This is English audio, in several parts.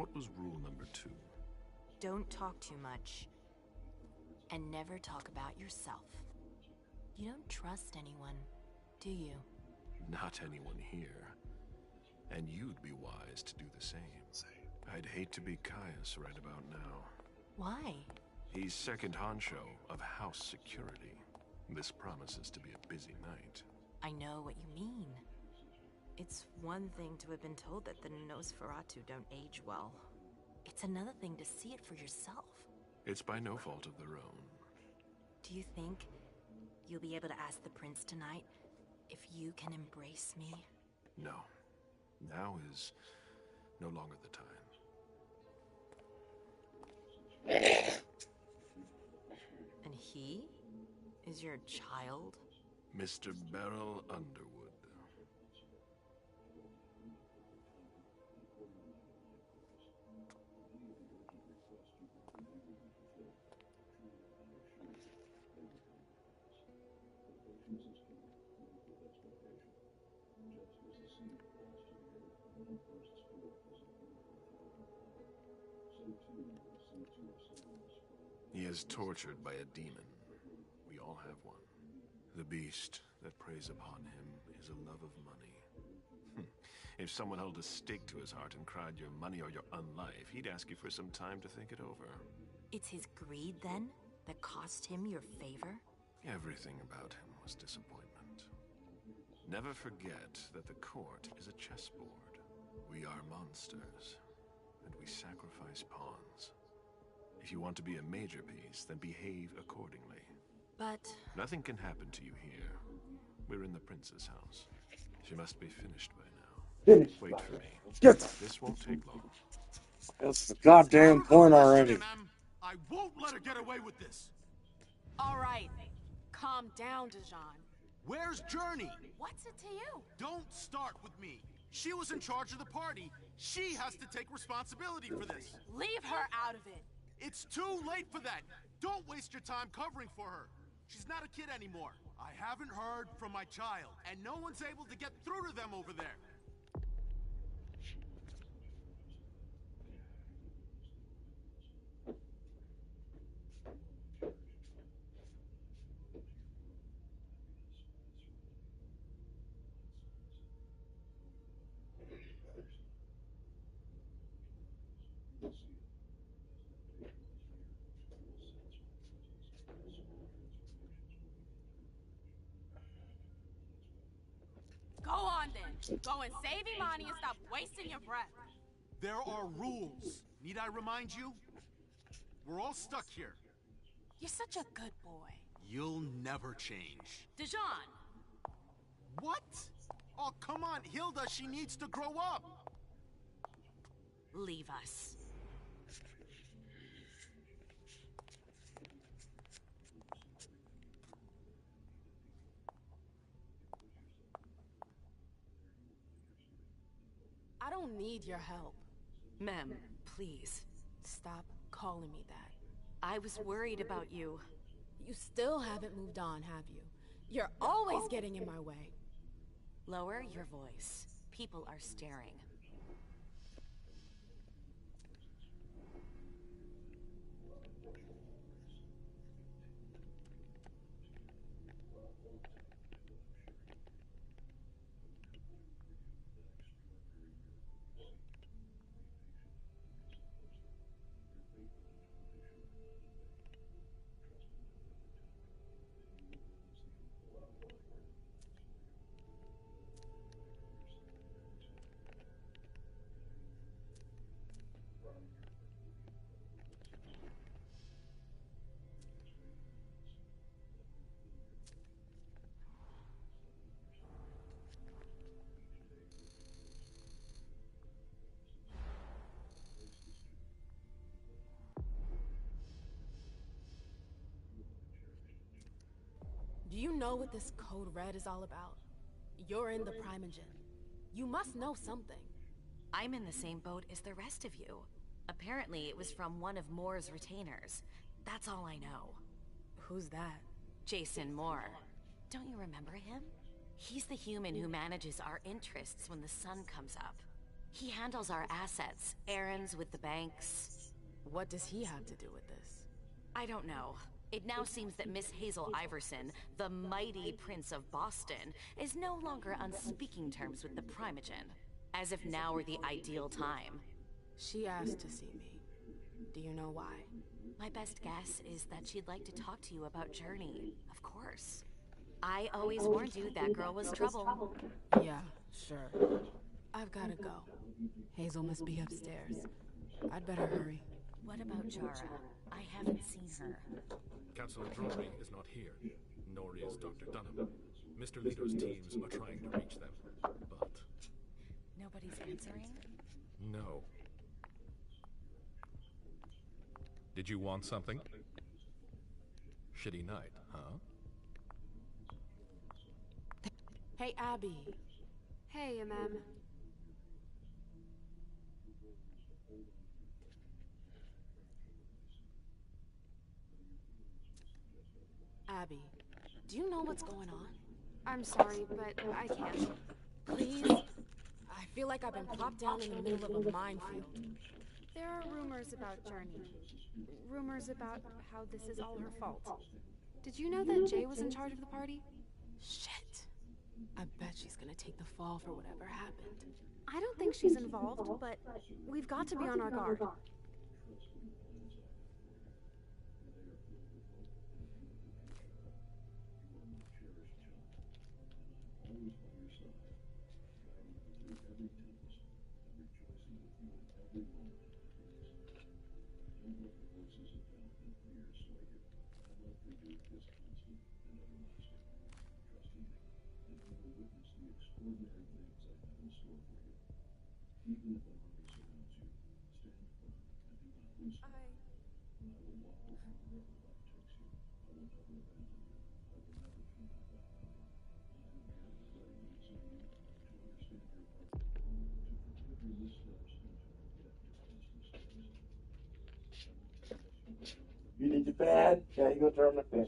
What was rule number 2? Don't talk too much. And never talk about yourself. You don't trust anyone, do you? Not anyone here. And you'd be wise to do the same. I'd hate to be Caius right about now. Why? He's second honcho of house security. This promises to be a busy night. I know what you mean. It's one thing to have been told that the Nosferatu don't age well. It's another thing to see it for yourself. It's by no fault of their own. Do you think you'll be able to ask the prince tonight if you can embrace me? No. Now is no longer the time. And he is your child? Mr. Beryl Underwood. He is tortured by a demon. We all have one. The beast that preys upon him is a love of money. If someone held a stake to his heart and cried your money or your unlife, he'd ask you for some time to think it over. It's his greed, then, that cost him your favor? Everything about him was disappointment. Never forget that the court is a chessboard. We are monsters, and we sacrifice pawns. If you want to be a major piece, then behave accordingly. But... Nothing can happen to you here. We're in the prince's house. She must be finished by now. Finish. Wait for me. Get This won't take long. That's the goddamn point already. I won't let her get away with this. All right, calm down, Dijon. Where's Journey? What's it to you? Don't start with me. She was in charge of the party. She has to take responsibility for this. Leave her out of it. It's too late for that. Don't waste your time covering for her. She's not a kid anymore. I haven't heard from my child, and no one's able to get through to them over there. Go on then. Go and save Imani and stop wasting your breath. There are rules. Need I remind you? We're all stuck here. You're such a good boy. You'll never change. Dijon! What? Oh, come on, Hilda, she needs to grow up. leave us. I don't need your help. Ma'am, please. Stop calling me that. I was worried about you. You still haven't moved on, have you? You're always getting in my way. Lower your voice. People are staring. Do you know what this Code Red is all about? You're in the Primogen. You must know something. I'm in the same boat as the rest of you. Apparently, it was from one of Moore's retainers. That's all I know. Who's that? Jason Moore. Don't you remember him? He's the human who manages our interests when the sun comes up. He handles our assets, errands with the banks. What does he have to do with this? I don't know. It now seems that Miss Hazel Iverson, the mighty Prince of Boston, is no longer on speaking terms with the Primogen. As if now were the ideal time. She asked to see me. Do you know why? My best guess is that she'd like to talk to you about Journey, of course. I always warned you that girl was trouble. Yeah, sure. I've gotta go. Hazel must be upstairs. I'd better hurry. What about Jara? I haven't seen her. Councillor Drury is not here, nor is Dr. Dunham. Mr. Leto's teams are trying to reach them, but... Nobody's answering? No. Did you want something? Shitty night, huh? Hey, Abby. Hey, MM. Abby, do you know what's going on? I'm sorry, but I can't. Please? I feel like I've been plopped down in the middle of a minefield. There are rumors about Journey. Rumors about how this is all her fault. Did you know that Jay was in charge of the party? Shit. I bet she's gonna take the fall for whatever happened. I don't think she's involved, but we've got to be on our guard. You need your fan? Yeah, you go turn the fan.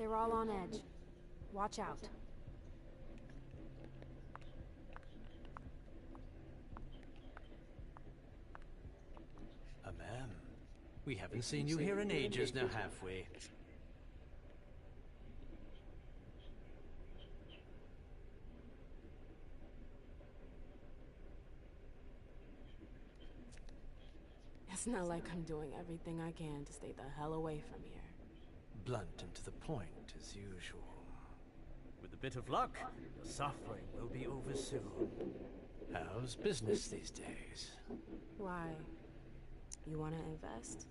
They're all on edge. Watch out. Ma'am, we haven't seen you here in ages, now have we? It's not like I'm doing everything I can to stay the hell away from here. Blunt and to the point, as usual. With a bit of luck, your suffering will be over soon. How's business these days? Why? You want to invest?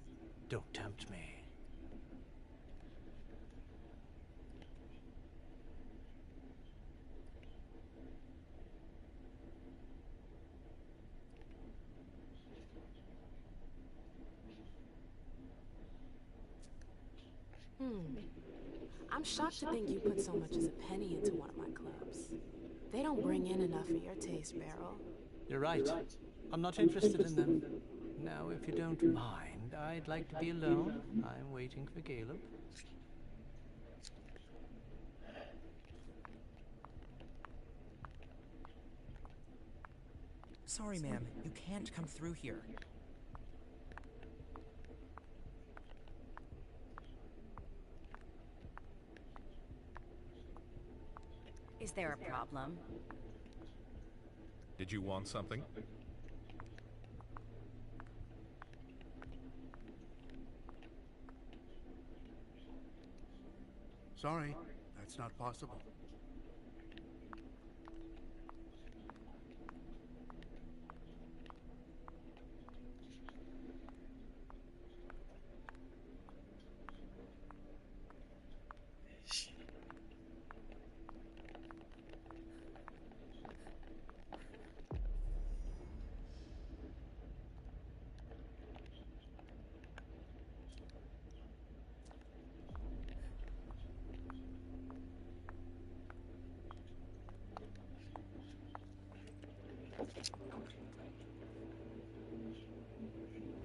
Don't tempt me. I'm shocked to think you put so much as a penny into one of my clubs. They don't bring in enough for your taste, Beryl. You're right. I'm not interested in them. Now, if you don't mind, I'd like to be alone. I'm waiting for Caleb. Sorry, ma'am. You can't come through here. Is there a problem? Did you want something? Sorry, that's not possible.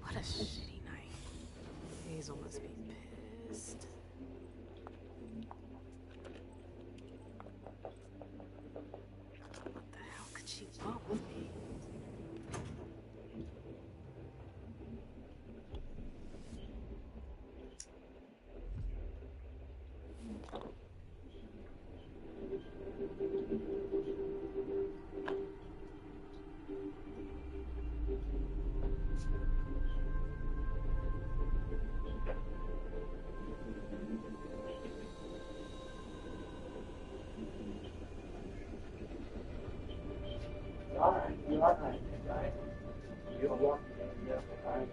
What a shitty night. Hazel must be pissed. What the hell could she want with me? Alright, you're alright, right? You're walking, yeah, alright.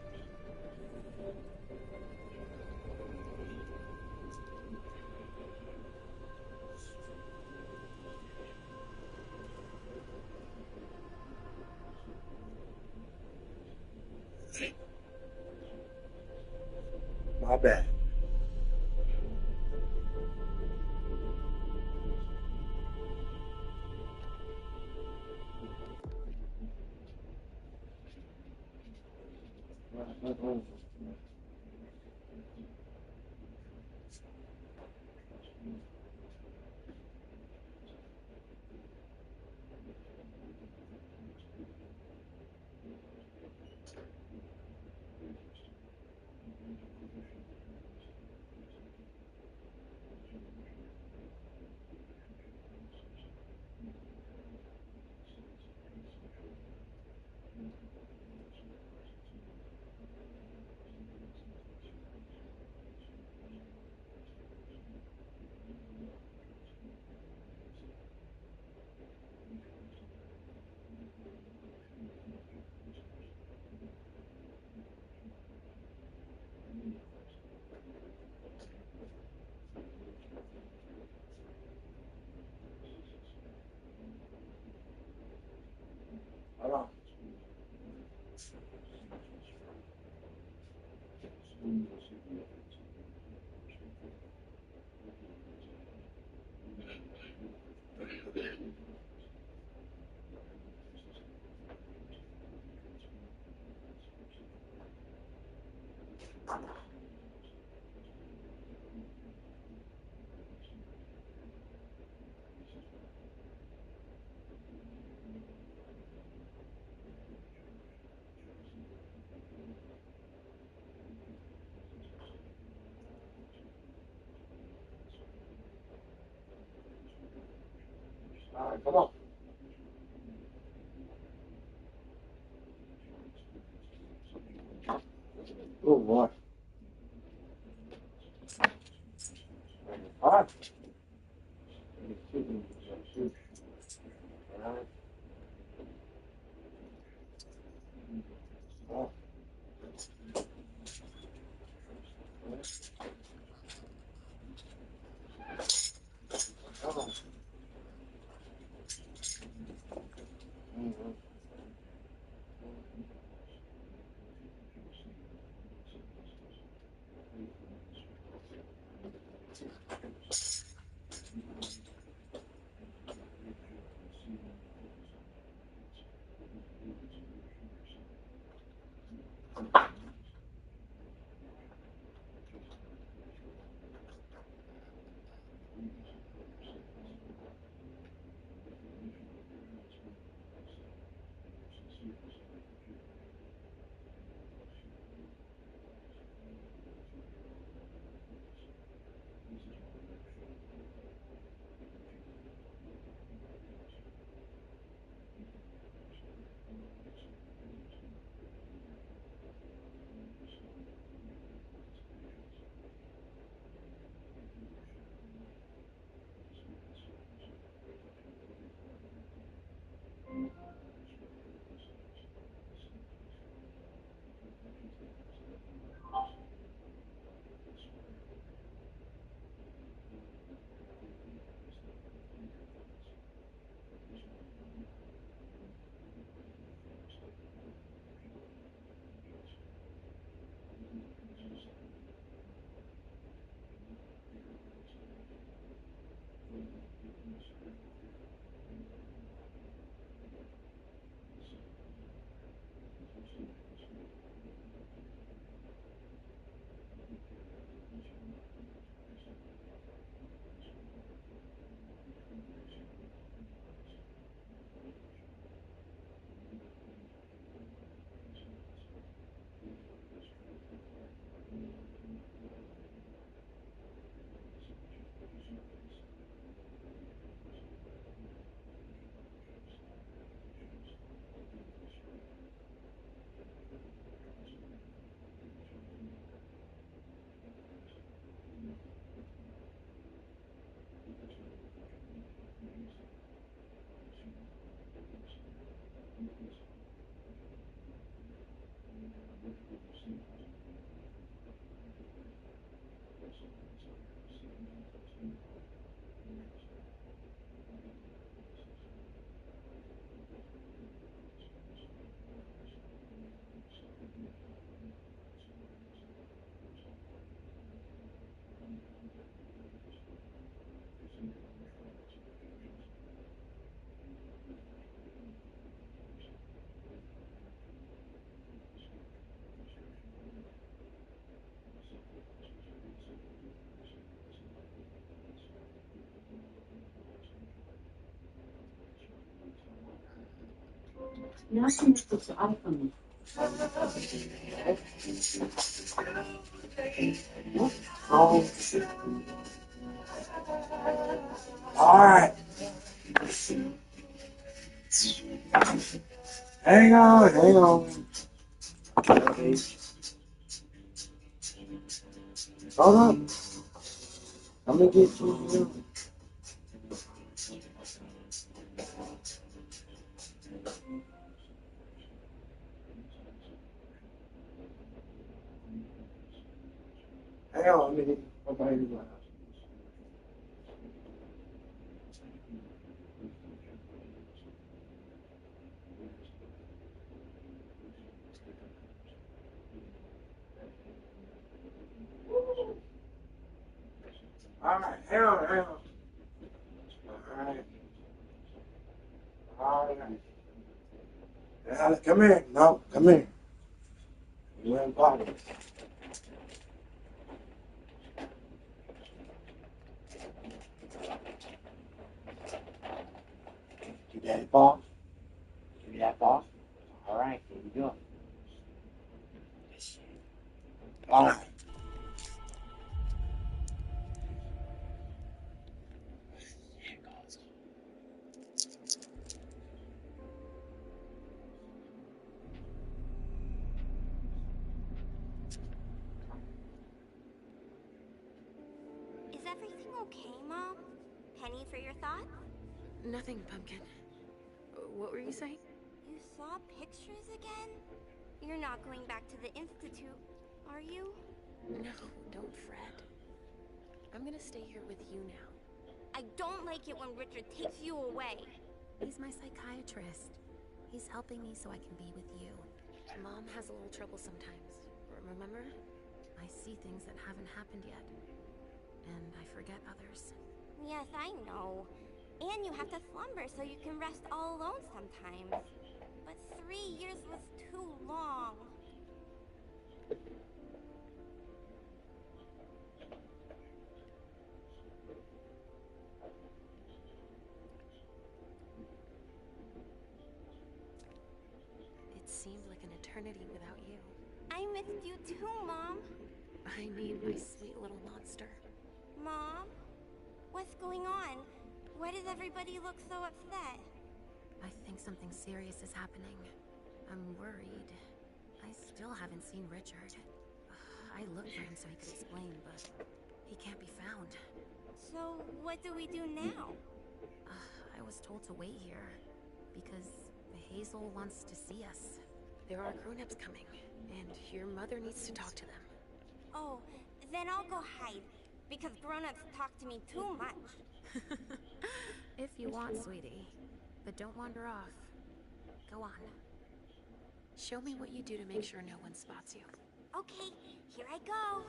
My bad. Hold on. Come on. Oh, boy. All right. Now connected to iPhone. Oh. All right. Hang on. Okay. Hold up. I'm gonna get you. Hang on, I'm gonna get you. All right, hang on. All right. Now, come here. No, come here. You ain't body. You daddy boss? You that boss? All right, here we go. All right. everything okay, Mom? Penny for your thoughts? Nothing, Pumpkin. What were you saying? You saw pictures again? You're not going back to the Institute, are you? No, don't fret. I'm gonna stay here with you now. I don't like it when Richard takes you away. He's my psychiatrist. He's helping me so I can be with you. Mom has a little trouble sometimes, remember? I see things that haven't happened yet, and I forget others. Yes, I know. And you have to slumber so you can rest all alone sometimes. But 3 years was too long. It seemed like an eternity without you. I missed you too, Mom. I need my sweet little monster. Mom? What's going on? Why does everybody look so upset? I think something serious is happening. I'm worried. I still haven't seen Richard. I looked for him so he could explain, but he can't be found. So, what do we do now? I was told to wait here, because Hazel wants to see us. There are grown-ups coming, and your mother needs to talk to them. Oh, then I'll go hide, because grown-ups talk to me too much. If you want, sweetie. But don't wander off. Go on. Show me what you do to make sure no one spots you. Okay, here I go.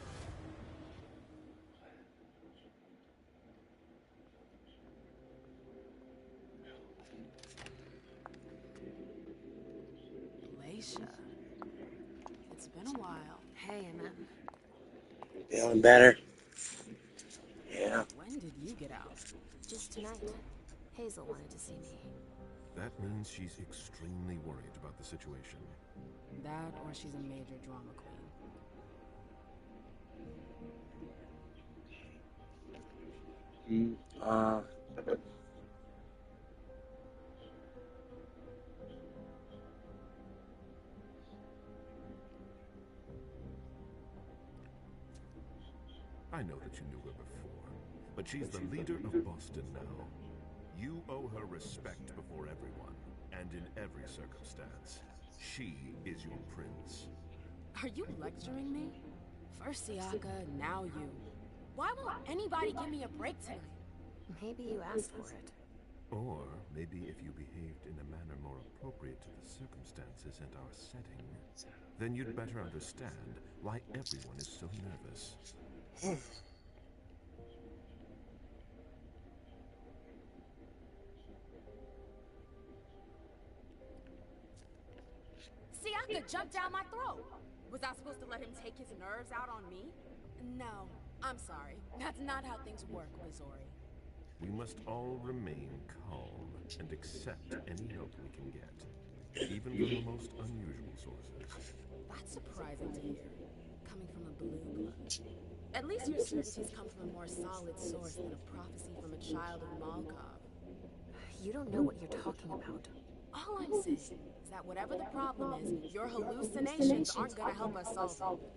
Leisha. It's been a while. Hey, MM. Feeling better? Yeah. When did you get out? Just tonight. Hazel wanted to see me. That means she's extremely worried about the situation. That, or she's a major drama queen. I know that you knew her before, but she's the leader of Boston now. You owe her respect before everyone, and in every circumstance. She is your prince. Are you lecturing me? First Siaka, now you. Why won't anybody give me a break tonight? Maybe you asked for it. Or maybe if you behaved in a manner more appropriate to the circumstances and our setting, then you'd better understand why everyone is so nervous. Siaka jumped down my throat. Was I supposed to let him take his nerves out on me? No, I'm sorry. That's not how things work, Missouri. We must all remain calm and accept any help we can get, even from the most unusual sources. That's surprising to hear, coming from a blue blood. At least your certainties come from a more solid source than a prophecy from a child of Malkov. You don't know what you're talking about. All I'm saying is that whatever the problem is, your hallucinations aren't gonna help us solve it.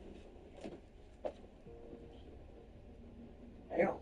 Damn.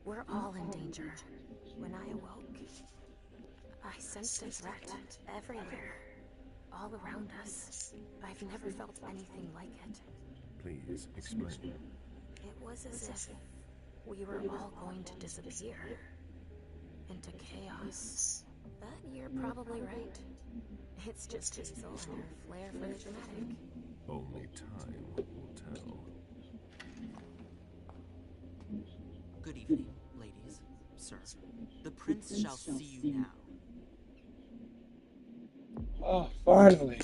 We're all in danger. When I awoke, I sensed a threat everywhere, all around us. I've never felt anything like it. Please explain. It was as if we were all going to disappear into chaos. But you're probably right. It's just Hazel and her flair for the dramatic. Only time will tell. Good evening, ladies, sir. The prince shall see you now. Oh, finally.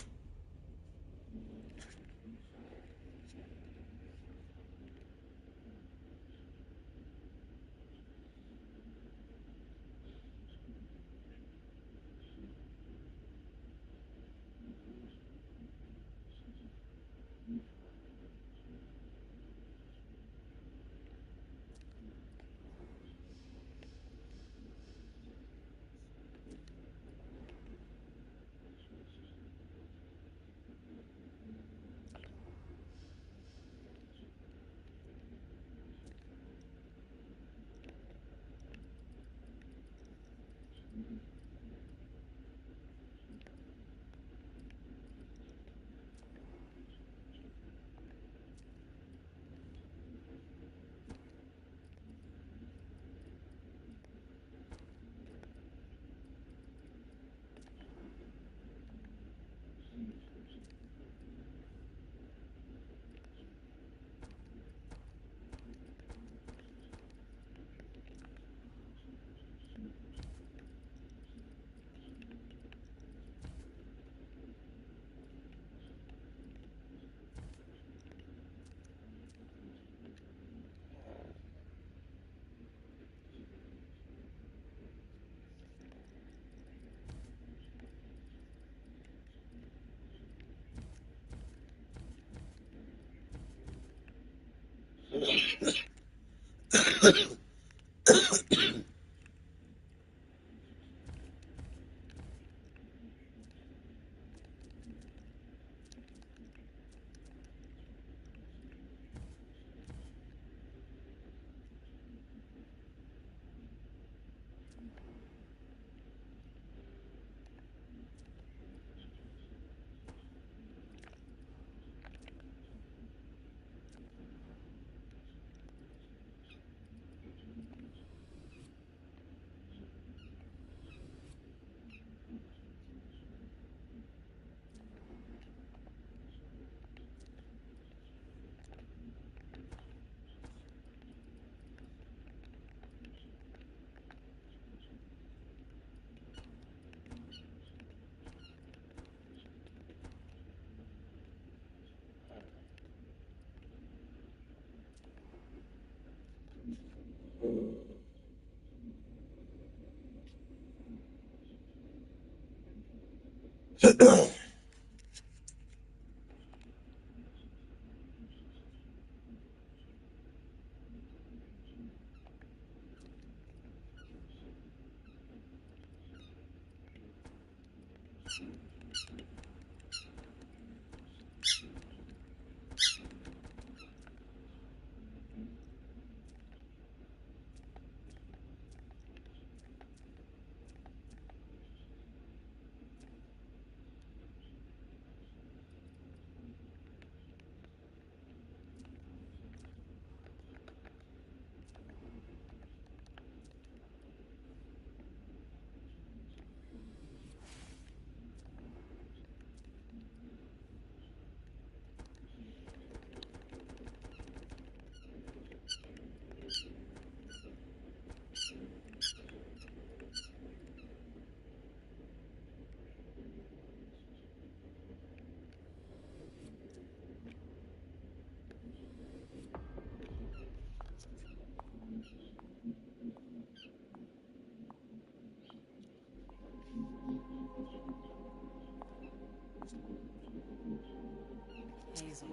Hazel.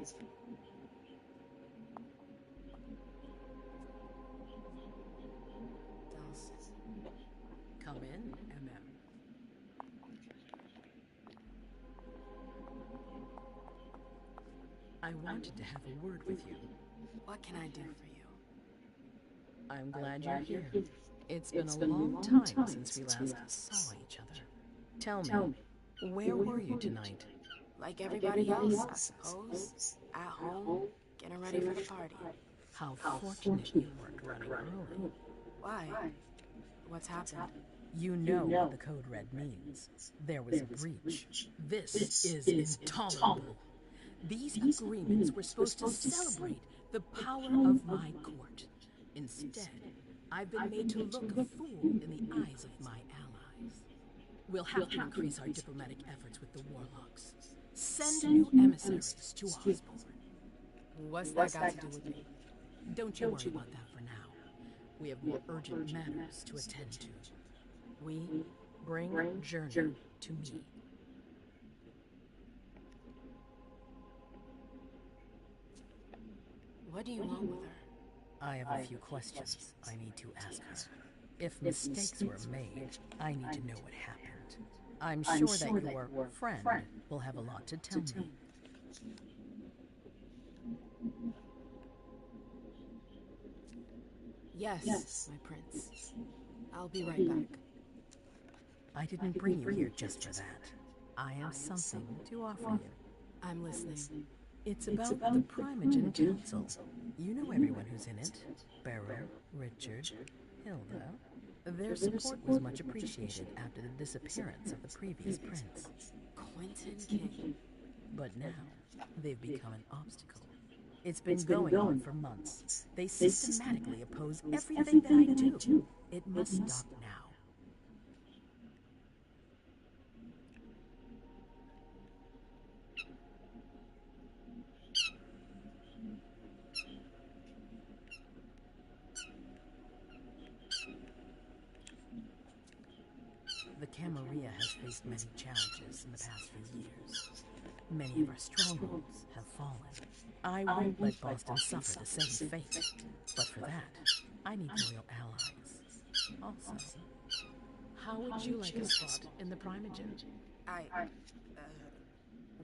Dulcet. Come in, MM. I wanted to have a word with you. What can I do for you? I'm glad you're here. It's been a long time since we last saw each other. Tell me, where were you tonight? Like everybody else, I suppose. At home, getting ready for the party. How fortunate you weren't running early. Why? What's happened? You know what the Code Red means. There was a breach. This is intolerable. These agreements were supposed to celebrate the power of my court. Instead, I've been made to look a fool in the eyes of my allies. We'll have to increase our diplomatic efforts with the warlocks. Send new emissaries to Osborne. What's that got to do with me? Don't you worry about that for now. We have more urgent matters to attend to. We bring Journey to me. What do you want with her? I have a few questions I need to ask her. If mistakes were made, I need to know what happened. I'm sure that your friend will have a lot to tell me. Yes, my prince. I'll be right back. I didn't bring you here just for that. I have something to offer you. I'm listening. It's about the Primogen Council. You know everyone who's in it. Beryl, Richard, Hilda. Their support was much appreciated after the disappearance of the previous prince. Quentin King. But now, they've become an obstacle. It's been going on for months. They systematically oppose everything that I do. It must stop now. The Camarilla has faced many challenges in the past few years. Many of our strongholds have fallen. I won't let Boston suffer the same fate. But for that, I need loyal allies. Also, how would you like a spot in the Primogen?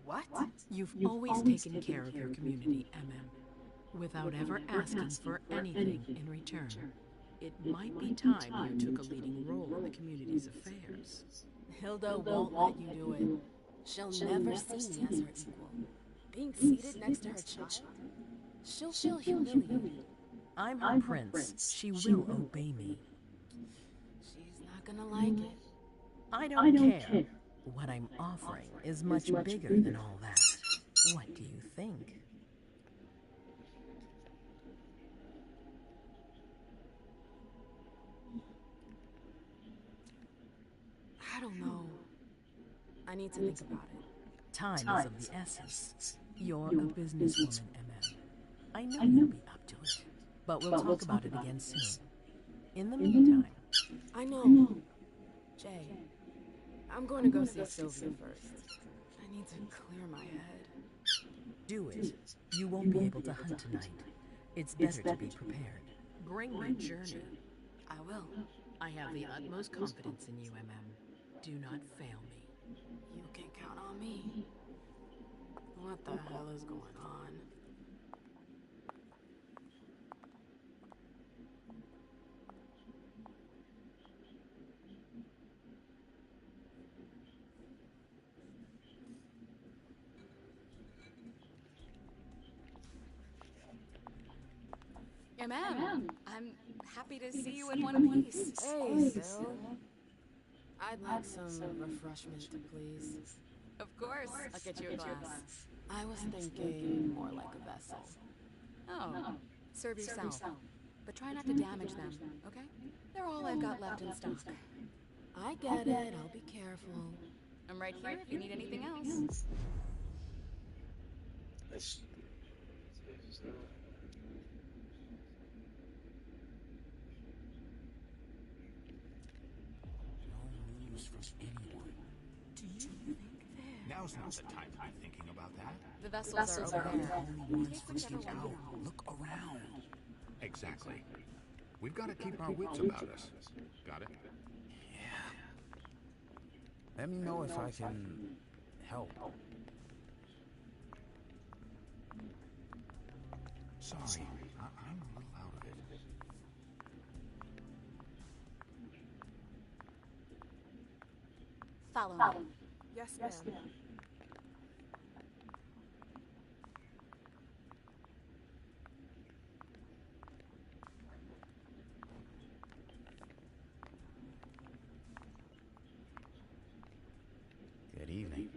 What? You've always taken care of your community, MM, without ever asking for anything in return. It might be time you took a leading role in the community's affairs. Hilda won't let you do it. She'll never see me as her equal. Being seated next to her child, she'll feel humiliated. I'm her prince. She will obey me. She's not gonna like it. I don't care. What I'm offering is much bigger than all that. What do you think? I don't know. I need to think about it. Time is of the essence. You're a businesswoman, MM. I know you'll be up to it. But we'll talk about it again soon. In the meantime... I know. Jay, I'm going to go see Sylvia first. I need to clear my head. Do it. You won't be able to hunt tonight. It's better to be prepared. Bring my journey. I will. I have the utmost confidence in you, MM. Do not fail me. You can count on me. What the hell is going on? MM, I'm happy to see you in one piece. Hey, Sil. I'd like some refreshment, please. Of course. I'll get you a glass. I was thinking more like a vessel. Oh, serve yourself. But try not to damage them, okay? They're all I've got left in stock. I get it. I'll be careful. I'm right here if you need anything else. From anyone. Do you think Now's not the time to be thinking about that. The vessels are over there. Only one's freaking out. Look around. Exactly. We've got to keep our wits about us. Got it? Yeah. Let me know if I can help. Sorry, I'm a little out of it. Follow me. Yes, ma'am. Good evening.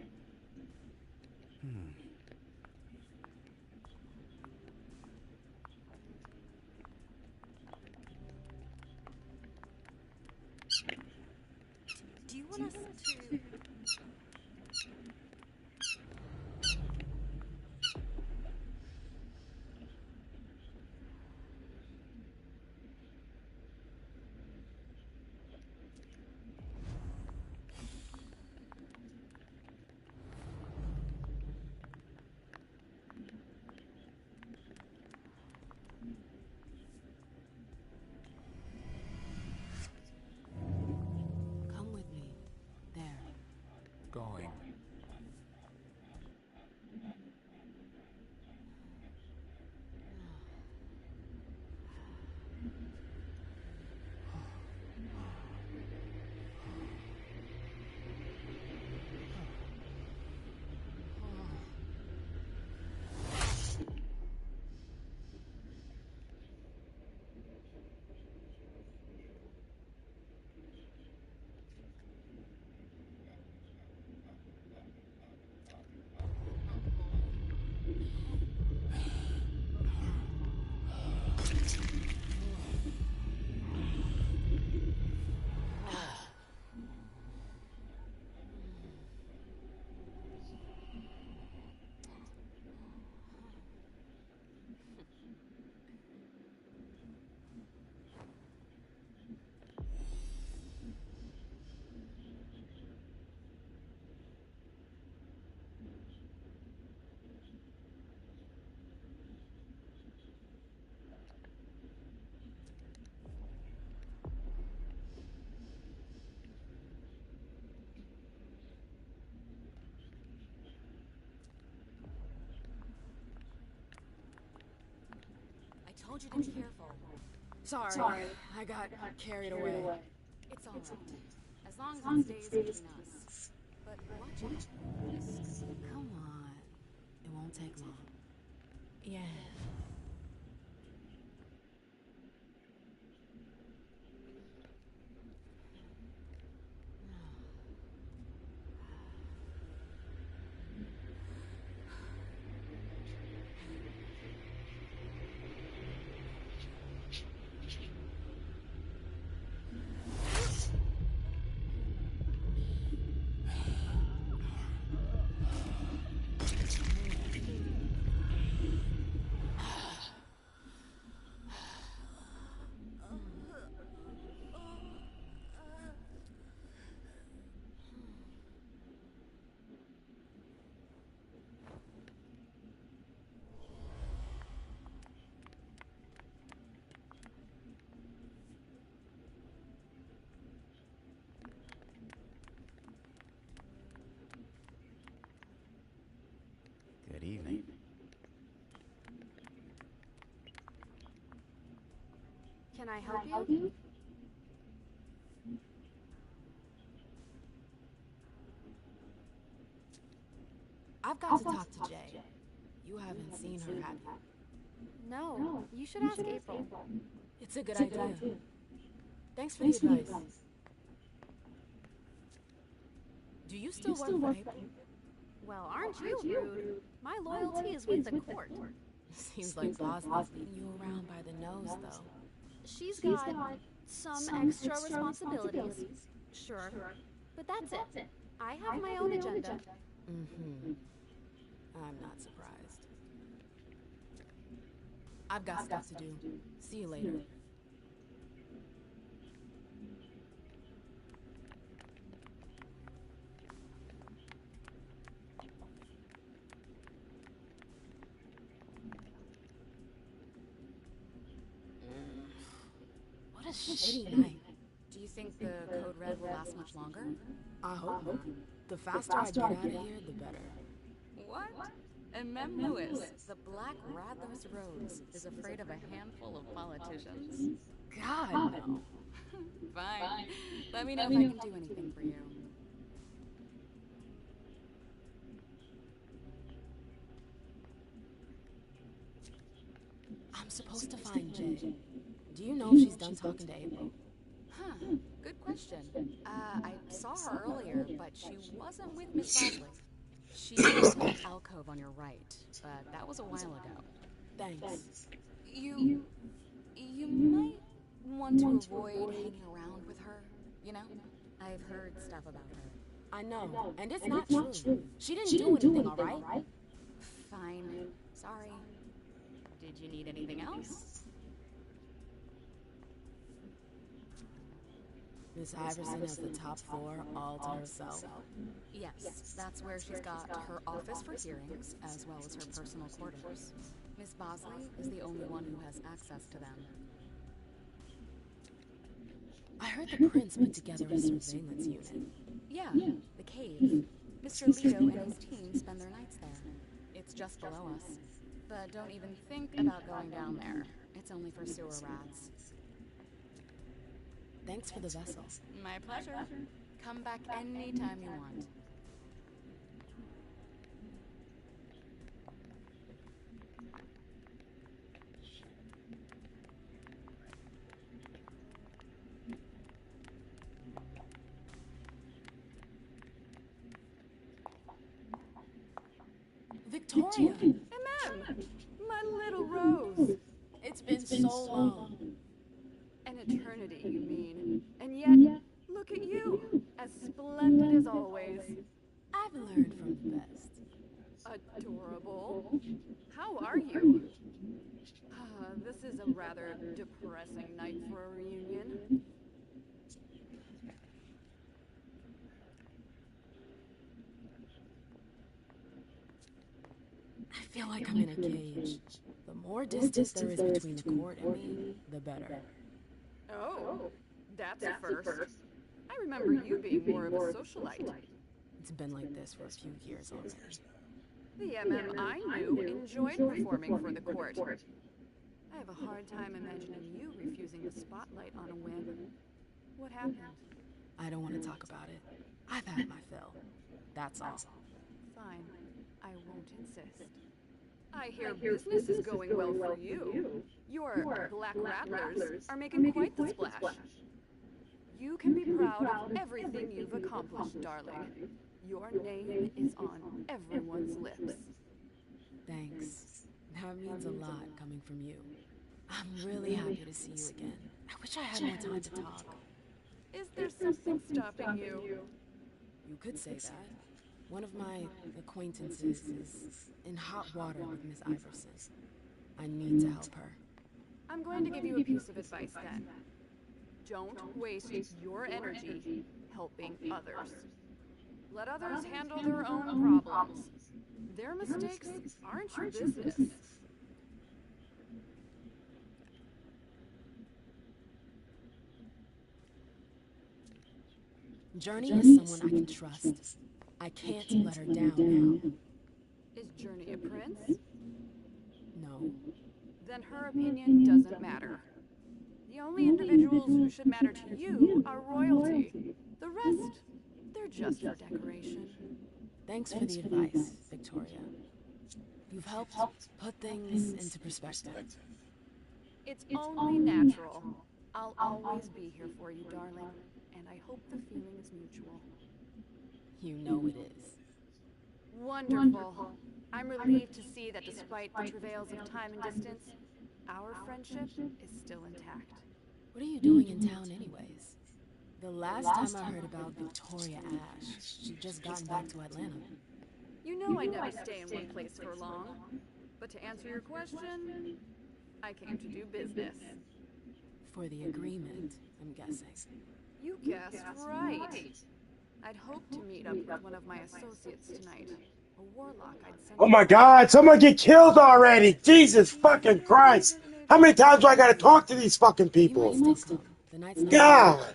told you to be careful. Sorry, I got carried away. It's all right. As long as it stays between us. But watch out. Come on. It won't take long. Yeah. Good evening. Can I help you? I've got to talk to Jay. You haven't seen her, have you? No, you should ask April. It's a good idea. Thanks for the advice. Do you still work for April? Well, aren't you rude? My loyalty is with the court. Seems like Bosley's beating you around by the nose, though. She's got some extra responsibilities, sure, but that's it. I have my own agenda. Mm-hmm. I'm not surprised. I've got stuff to do. See you later. What a shitty night. Do you think the Code Red will last much longer? I hope not. The faster I get out of here, the better. What? And Mem Lewis, the Black Rattler's Rose, is afraid of a handful of politicians? God, no. Fine. Let me know if I can do anything for you. I'm supposed to find Jay. Do you know if she's done talking to April? Huh, good question. I saw her earlier, but she wasn't with Miss Bosley. She was in an alcove on your right, but that was a while ago. Thanks. You might want to avoid hanging around with her, you know? I've heard stuff about her. I know, and it's not true. She didn't do anything, all right? Fine. Sorry. Did you need anything else? Miss Iverson has the top floor all to herself. Yes, that's where she's got her office for hearings, as well as her personal quarters. Miss Bosley is the only one who has access to them. I heard the prince put together a surveillance unit. Yeah, the cave. Mr. Leto and his team spend their nights there. It's just below us. But don't even think about going down there. It's only for sewer rats. Thanks for the vessel. My pleasure. Come back anytime you want. Victoria! Mem! My little Rose! It's been so long. An eternity, you mean? And yet, look at you, as splendid as always. I've learned from the best. Adorable. How are you? This is a rather depressing night for a reunion. I feel like I'm in a cage. The more distance there is between the court and me, the better. Oh, that's a first. I remember you being more of a socialite. It's been like this for a few years already. The MM I knew enjoyed performing for the court. have a hard time imagining you refusing the spotlight on a whim. What happened? I don't want to talk about it. I've had my fill. That's all. Fine. I won't insist. I hear business is going well for you. Your Black Rattlers are making quite the splash. You can be proud of everything you've accomplished, darling. Your name is on everyone's lips. Thanks. That means a lot coming from you. I'm really happy to see you again. I wish I had more time to talk. Is there something stopping you? You could say that. One of my acquaintances is in hot water with Miss Iverson. I need to help her. I'm going to give you a piece of advice then. Don't waste your energy helping others. Let others handle their own problems. Their mistakes aren't your business. Journey is someone I can trust. I can't let her down now. Is Journey a prince? No. Then her opinion doesn't matter. The only individuals who should matter to you are royalty. The rest, they're just for decoration. Thanks for the advice, Victoria. You've helped put things into perspective. It's only natural. I'll always be here for you, darling. And I hope the feeling is mutual. You know it is. Wonderful. I'm relieved to see that despite the travails of time and distance, our friendship is still intact. What are you doing in town anyways? The last time I heard about Victoria Ash, she'd just gotten back to Atlanta. You know I never stay in one place for long. But to answer your question, I came to do business. For the agreement, I'm guessing. You guessed right. I'd hoped to meet up with one of my associates tonight. A warlock I'd sent. Oh my God, someone get killed already. Jesus fucking Christ. How many times do I gotta talk to these fucking people? God.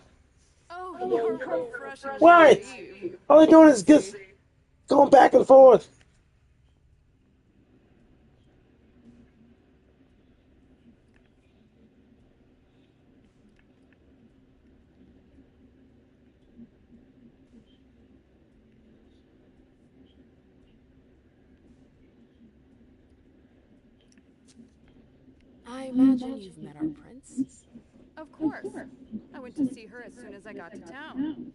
Oh, you're refreshing. What? All they're doing is just going back and forth. I imagine you've met our prince? Of course. I went to see her as soon as I got to town.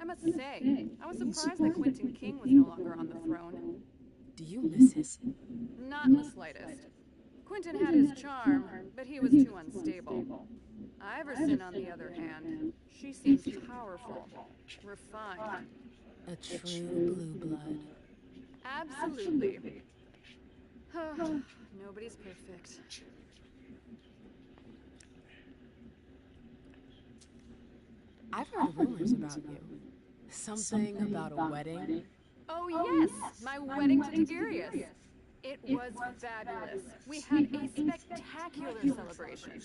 I must say, I was surprised that Quentin King was no longer on the throne. Do you miss him? Not in the slightest. Quentin had his charm, but he was too unstable. Iverson, on the other hand, she seems powerful, refined. A true blue blood. Absolutely. Nobody's perfect. I've heard rumors about you. Something about a wedding? Oh yes, my wedding to Tigurius. It was fabulous. We had a spectacular celebration.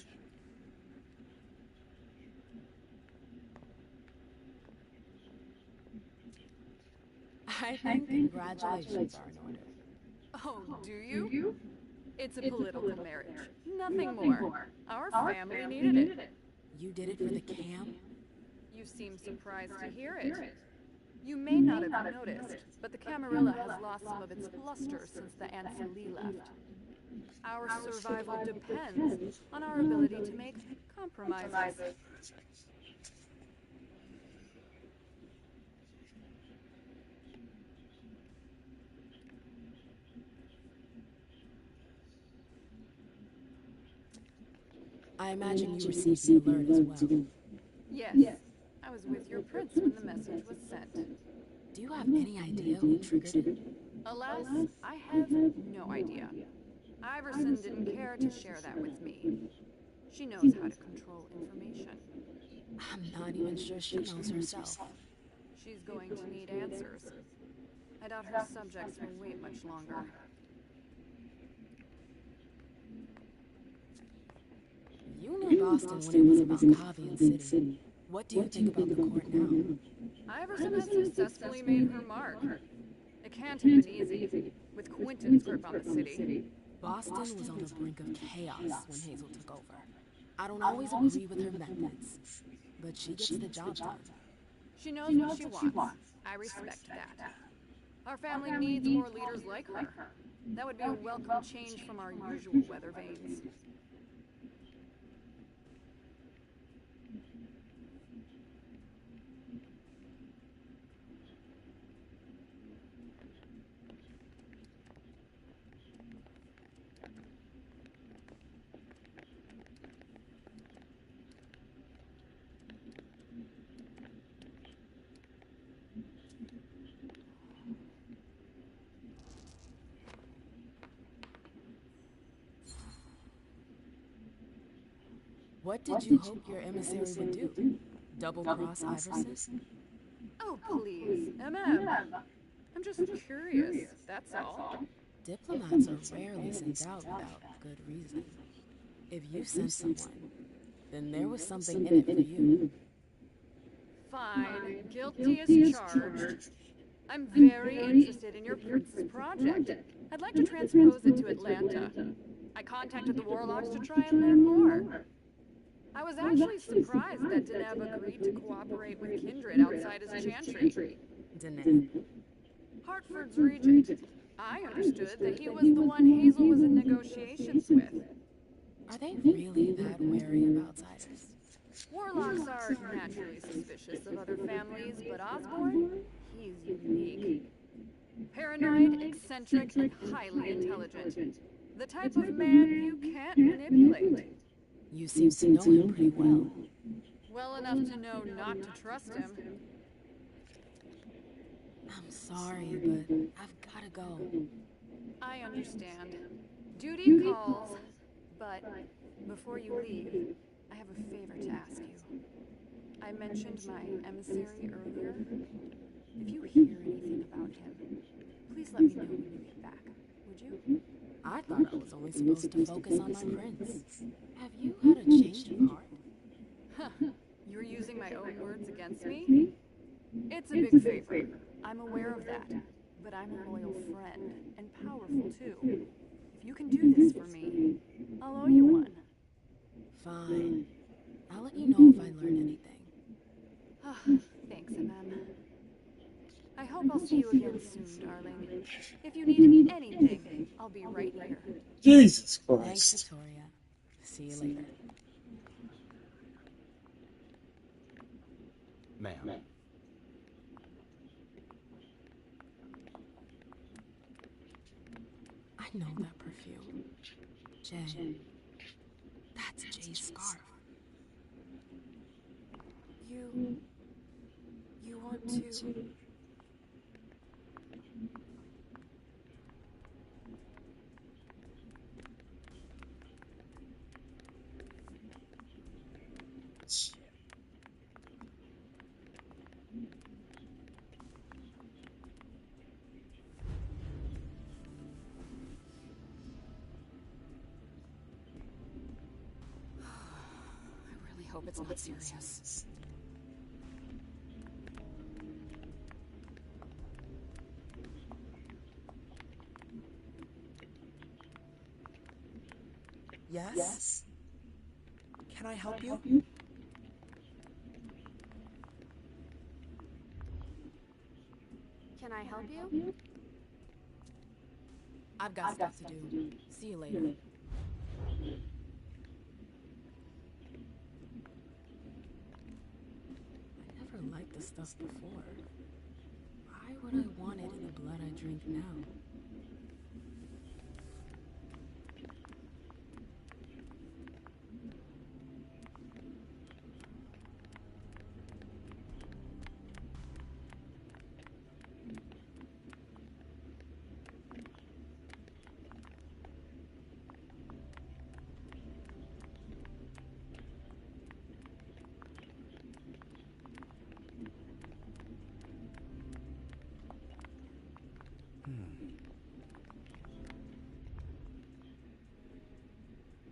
I think congratulations are in order. Oh, do you? It's a political marriage. Nothing more. Our family needed it. You did it for the camp? You seem surprised to hear it. You may not have noticed, but the Camarilla has lost some of its luster since the Ancili left. Our survival depends on our ability to make compromises. I imagine you received the alert as well. Yes. I was with your prince when the message was sent. Do you have any idea who triggered it? Alas, I have no idea. Iverson didn't care to share that with me. She knows how to control information. I'm not even sure she knows herself. She's going to need answers. I doubt her subjects will wait much longer. You knew Boston when it was about Malkavian City. What do you think about the court now? Iverson has successfully made her mark. It can't have been easy, with Quentin's grip on the city. Boston was on the brink of chaos when Hazel took over. I don't always agree with her methods, but she gets the job done. She knows what she wants. I respect that. Our family needs more leaders like her. That would be a welcome change from our usual weather vanes. What did you hope your emissary would do? Double-cross Iverson? Oh, please, I'm just curious, that's all. Diplomats are rarely sent out without good reason. If you sent someone, then there was something in it for you. Fine, guilty as charged. I'm very interested in your prince's project. I'd like to transpose it to Atlanta. I contacted the Warlocks to try and learn more. I was actually surprised that Deneb agreed to cooperate with Kindred outside his chantry. Deneb? Hartford's regent. I understood that he was the one Hazel was in negotiations with. Are they really that wary of outsiders? Warlocks are naturally suspicious of other families, but Osborne, he's unique. Paranoid, eccentric, and highly intelligent. The type of man you can't manipulate. You seem to know him pretty well. Well enough to know not to trust him. I'm sorry, but I've gotta go. I understand. Duty calls. But before you leave, I have a favor to ask you. I mentioned my emissary earlier. If you hear anything about him, please let me know when you get back, would you? I thought I was only supposed to focus on my prince. Have you had a change of heart? Huh. You're using my own words against me? It's a big favor. I'm aware of that. But I'm a loyal friend, and powerful too. If you can do this for me, I'll owe you one. Fine. I'll let you know if I learn anything. Thanks, I hope I'll see you again soon, darling. If you need anything, I'll be right here. Jesus Christ. Thanks, Victoria. See you later. Ma'am. I know that perfume. Jay. That's Jay's scarf. You want to... I hope it's not serious. Yes? Can I help you? Can I help you? I've got stuff to do. See you later. I never liked this stuff before. Why would I want it in the blood I drink now?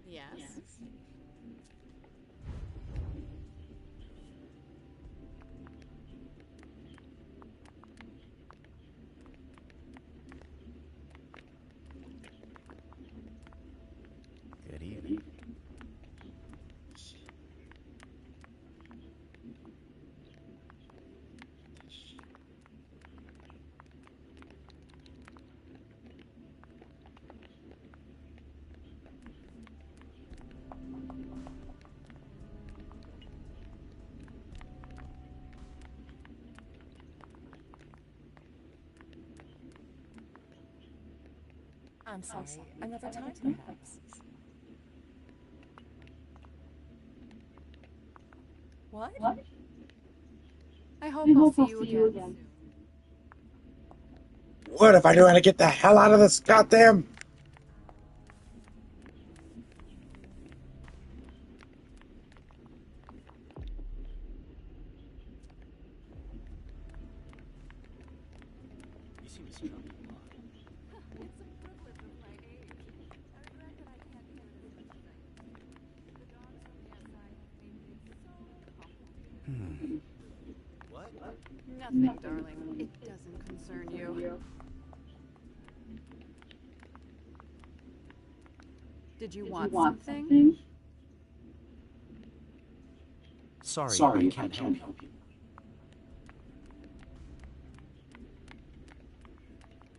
Yes? Good evening. I'm sorry, another time perhaps. What? I hope I'll see you again soon. What if I knew how to get the hell out of this goddamn... You seem to struggle a lot. It's a privilege of my age. I regret that I can't do it as much as I used to. The dogs on the outside have made things so complicated. What? Nothing, darling. It doesn't concern you. Did you want something? Sorry, I can't help you.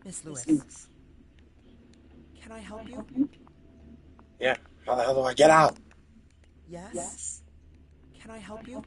Miss Lewis, can I help you? Yeah, how the hell do I get out? Yes? Can I help you?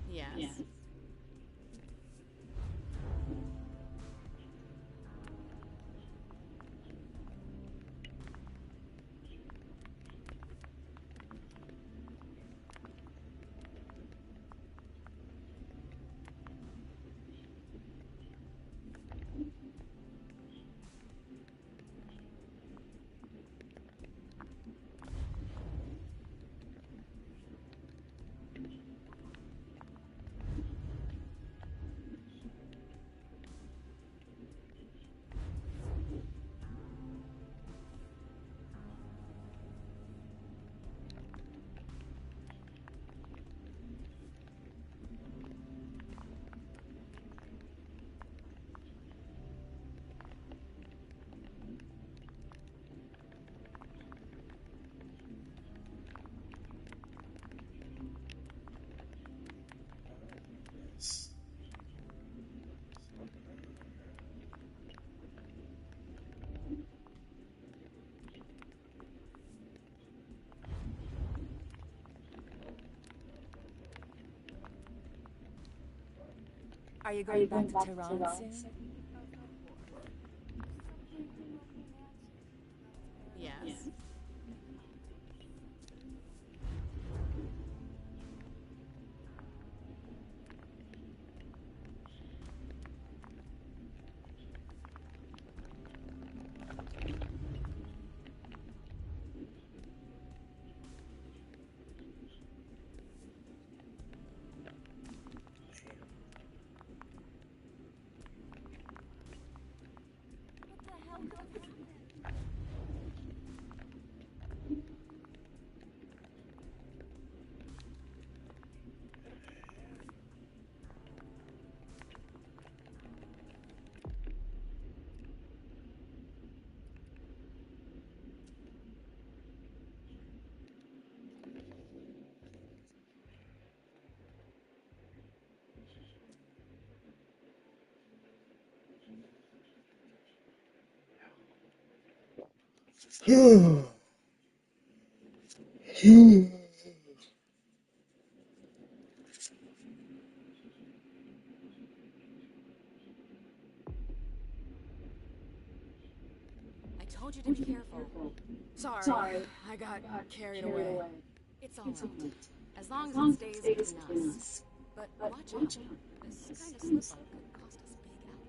Yes. Are you going back to Tehran soon? Yes. I told you to be careful. Sorry, I got carried away. It's all right. As long as it stays between us. But watch out. This kind of slip-up could cost us big out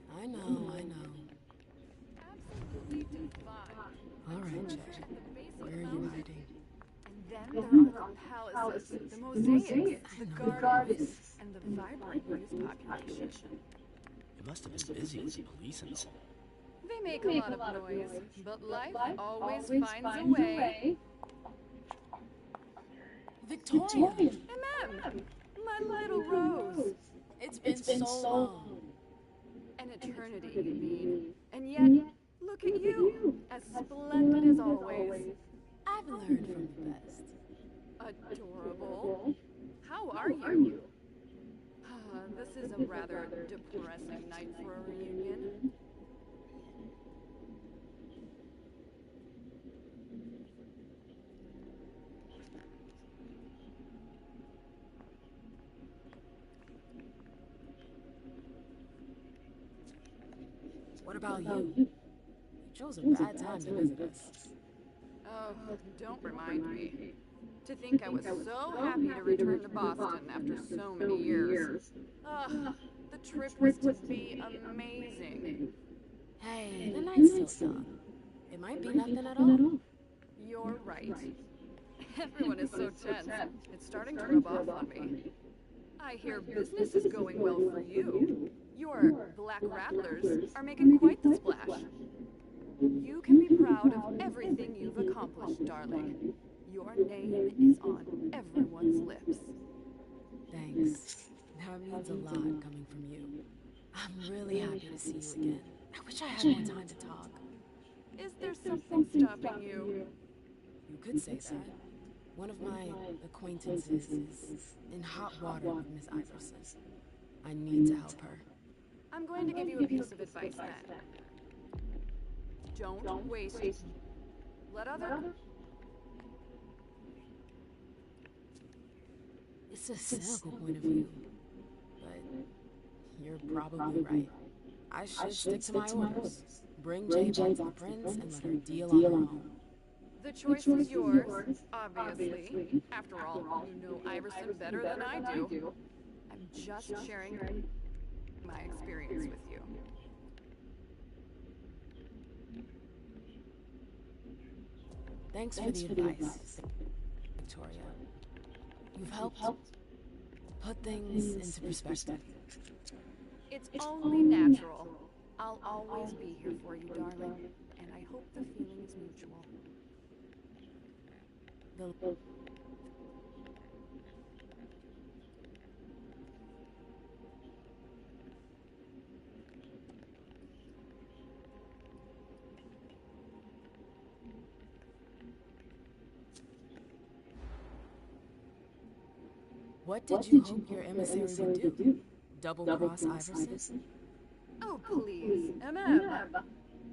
there. I know. Absolutely divine. All right, Jay. Where are you hiding? And then there are the palaces, the mosaics, the gardens, and the vibrant youth population. It must have been busy with the police and all. They make a lot of noise, but life always finds a way. Victoria! MM! My little Rose! It's been so long. An eternity, you mean. And yet, look at you, as splendid as always. I've learned from the best. Adorable. How are you? This is a rather depressing night for a reunion. What about you? You chose a bad time to visit us. Oh, don't remind me. To think I was so happy to return to Boston after so many years. The trip was to be amazing. Hey, the night's still young. It might be nothing at all. You're right. Everyone is so tense. It's starting to rub off on me. I hear business is going well for you. Your Black Rattlers are making quite the splash. You can be proud of everything you've accomplished, darling. Your name is on everyone's lips. Thanks. That means a lot coming from you. I'm really happy to see you again. I wish I had more time to talk. Is there something stopping you? You could say that. One of my acquaintances is in hot water with Miss Iverson. I need to help her. I'm going to give you a piece of advice then. Don't waste it. Let others... It's a cynical point of view, but you're probably right. I should stick to my orders. Bring Jay back to the prince and let her deal on her own. The choice is yours, obviously. After all, you know Iverson better than I do. I'm just sharing my experience with you. Thanks for the advice, Victoria. You've helped put things into perspective. It's only natural. I'll always be here for you, darling, and I hope the feeling is mutual. What did you hope your emissary would do? Double-cross Iverson? Oh, please, MM.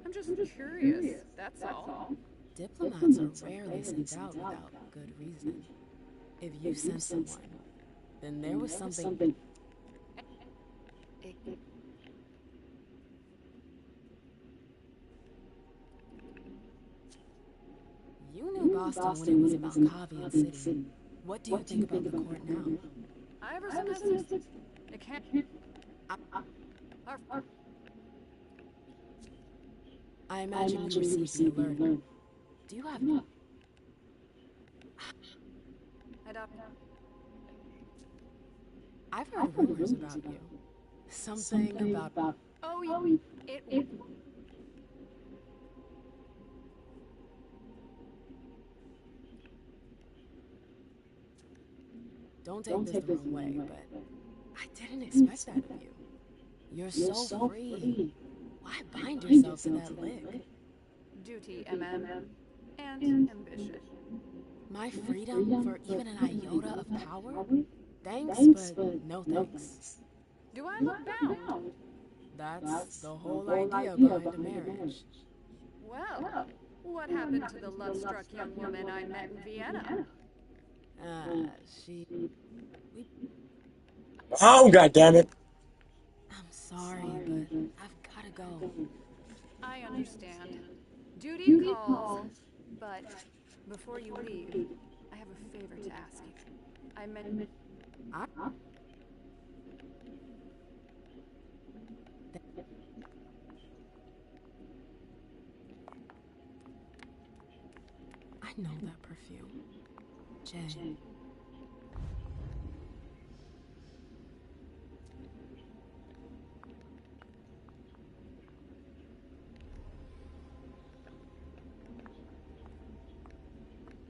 I'm just curious, that's all. Diplomats are rarely sent out without good reason. If you sent someone, then there was something... You knew Boston when it was about Kavian City. What do you think about the court now? Iverson has this... It can't... I imagine you received the alert. Do you have... I've heard rumors about you. Something about... Oh, it... Don't take this the wrong way, but I didn't expect that of you. You're so free. Why bind yourself to that leg? Duty, MM, and ambition. My freedom for even an iota of power? Thanks, but no thanks. Do I look bound? That's the whole idea behind a marriage. Well, what happened to the love-struck young woman I met in Vienna? Oh, goddammit. I'm sorry, but I've gotta go. I understand. Duty calls, But before you leave, I have a favor to ask you. I meant... I know that perfume. Jay.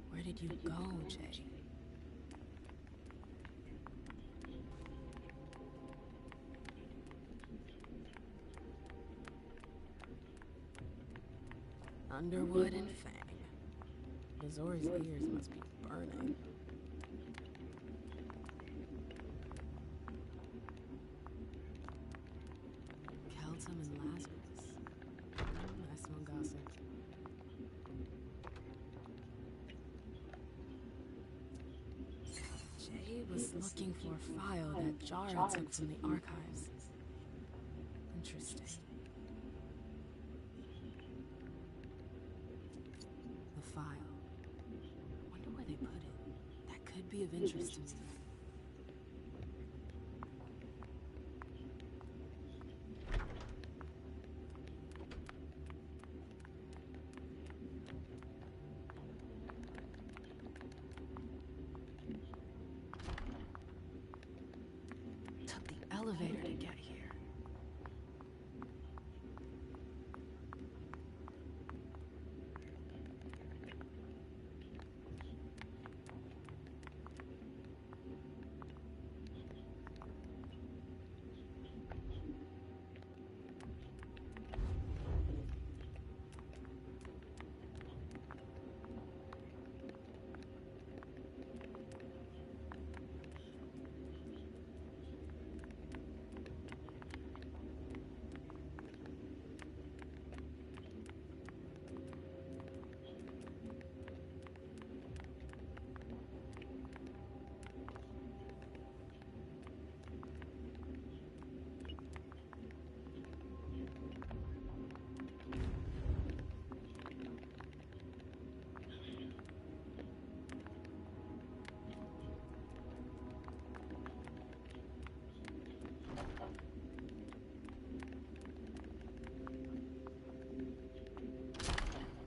Where did you go, Jay? Underwood and Fang. Azor's ears must be burning. Keltum and Lazarus. Nice one, gossip. Jay was looking for a file that Jara took from the archives. Interesting. The file. Wonder where they put it. That could be of interest to me. Took the elevator to get here.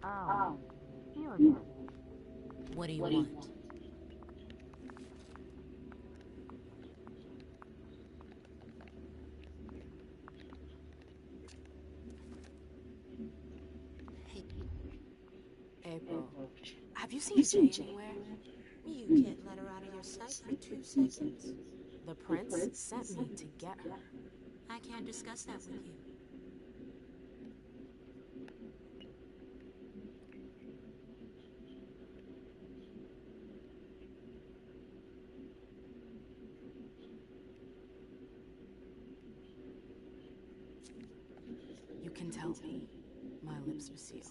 Oh, you again. What do you want? April, have you seen Jay anywhere? You can't let her out of your sight for 2 seconds. The prince sent me to get her. I can't discuss that with you. You can tell me. My lips were sealed.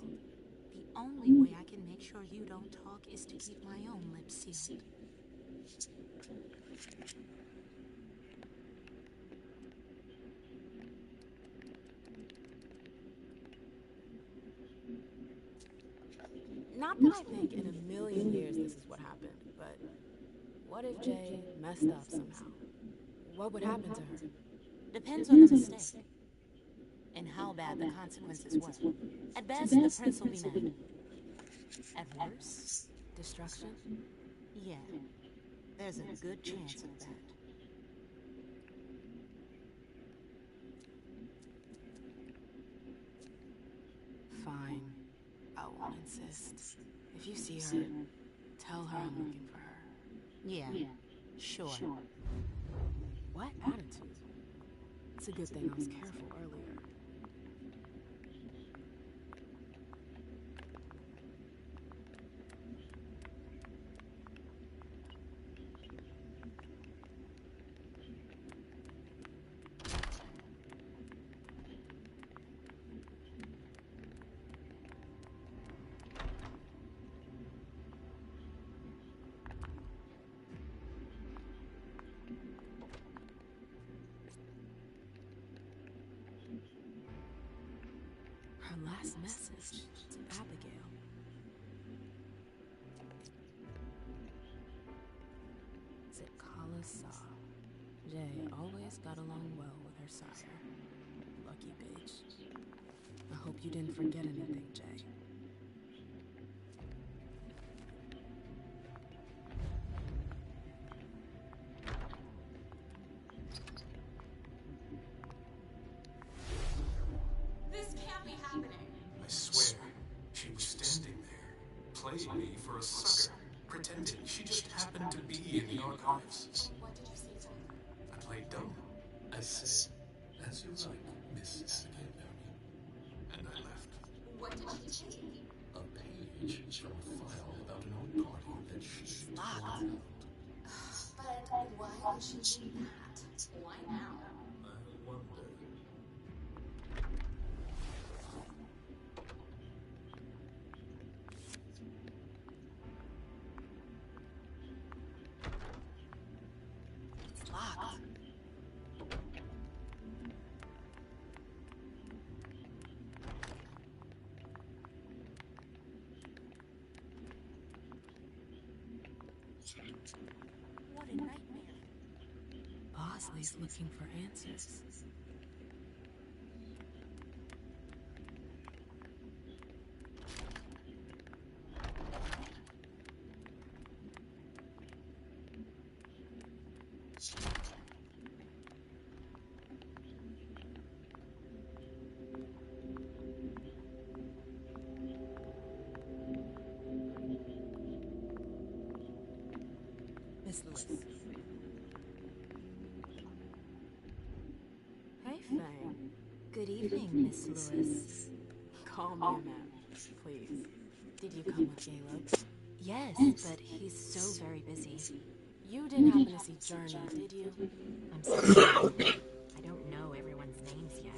The only way I can make sure you don't talk is to keep my own lips sealed. Not that I think in a million years this is what happened, but what if Jay messed up somehow? What would happen to her? Depends on the mistake. And how bad the consequences were. At best, the prince will be mad. At worst, destruction? Yeah, there's a good chance of that. Fine. I won't insist. If you see her, tell her I'm looking for her. Yeah, sure. What attitude? It's a good thing I was careful earlier. Her last message to Abigail. always saw. Jay always got along well with her sire. Lucky bitch. I hope you didn't forget anything, Jay. This can't be happening. I swear, she was standing there, playing me for a sucker, pretending she just happened to be in the archives. What did you say to her? I played dumb. I said, as you like, Miss Abigail Berry. And I left. What did she take? A page from a file about an old party that she planned. But why would she do that? Why now? I wonder. It's locked. What a nightmare. Bosley's looking for answers. Miss Lewis. Hey, Fang. Good evening, Miss Lewis. Call me ma'am, please. Did you come with Caleb? Yes, but he's so very busy. You didn't happen to see Journey, did you? I'm so sorry. I don't know everyone's names yet.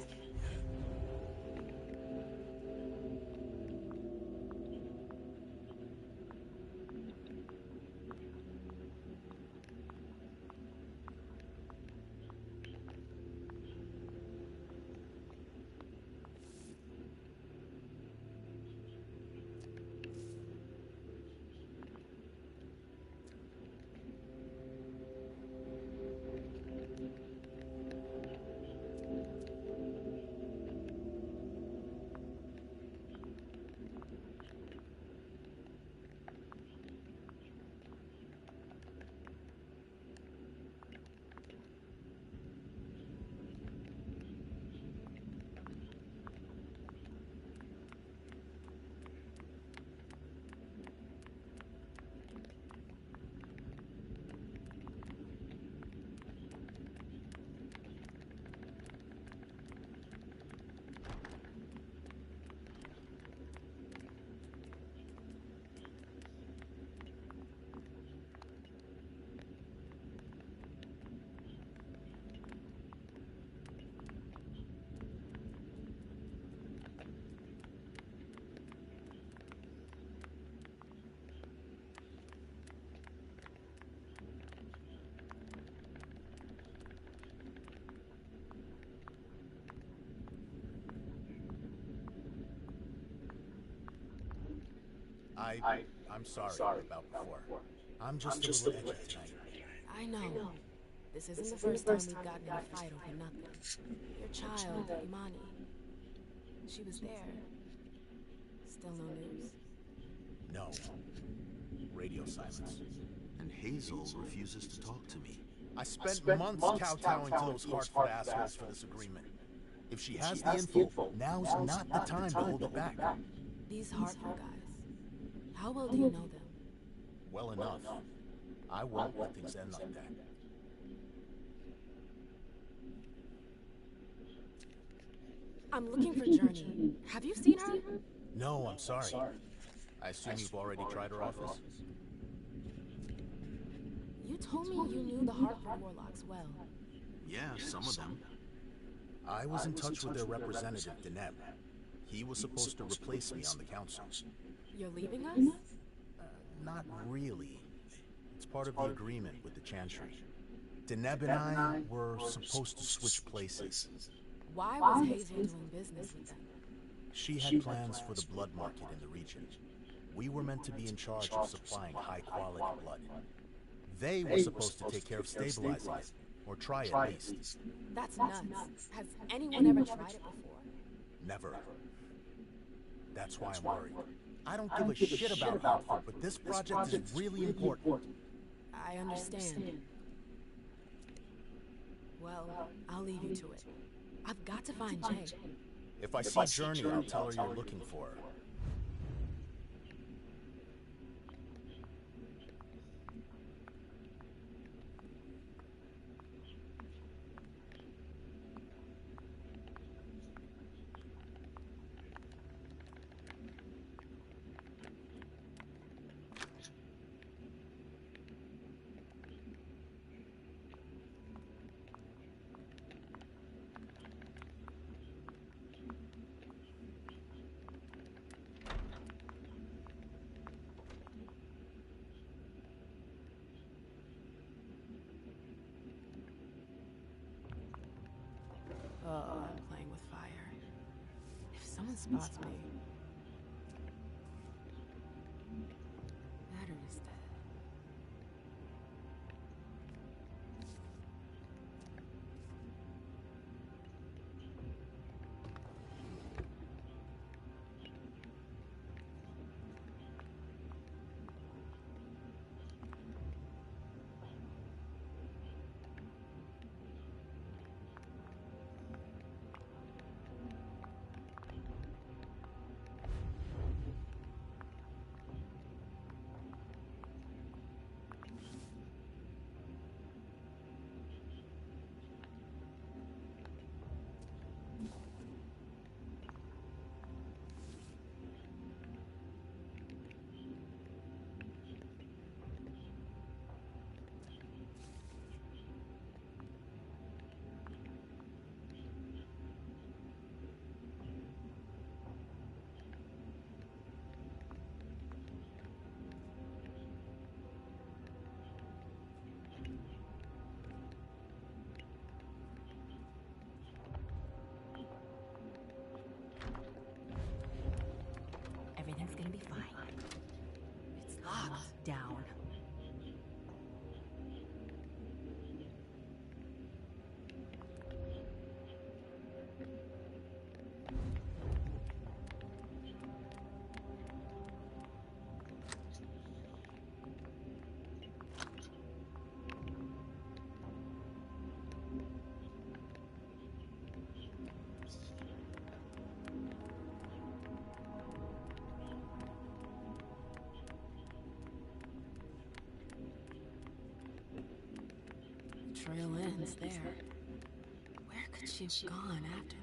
I'm sorry about before. I'm just a little edgy tonight. I know. This isn't the first time we've gotten in a fight over nothing. Your child, Imani. She was there. Still no news? No. Radio silence. And Hazel refuses to talk to me. I spent months kowtowing to those Hartford assholes for this agreement. If she has the info, now's not the time to hold it back. These Hartford guys. How well do you know them? Well enough. I won't let things end like that. I'm looking for Journey. Have you seen her? No, I'm sorry. I assume you've already tried her office? You told me you knew the Hartford Warlocks well. Yeah, some of them. I was in touch with their representative, Deneb. He was supposed to replace me on the council. You're leaving us? Not really. It's part of the agreement with the Chantry. Deneb and I were supposed to switch places. Why was Hazel doing business with them? She had plans for the blood market in the region. We were meant to be in charge of supplying high-quality blood. They were supposed to take care of stabilizing it. Or try it at least. That's nuts. Has anyone ever tried it before? Never. That's why I'm worried. I don't give a shit about Outfit, but this project is really important. I understand. Well, I'll leave you to it. I've got to find Jay. If I see Journey, I'll tell her you're looking for her. I'm playing with fire. If someone spots me... Battery's dead. Everything's gonna be fine. It's locked. Down. Trail ends there. Where could she have gone after that?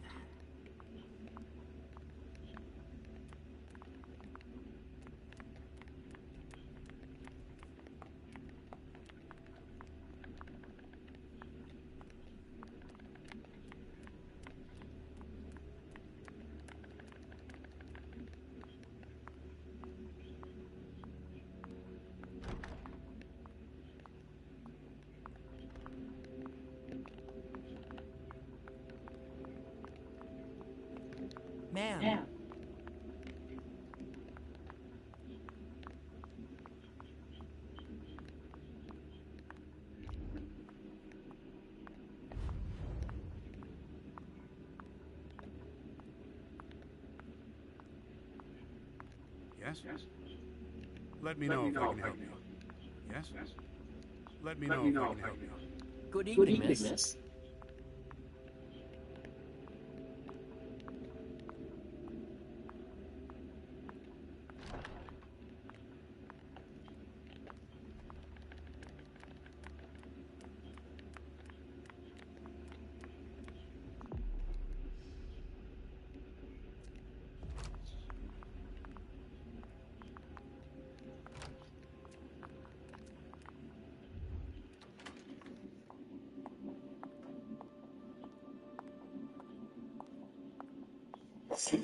Ma'am. Yes? Let me know if I can help you. Yes? Let me know if I can help you. Good evening, miss. No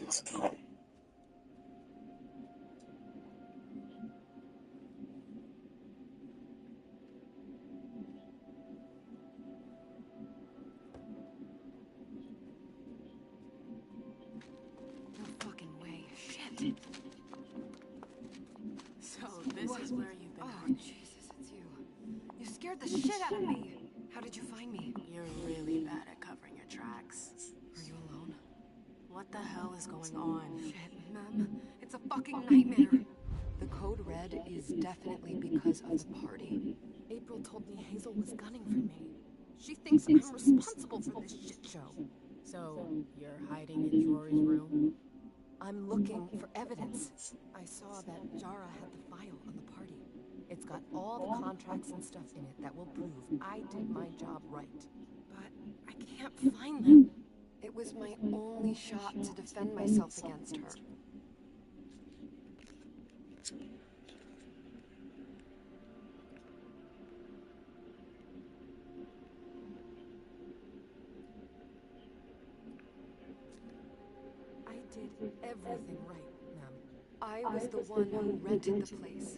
fucking way. Shit. So this is where you've been. Oh, Jesus, it's you. You scared the shit out of me. How did you find me? You're really bad at covering your tracks. Are you alone? What the hell is going on? Shit, Mem. It's a fucking nightmare. The code red is definitely because of the party. April told me Hazel was gunning for me. She thinks I'm responsible for this shit show. So, you're hiding in Rory's room? I'm looking for evidence. I saw that Jara had the file on the party. It's got all the contracts and stuff in it that will prove I did my job right. But I can't find them. It was my only shot to defend myself against her. Did everything right, ma'am. I was the one who rented the place.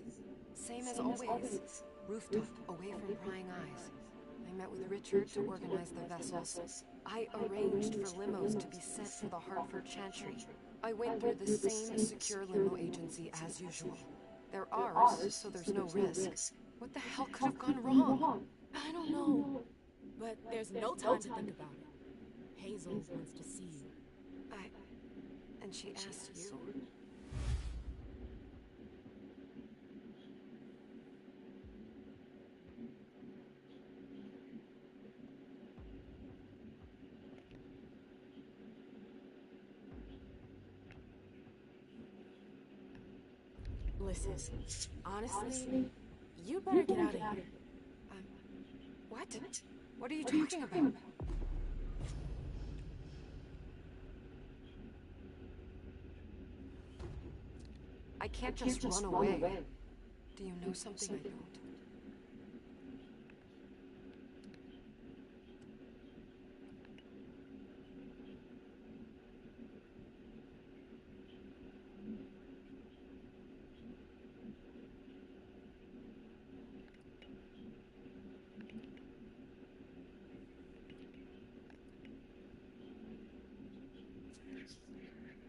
Same as always. Rooftop, away from prying eyes. I met with Richard to organize the vessels. I arranged for limos to be sent for the Hartford Chantry. I went through the same secure limo agency as usual. They're ours, so there's no risk. What the hell could have gone wrong? I don't know. But there's no time to think about it. Hazel wants to see you. And she asked you. Listen, honestly, you better get out of here. What? What are you talking about? I can't just run away. Do you know something I don't?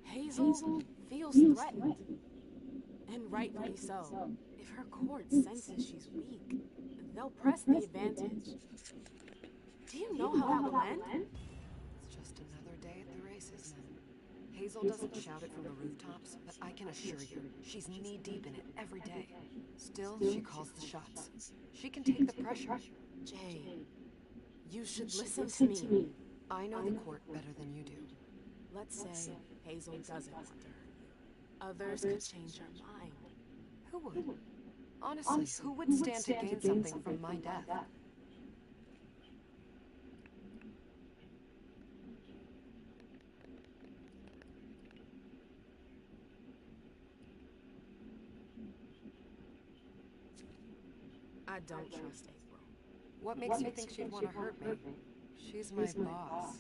Hazel feels threatened. And rightfully so. If her court senses she's weak, they'll press the advantage. Do you know how that will end? It's just another day at the races, then. Hazel doesn't shout it from the rooftops, but I can assure you, she's knee-deep in it every day. Still, she calls the shots. She can take the pressure. Jay, you should listen to me. I know the court better than you do. Let's say Hazel doesn't want her. Others could change her mind. Who would? Honestly, who would stand to gain something from my death? I don't trust April. What makes you think she'd want to hurt me? She's my boss.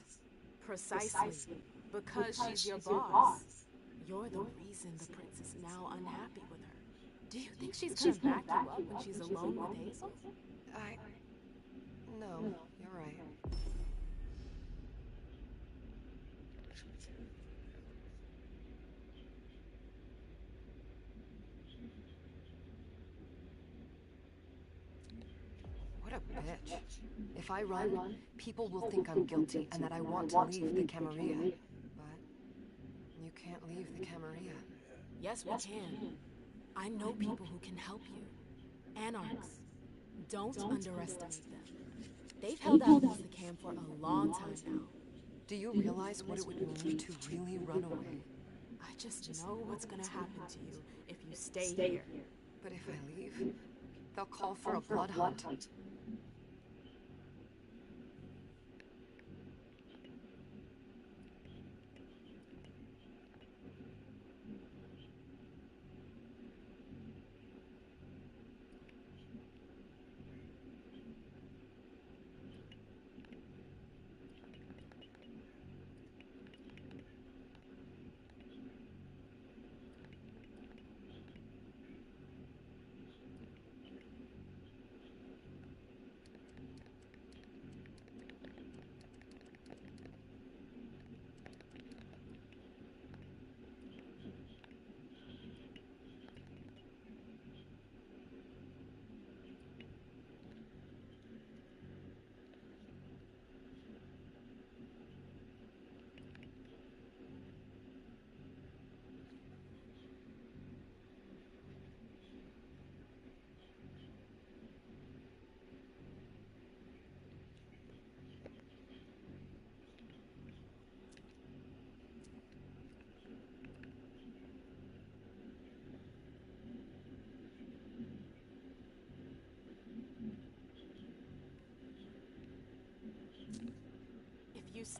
Precisely. Because she's your boss. You're the reason the prince is now unhappy with her. Do you think she's gonna back you up when she's alone with Hazel? No, you're right. What a bitch. If I run, people will think I'm guilty and that I want to leave the Camarilla. But you can't leave the Camarilla. Yes, we can. I know people who can help you. Anarchs. Don't underestimate them. They've held out against the Cam for a long time now. Do you realize what it would mean to really run away? I just know what's gonna happen to you if you stay here. But if I leave, they'll call for a blood hunt.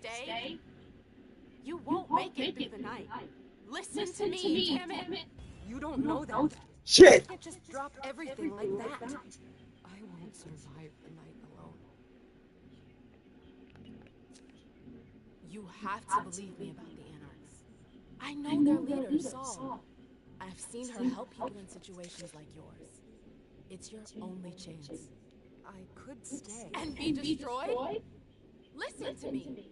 stay? You won't make it through the night. Listen to me, damn it! You don't know that. Shit! You can't just drop everything like that. I won't survive the night alone. You have to believe me about the Anarchs. I know their leader, Saul. I've seen her help people in situations like yours. It's your only chance. I could stay. And be destroyed? Listen to me.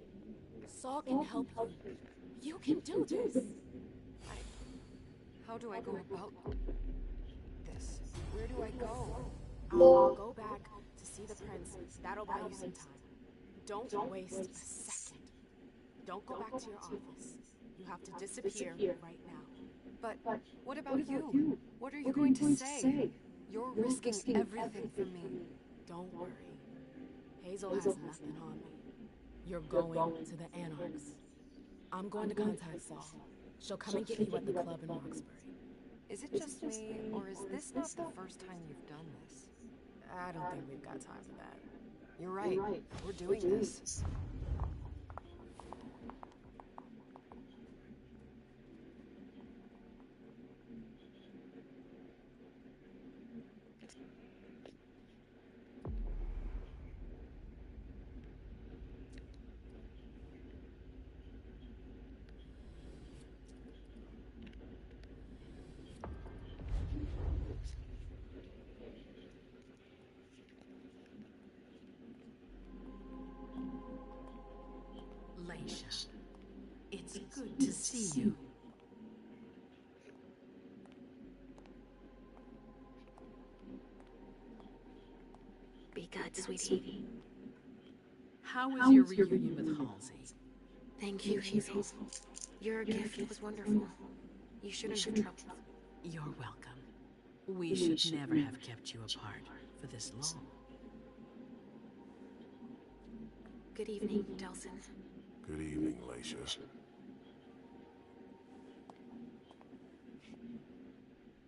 Saul can help you. You can do this. How do I go about this? Where do I go? I'll go back to see the prince. That'll buy you some time. Don't waste a second. Don't go back to your office. You have to disappear right now. But what about you? What are you going to say? You're risking everything for me. Don't worry. Hazel has nothing on me. You're going to the Anarchs. I'm going to contact Saul. She'll come and get you at the club in Roxbury. Is it just me, or is this not the first time you've done this? I don't think we've got time for that. You're right. We're doing this. Laisha, it's good to see you. Be good, sweetie. How was your reunion with Halsey? Thank you, Hazel. Your gift was wonderful. You shouldn't have trouble. You're welcome. We should never have kept you apart for this long. Good evening, Delsin. Good evening, Laisha.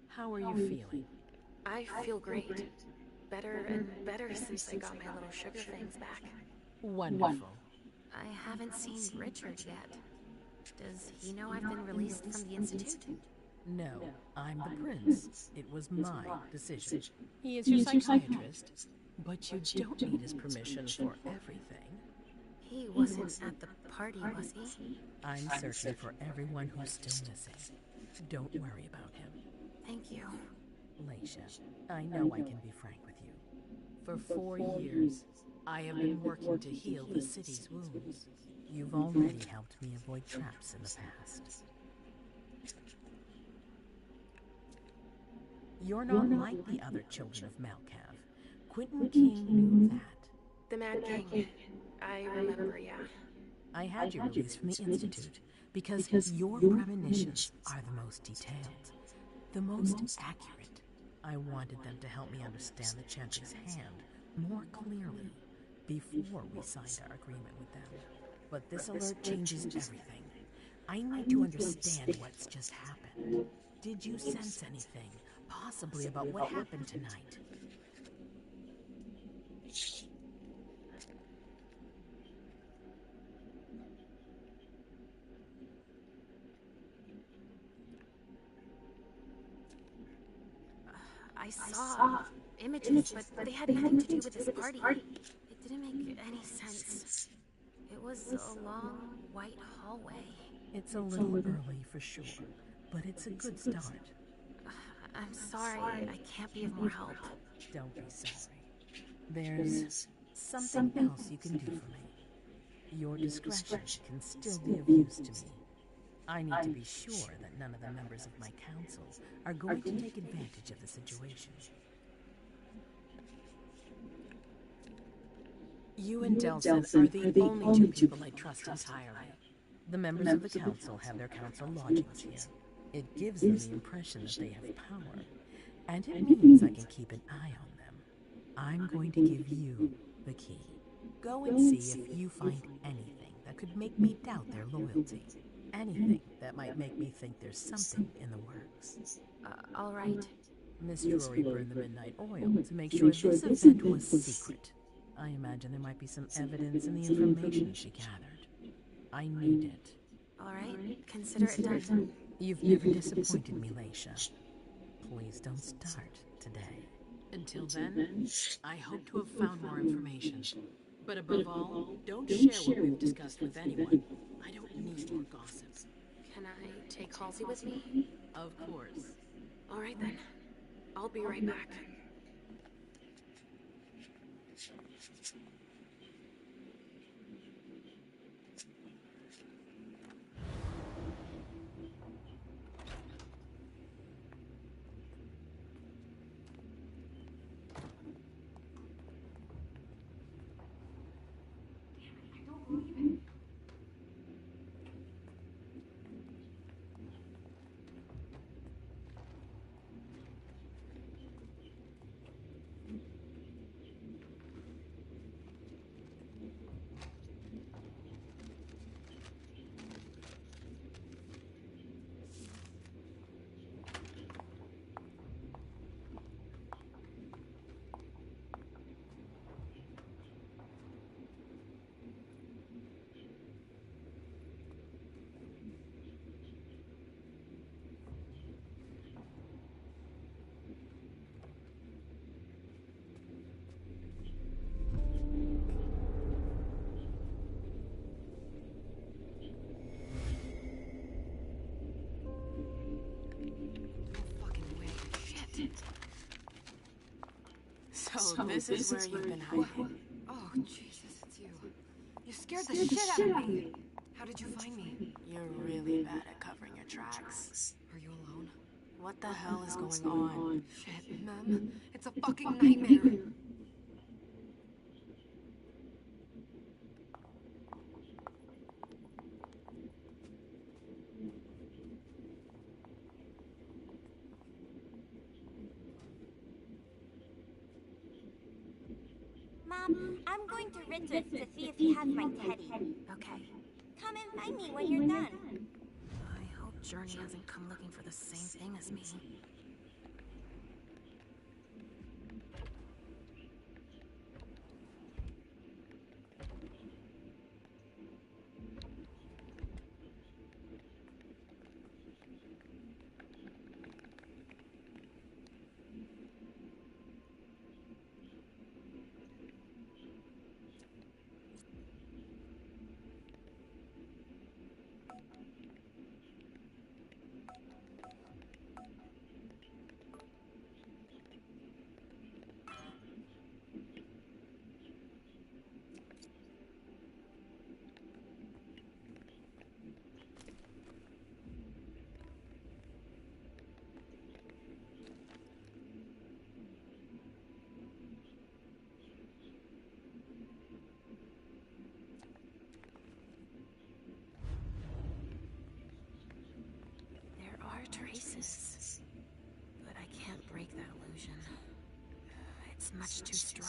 How are you feeling? I feel great. Better and better since I got my little sugar things back. Wonderful. I haven't seen Richard yet. Does he know I've been released from the Institute? No, I'm the prince. It was my decision. He is your psychiatrist, but you don't need his permission for everything. He wasn't at the party, was he? I'm searching for everyone who's still missing. Don't worry about him. Thank you. Laisha, I know I can be frank with you. For 4 years, I have been working to heal the city's wounds. You've already helped me avoid traps in the past. You're not like the other children of Malkav. Quentin King knew that. The Mad King. I remember, yeah. I had you released from the Institute because your premonitions are the most detailed, the most accurate. I wanted them to help me understand the Chantry's hand more clearly before we signed our agreement with them. But this alert changes everything. I need to understand what's just happened. Did you sense anything, possibly about what happened tonight? I saw images, but they had nothing to do with this party. It didn't make any sense. It was a long, white hallway. It's a little early for sure, but it's a good start. I'm sorry, I can't be of more help. Don't be sorry. There's something else you can do for me. Your discretion can still be of use to me. I need to be sure that none of the members of my council are going to take advantage of the situation. You and Delsin are the only two people I trust entirely. The members of the council have their council lodgings here. It gives them the impression that they have power, and it means I can keep an eye on them. I'm going to give you the key. Go and see if you find anything that could make me doubt their loyalty. Anything that might make me think there's something in the works. All right. Miss Drury burned the midnight oil to make sure this event was secret. I imagine there might be some evidence in the information she gathered. I need it. Alright, consider it done. You've never disappointed me, Leisha. Please don't start today. Until then, I hope to have found more information. But above all, don't share what we've discussed with anyone. I don't need your gossip. Can I take Halsey with me? Of course. Alright then. I'll be right back. So this is where you've been hiding. Oh, Jesus, it's you. You scared the shit out of me. How did you find me? You're really bad at covering your tracks. Are you alone? What the hell is going on? Shit, Mem. It's a fucking nightmare. Mom, I'm going to Richard's to see if he has my teddy. Okay. Come and find me when you're done. I hope Journey hasn't come looking for the same thing as me. Traces, but I can't break that illusion. It's much too strong.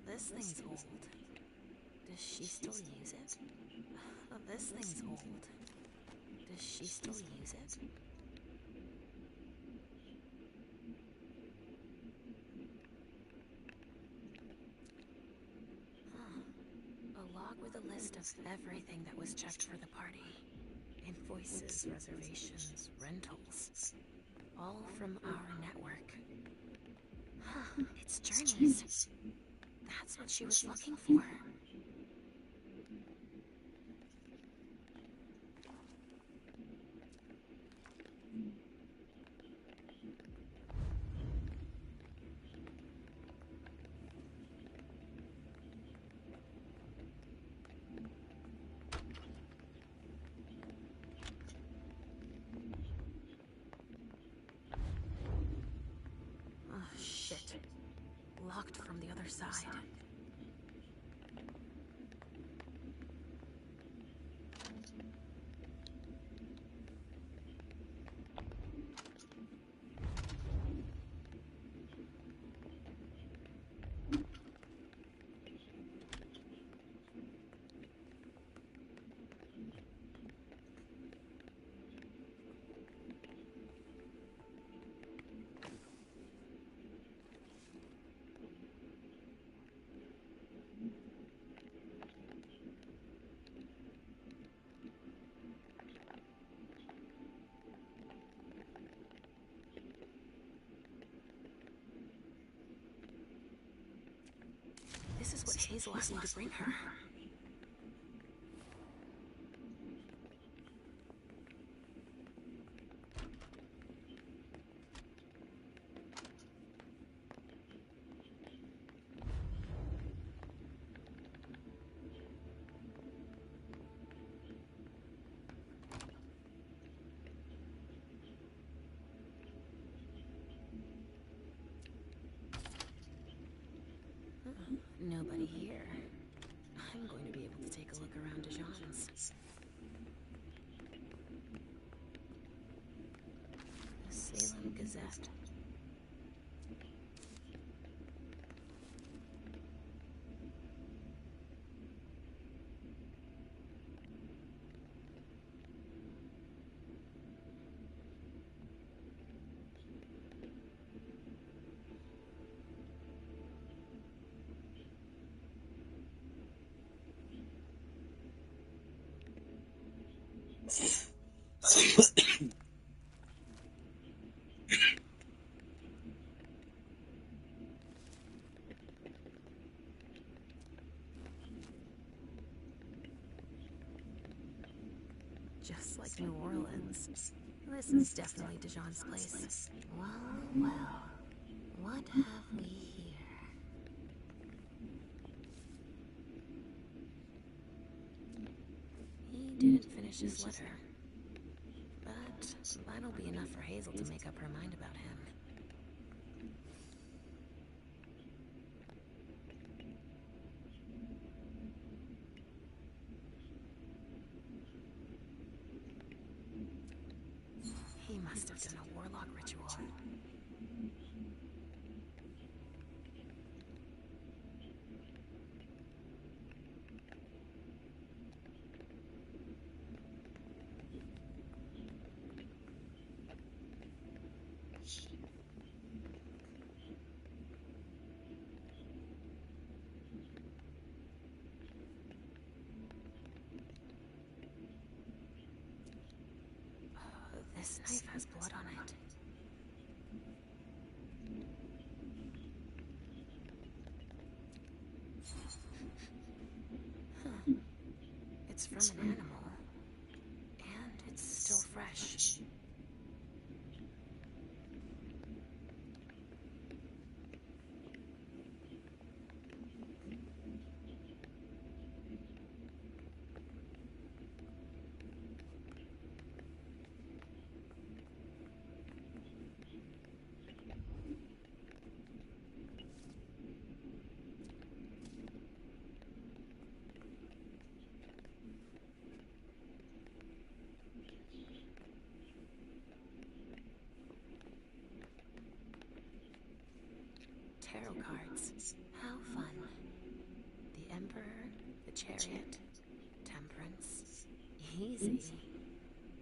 This thing's old. Does she still use it? This thing's old. Does she still use it? A log with a list of everything that was checked for the party. Invoices, reservations, rentals. All from our network. It's Journey's. That's what she was looking for. Oh, shit. Locked from the other side. Hazel asked me to bring her. Nobody here. I'm going to be able to take a look around Dijon's. The Salem Gazette. Just like New Orleans. This is definitely Dijon's place. Well, well. What have we here? He didn't finish his letter. But that'll be enough for Hazel to make up her mind about him. He must have done a warlock ritual. This knife has blood on it. Huh. It's from an animal. And it's still fresh. Tarot cards. How fun. The Emperor, the Chariot, Temperance. Easy.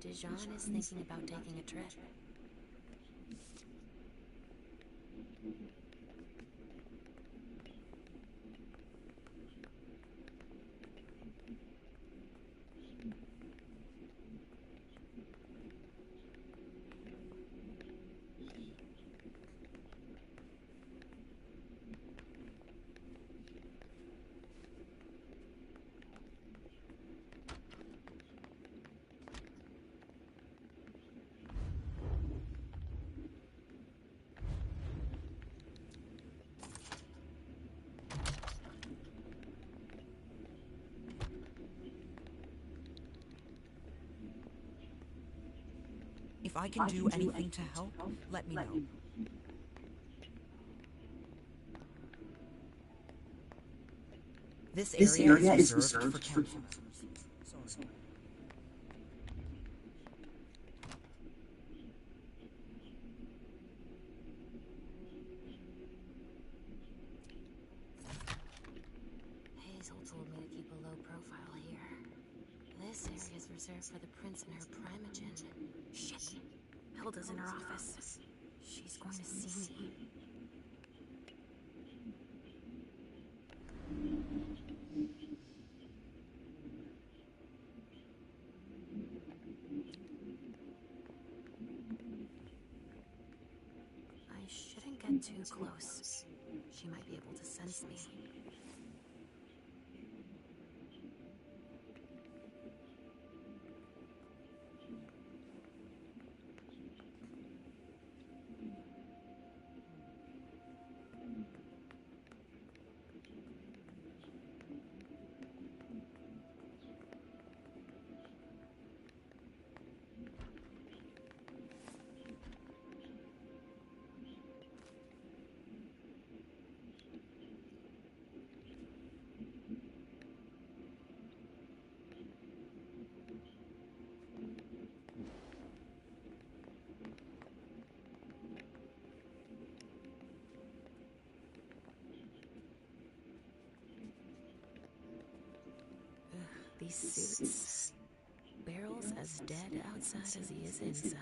Dijon is thinking about taking a trip. If I can do anything to help, let me know. This area is reserved for campfires. Sorry. Hazel told me to keep a low profile here. This area is reserved for the prince and her primogen. Shit. Hilda's in her office. She's going to see me. I shouldn't get too close. She might be able to sense me. these suits. Barrel's as dead outside as he is inside.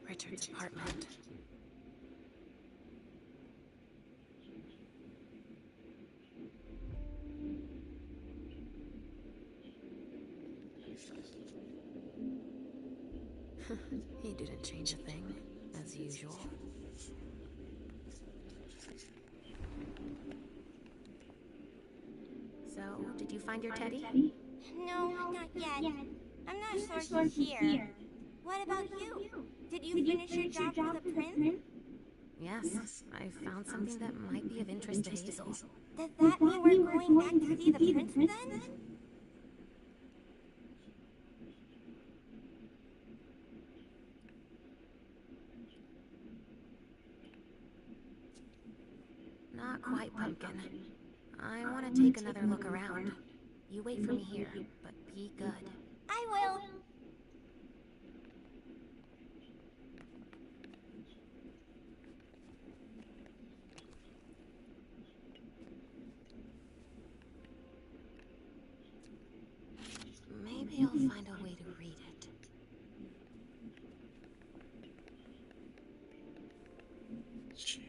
Richard's apartment. He didn't change a thing, as usual. So, did you find your teddy? No, not yet. I'm not sure he's here. What about you? Did you finish your job for the prince? Yes, I found something that might be of interest to Hazel. Does that mean we're going back to see the prince then? Not quite, Pumpkin. I want to take another look around. You wait for me here, but be good. I will. Maybe I'll find a way to read it. Shit.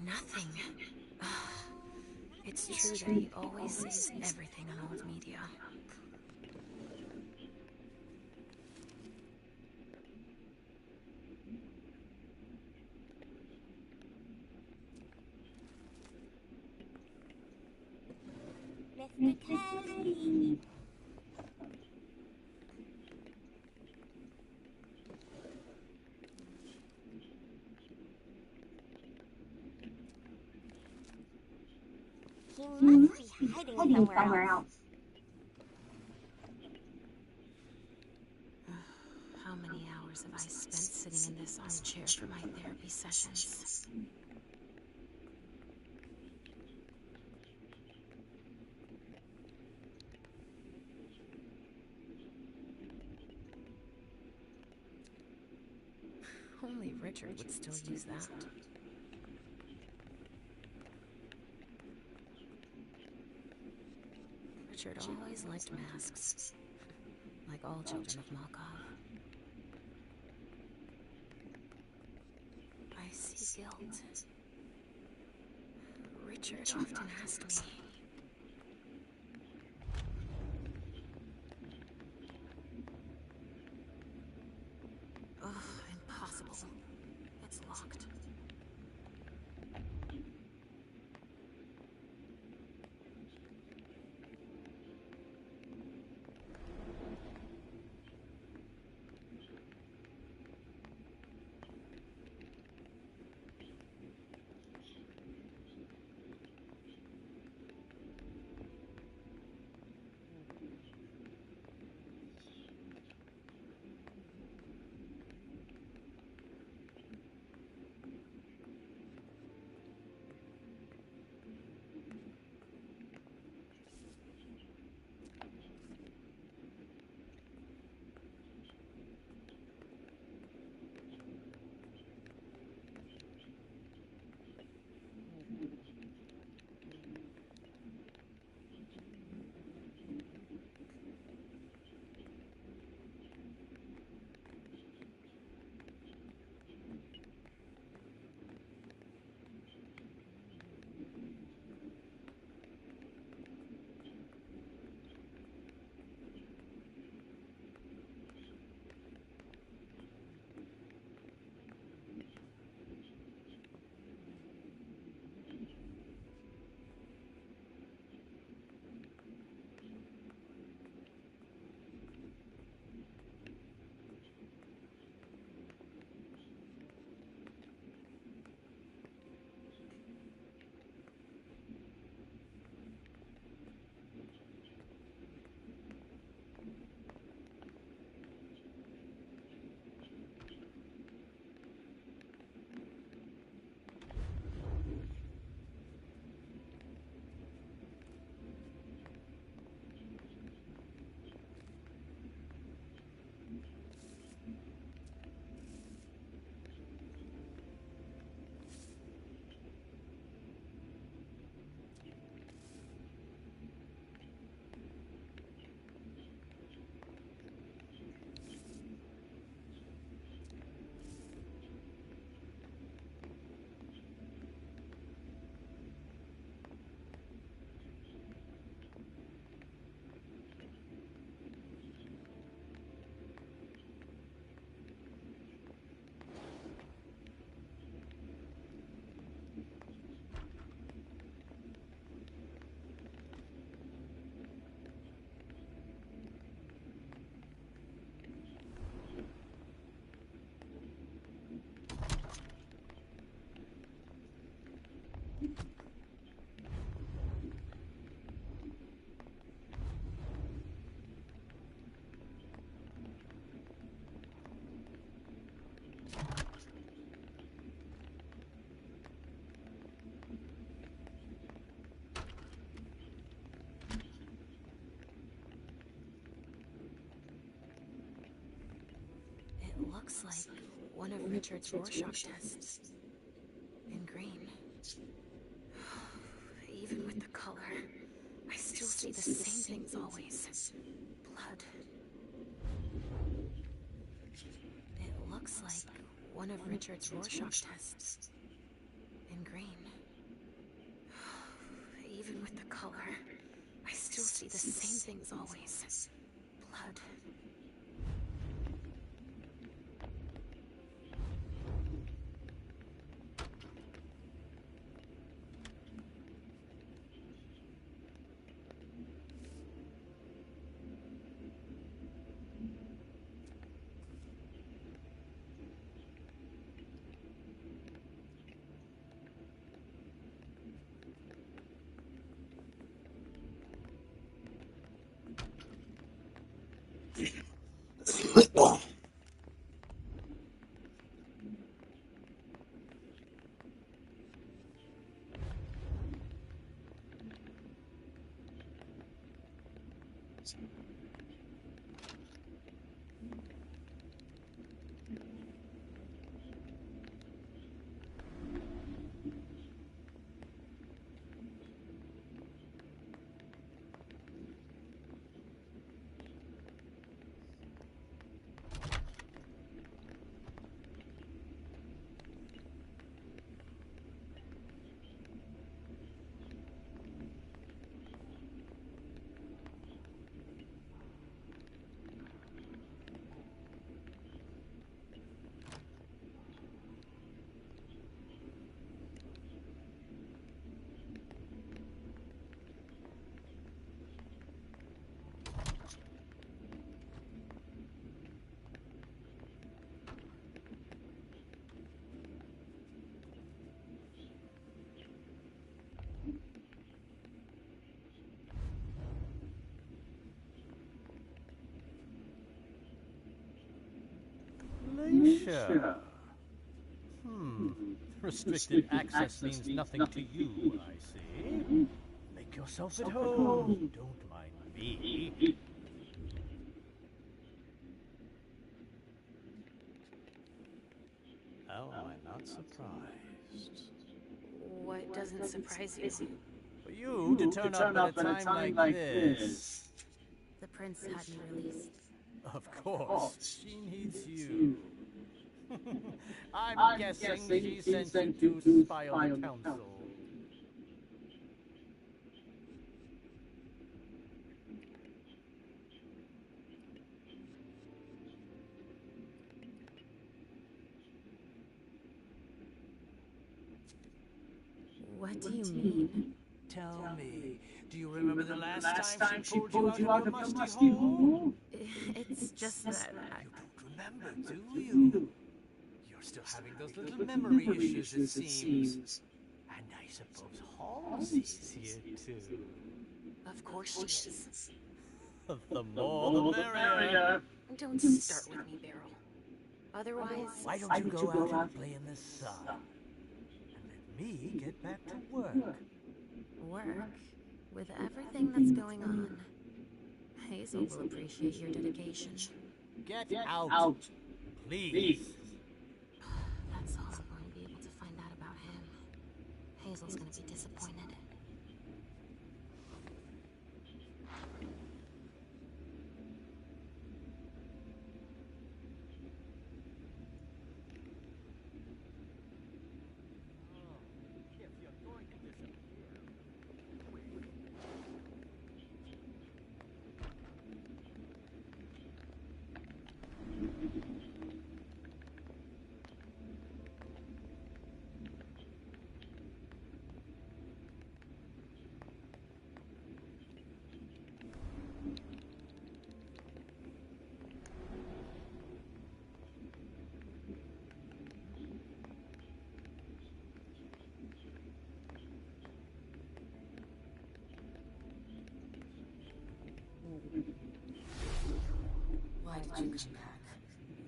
Nothing. It's true that he always sees everything on old media. Mr. Teddy. He must be hiding somewhere else. How many hours have I spent sitting in this armchair for my therapy sessions? Only Richard would still use that. Richard always liked masks, like all children of Malkov. I see guilt. Richard often asked me. Ugh, impossible. It's locked. looks like one of Richard's Rorschach tests. In green. Even with the color, I still see the same things always. Blood. It looks like one of Richard's Rorschach tests. In green. Even with the color, I still see the same things always. Blood. Glacier. Restricted access means nothing to you, I see. Make yourself at home. Don't mind me. How am I not surprised? What doesn't surprise you? For you to turn up at a time like this. The prince had me released. Of course, she needs you. I'm guessing she sent you to spy on the council. What do you mean? Tell me, do you remember the last time she pulled you out of your musty hole? It's just that You don't remember, do you? You're still having those little memory issues, it seems. And I suppose Halsey's here, too. Of course she is. The more the merrier. Don't start with me, Beryl. Otherwise... Why don't you go out and play in the sun? And let me get back to work. Work? With everything that's going on, Hazel will appreciate your dedication. Get out, please. That's all I'm going to be able to find out about him. Hazel's going to be disappointed. Why did you come back?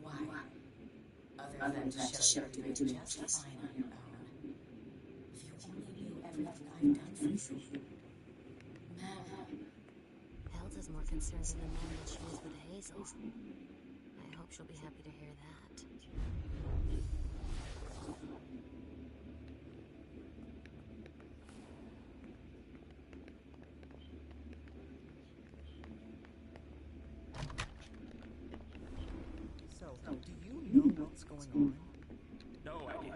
Why? Other than to show you're doing just fine on your own. If you only knew everything I've done for you. Hilda's more concerned with the man than she is with Hazel. I hope hope she'll be happy to hear that. So, do you know what's going on? No idea.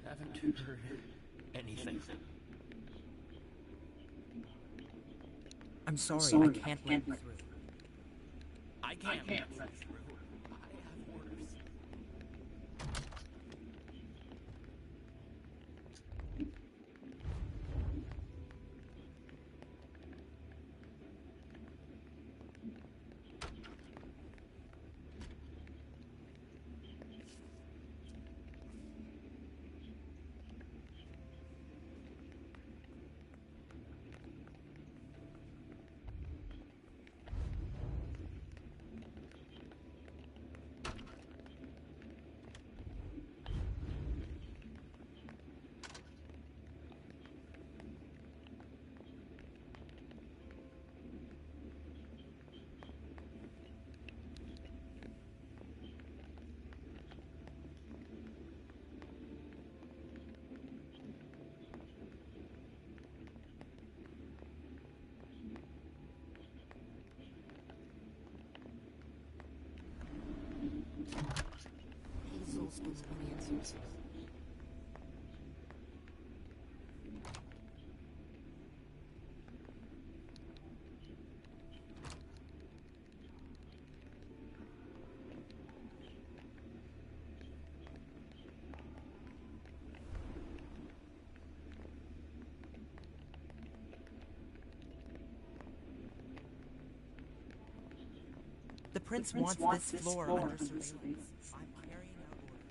Haven't heard anything. I'm sorry, I can't let you through. I can't let you through. I have orders. Hazel's been some answers. The Prince wants this floor under surveillance. I'm carrying out orders.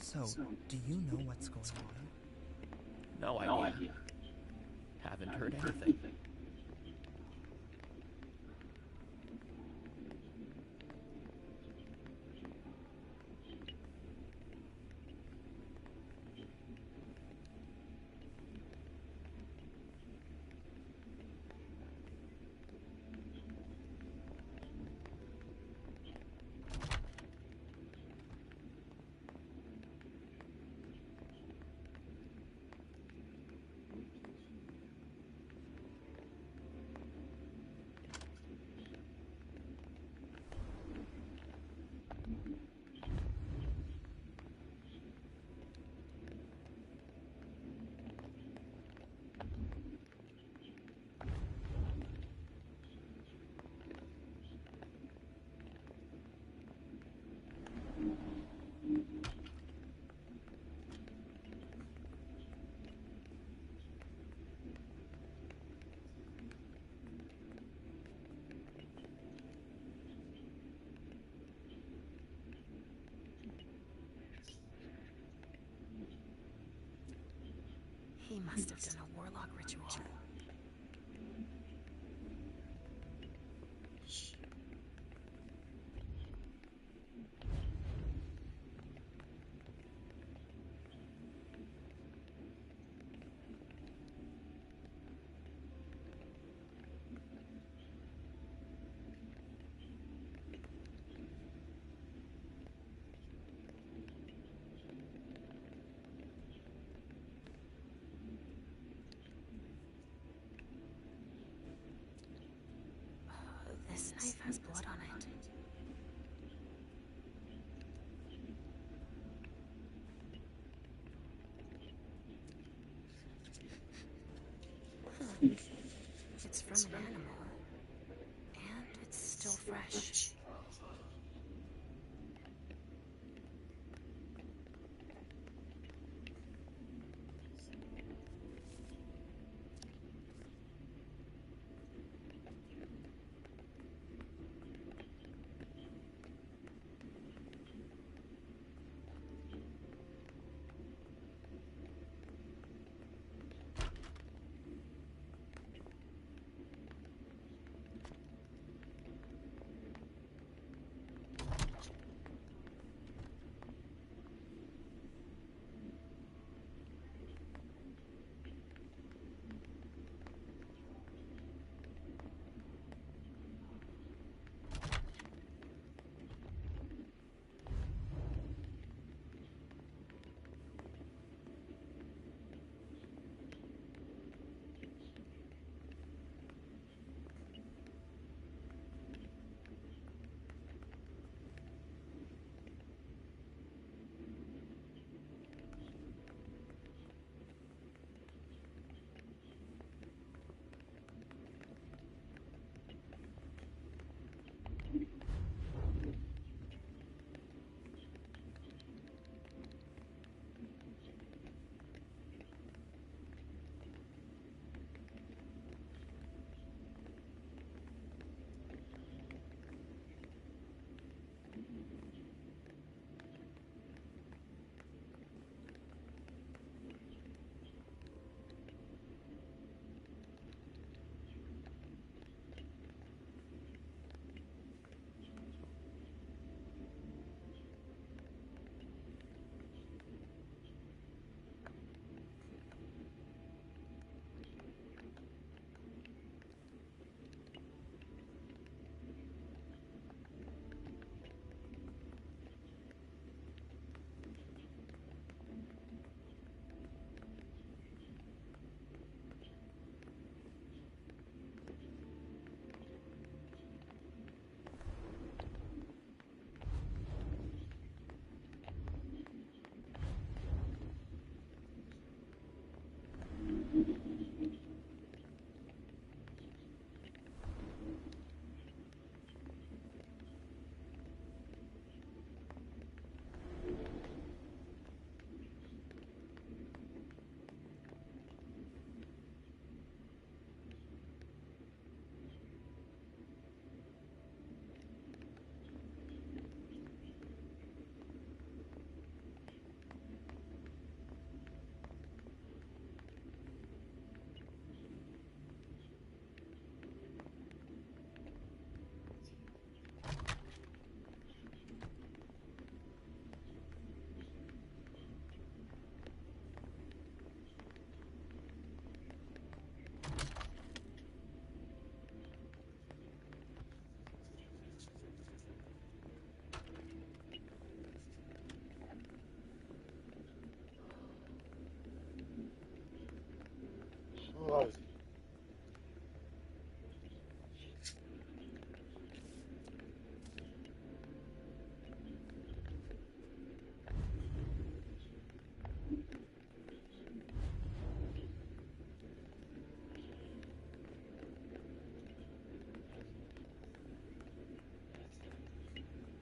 So, do you know what's going on? No idea. Haven't heard anything. He must have done a warlock ritual. It's from an animal. And it's still fresh.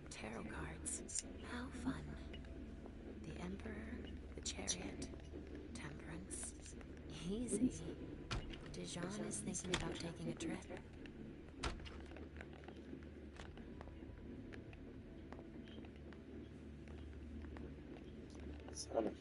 Tarot cards. How fun. The Emperor, the Chariot, Temperance. Easy. Dijon is thinking about taking a trip. Son of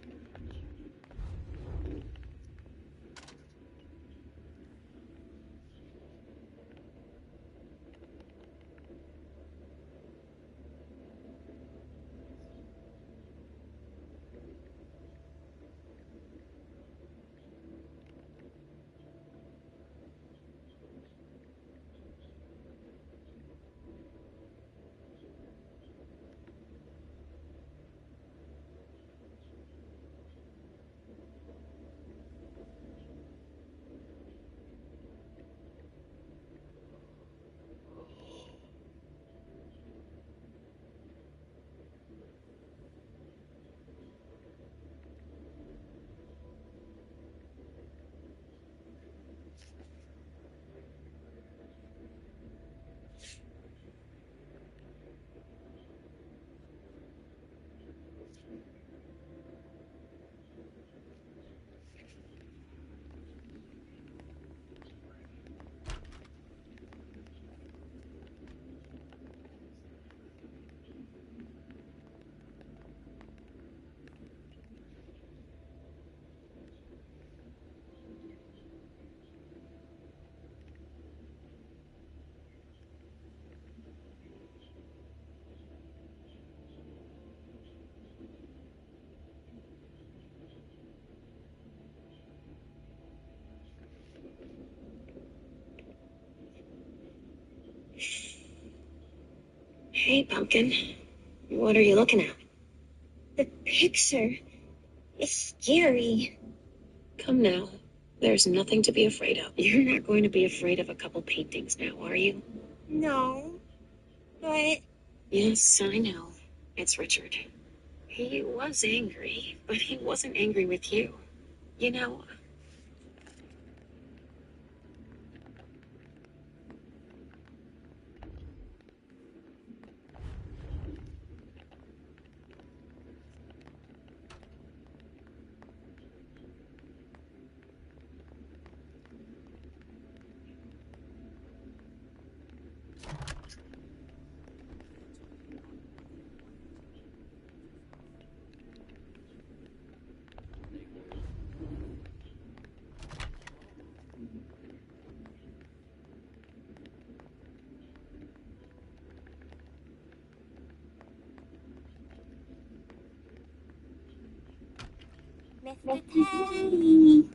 Hey, Pumpkin. What are you looking at? The picture. It's scary. Come now. There's nothing to be afraid of. You're not going to be afraid of a couple paintings now, are you? No. But... Yes, I know. It's Richard. He was angry, but he wasn't angry with you. You know... Mr. Teddy!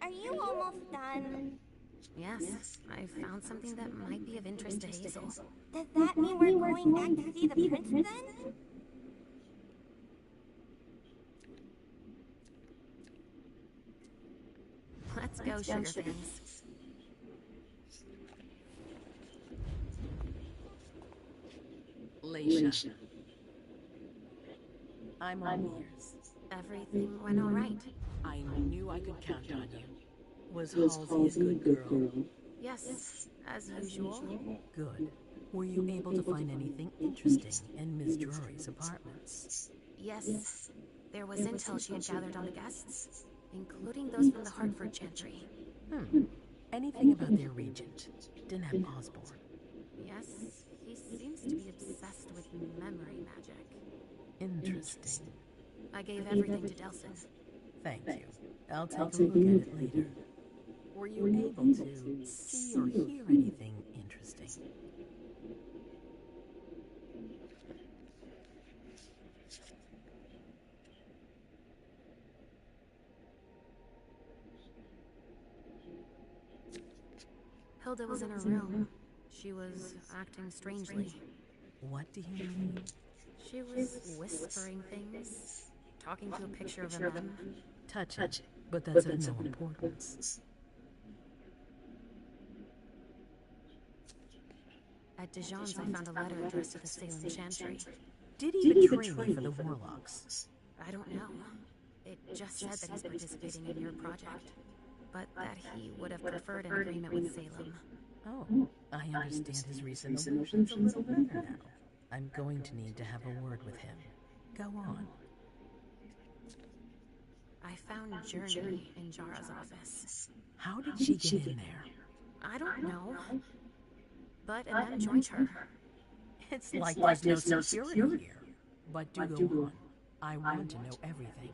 Are you almost done? Yes, I found something that might be of interest to Hazel. Does that mean we're going back to see the prince then? Let's go, Sugarfans. Leisha. I'm all ears. Everything went all right. I knew I could count on you. Was Halsey a good girl? Yes, as usual. Good. Were you able to find anything interesting in Miss Drury's apartments? Yes. There was intel she had gathered on the guests, including those from the Hartford gentry. Anything about their regent, Deneb Osborne? Yes, he seems to be obsessed with memory magic. Interesting. I gave everything to Delsin. Thank you. I'll take a look at it later. Were you able to see or hear anything interesting? Hilda was in her room. She was acting strangely. What do you mean? She was whispering things, talking to a picture of a man. Touch it, but that's of no importance. At Dijon's, I found a letter addressed to the Salem Chantry. Did he betray me for the Warlocks? I don't know. It just said that he's participating in your project, but that he would have preferred an agreement with Salem. Oh, I understand his recent illusions a little better now. I'm going to need to have a word with him. Go on. I found Journey in Jara's office. How did she get in there? I don't know. But Emem joined her. It's like there's no security here. But do go on. I want to know everything.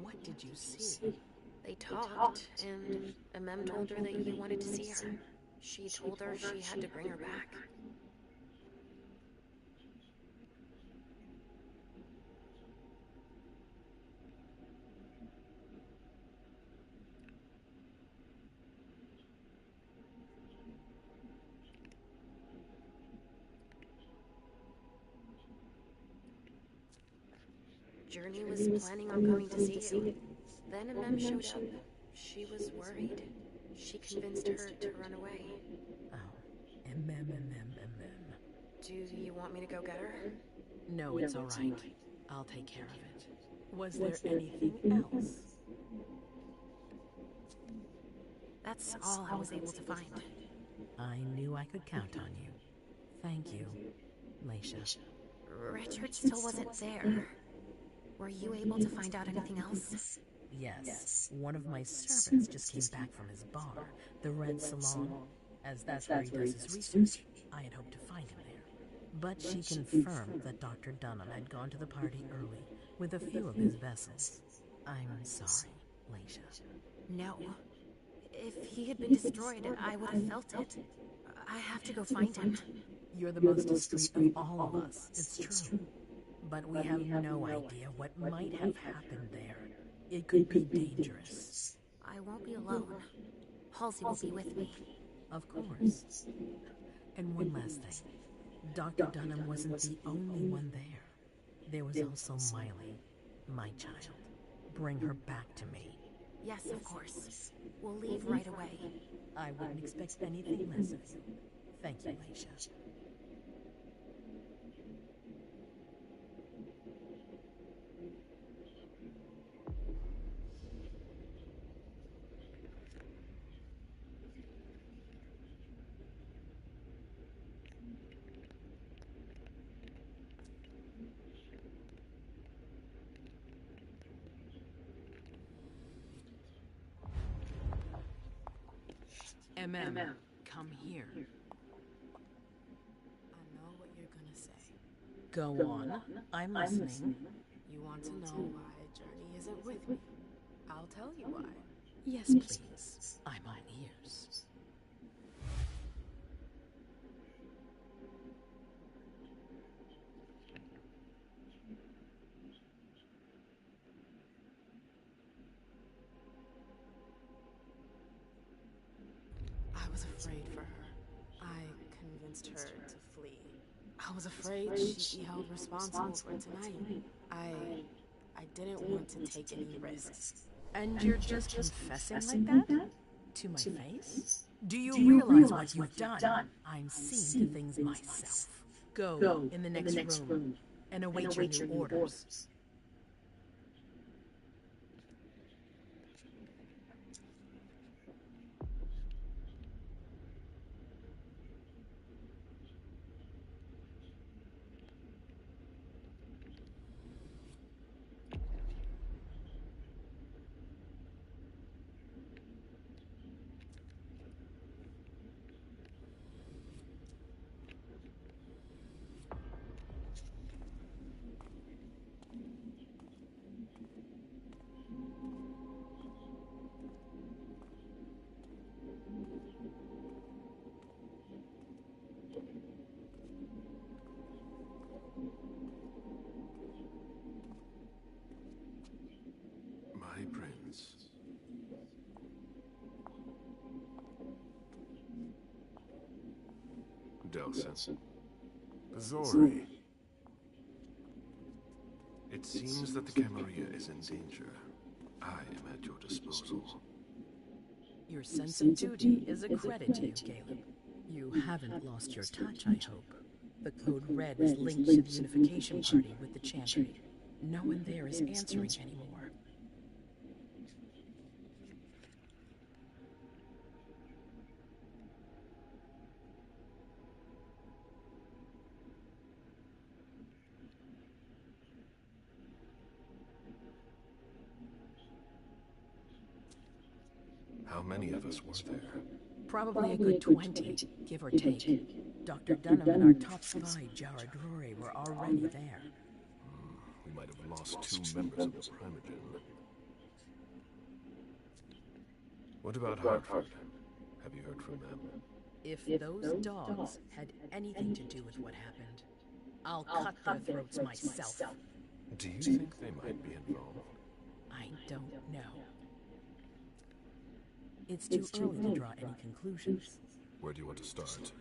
What did you see? They talked, and Emem told her that you wanted to see her. She told her she had to bring her back. Journey was planning on coming to see you. Then Emem showed up. She was worried. She convinced her to run away. Oh, Emem. Do you want me to go get her? No, it's all right. I'll take care of it. Was there anything else? That's all I was able to find. I knew I could count on you. Thank you, Leisha. Richard still wasn't there. Were you able to find out anything else? Yes. One of my servants just came back from his bar, the Red Salon. As that's where he does his research, I had hoped to find him there. But she confirmed that Dr. Dunham had gone to the party early with a few of his vessels. I'm sorry, Leisha. No. If he had been destroyed, I would have felt it. I have to go find him. You're the most discreet of all of us, it's true. But we have no idea what might have happened there. It could be dangerous. I won't be alone. Halsey will be with me. Of course. And one last thing. Dr. Dunham wasn't the only one there. There was also Miley, my child. Bring her back to me. Yes, of course. We'll leave right away. I wouldn't expect anything less of you. Thank you, Leisha. Come here. I know what you're gonna say. Go on. I'm listening. You want to know why Journey isn't with me? I'll tell you why. Yes, please. I'm all ears. I was afraid for her. I convinced her to flee. I was afraid she'd be held responsible for tonight. I didn't want to take any risks. And you're just confessing like that? To my face? Do you realize what you've done? I'm seeing to things myself. Go in the next room and await your new orders. My prince. Delsin. Azori. It seems that the Camarilla is in danger. I am at your disposal. Your sense of duty is a credit to you, Caleb. You haven't lost your touch, I hope. The Code Red is linked to the Unification Party with the Chantry. No one there is answering anymore. How many of us were there? Probably a good 20, give or take. Dr. Dunham and our top spy, Jared Rory, were already there. We might have lost 2 members of the Primogen. What about Hartford? Have you heard from them? If those dogs had anything to do with what happened, I'll cut their throats myself. Do you think they might be involved? I don't know. It's too early to draw any conclusions. Where do you want to start?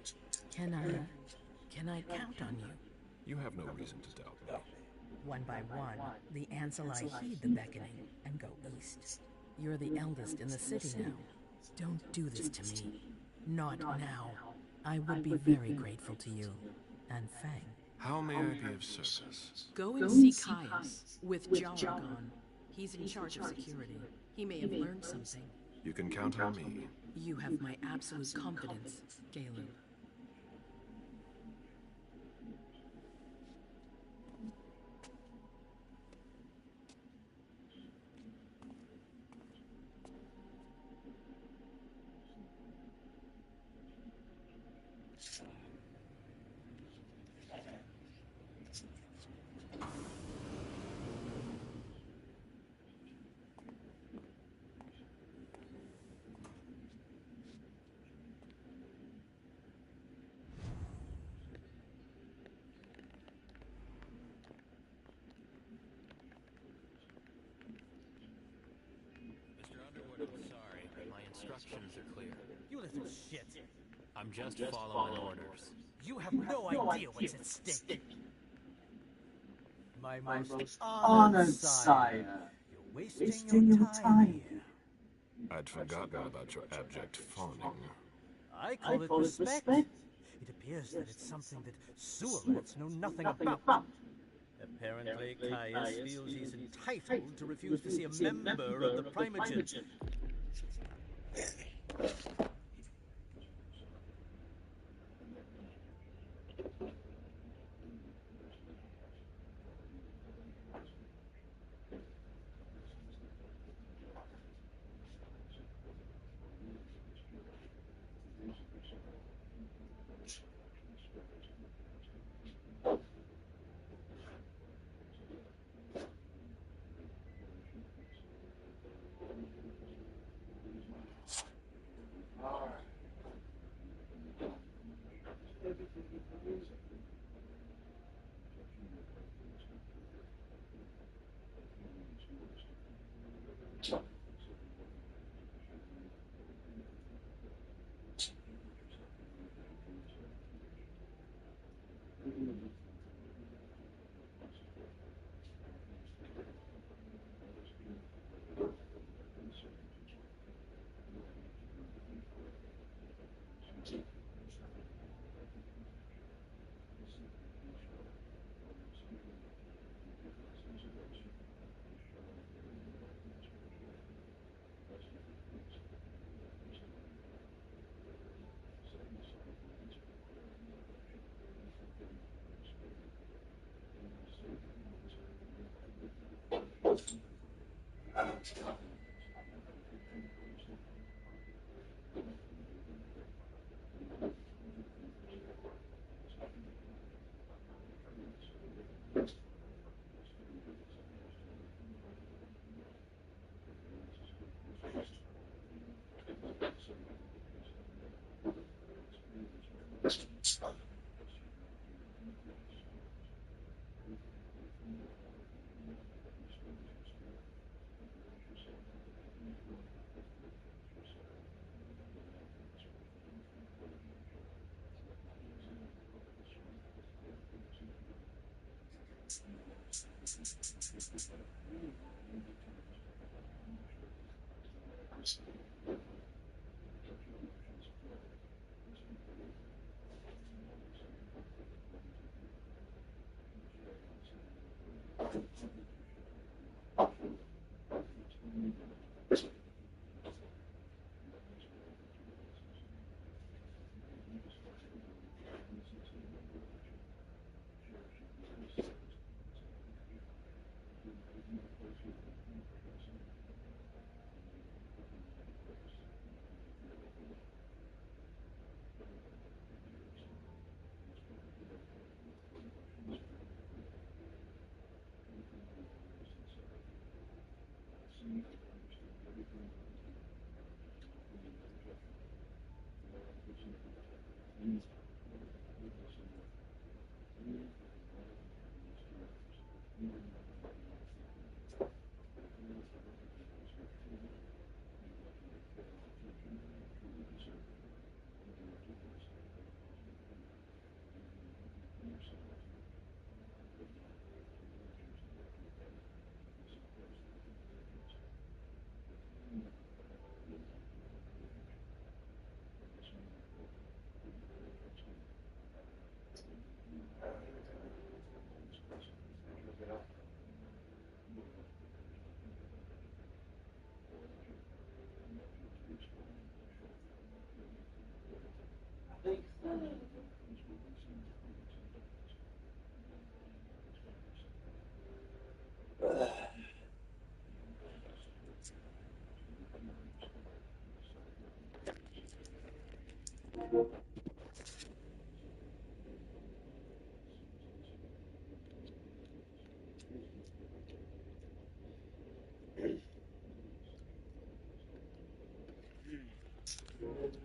Can I count on you? You have no reason to doubt me. One by one, the Ancillai heed the beckoning and go east. You're the eldest in the city now. Don't do this to me. Not now. I would be very grateful to you. And Fang. How may I be of service? Go and see Caius with Jara gone. He's in charge of security. He may have learned something. You can count on me. You have my absolute confidence, Caleb. Instructions are clear. You little shit. I'm just following orders. You have no idea what's at stake. My most Honored sire, you're wasting your time here. I'd forgotten about your abject fawning. I call it respect. It appears that it's something that sewer rats know nothing about. Apparently, Caius feels he's entitled to refuse to see a member of the Primogen.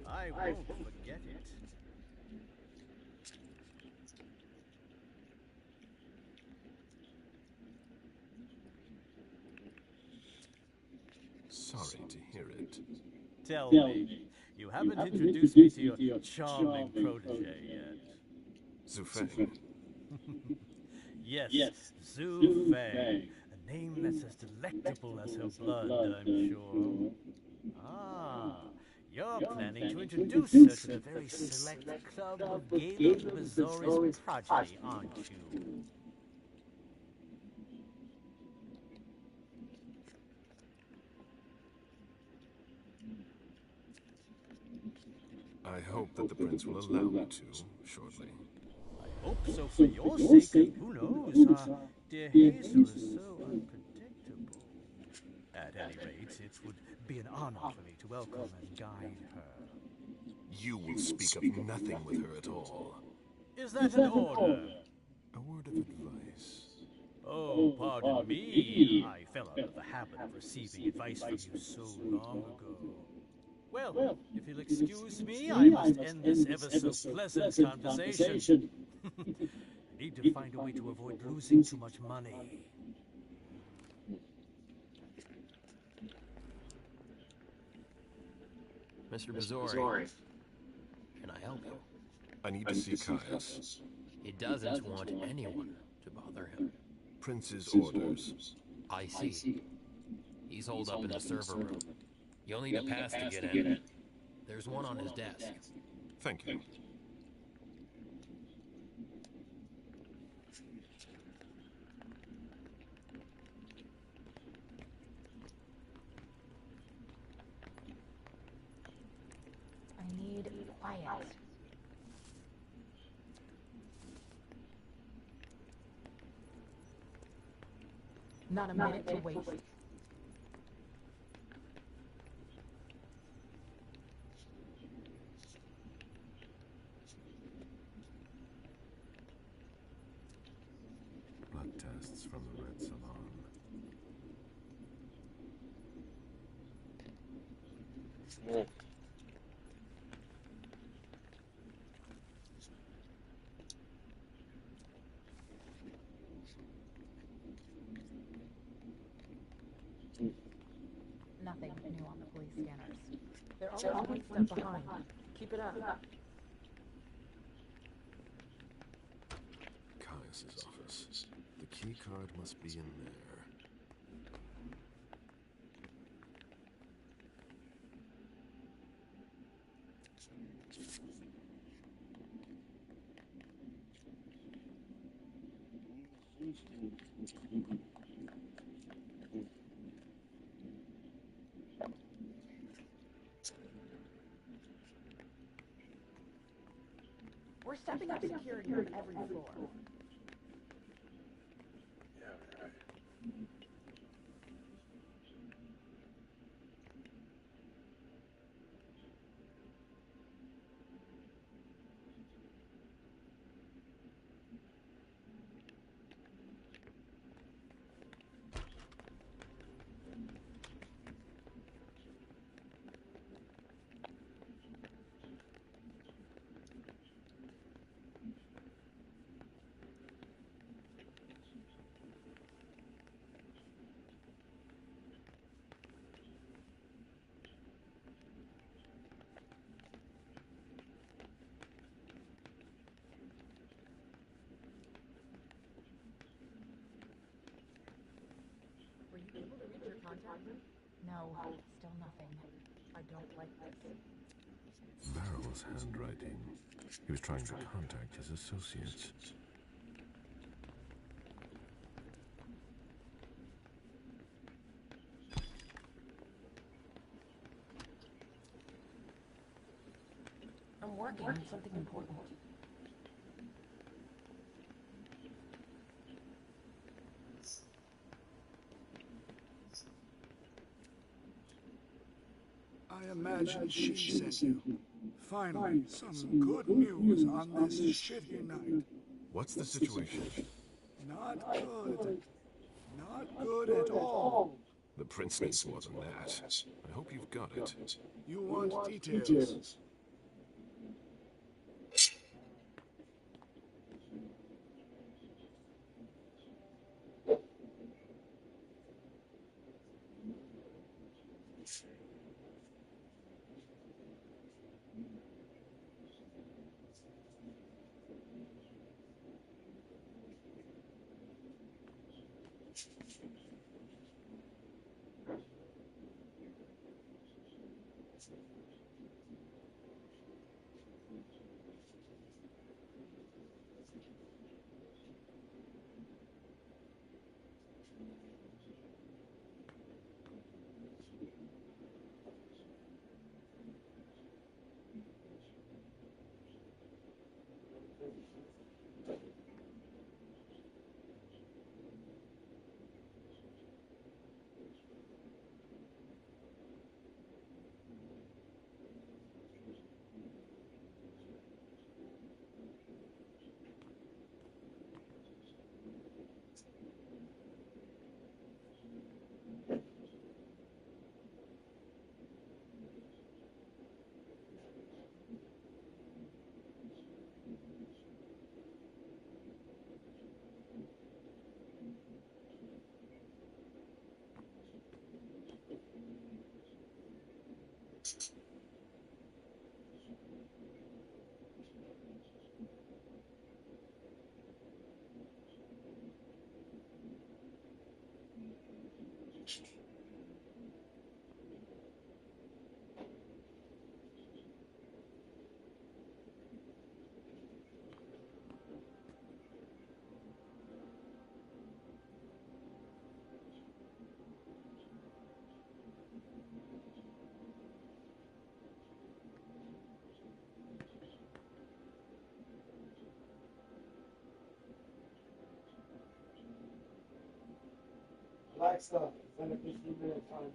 I won't forget it. Sorry to hear it. Tell me, You haven't introduced me to your charming protege yet. Zufeng. Yes, Zhu Feng. A name that's as delectable as her blood, I'm sure. Ah, you're planning to introduce her to the very select club of Galen Bazori's progeny, aren't you? I hope that the prince will allow me to, shortly. I hope so for your sake. Who knows? Dear Hazel is so unpredictable. At any rate, it would be an honor for me to welcome and guide her. You will speak of nothing with her at all. Is that an order? A word of advice. Oh, pardon me. I fell out of the habit of receiving advice from you so long ago. Well, if you'll excuse me, I must end this ever so pleasant conversation. I need to find a way to avoid losing too much money. Mr. Bazori, can I help you? I need to see Caius. He doesn't want anyone to bother him. Prince's orders. I see. He's holed up in the server room. You'll need a pass to get in. There's one on his desk. Thank you. I need quiet. Not a minute to waste. Blood tests from the Red Salon. Nothing new on the police scanners. They're always one step behind. Keep it up. Caius's office. The key card must be in there. We're stepping up security on every floor. No, still nothing. I don't like this. Varro's handwriting. He was trying to contact his associates. I'm working on something important. I imagine she sent you. Finally, some good news on this shitty night. What's the situation? Not good. Not good at all. The prince needs more than that. I hope you've got it. You want details? Alexa, send a 15-minute timer.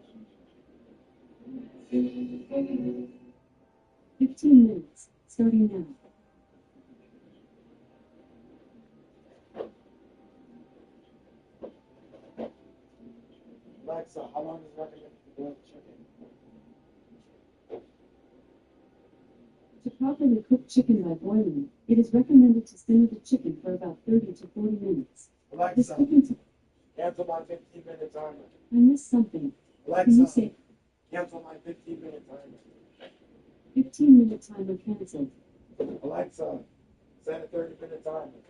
15 minutes, starting now. Alexa, how long is recommended to boil chicken? To properly cook chicken by boiling, it is recommended to simmer the chicken for about 30 to 40 minutes. This Alexa, cooking cancel my 15-minute timer. I missed something. Can you Alexa, say cancel my 15-minute timer. 15-minute timer canceled? Alexa, set a 30-minute timer.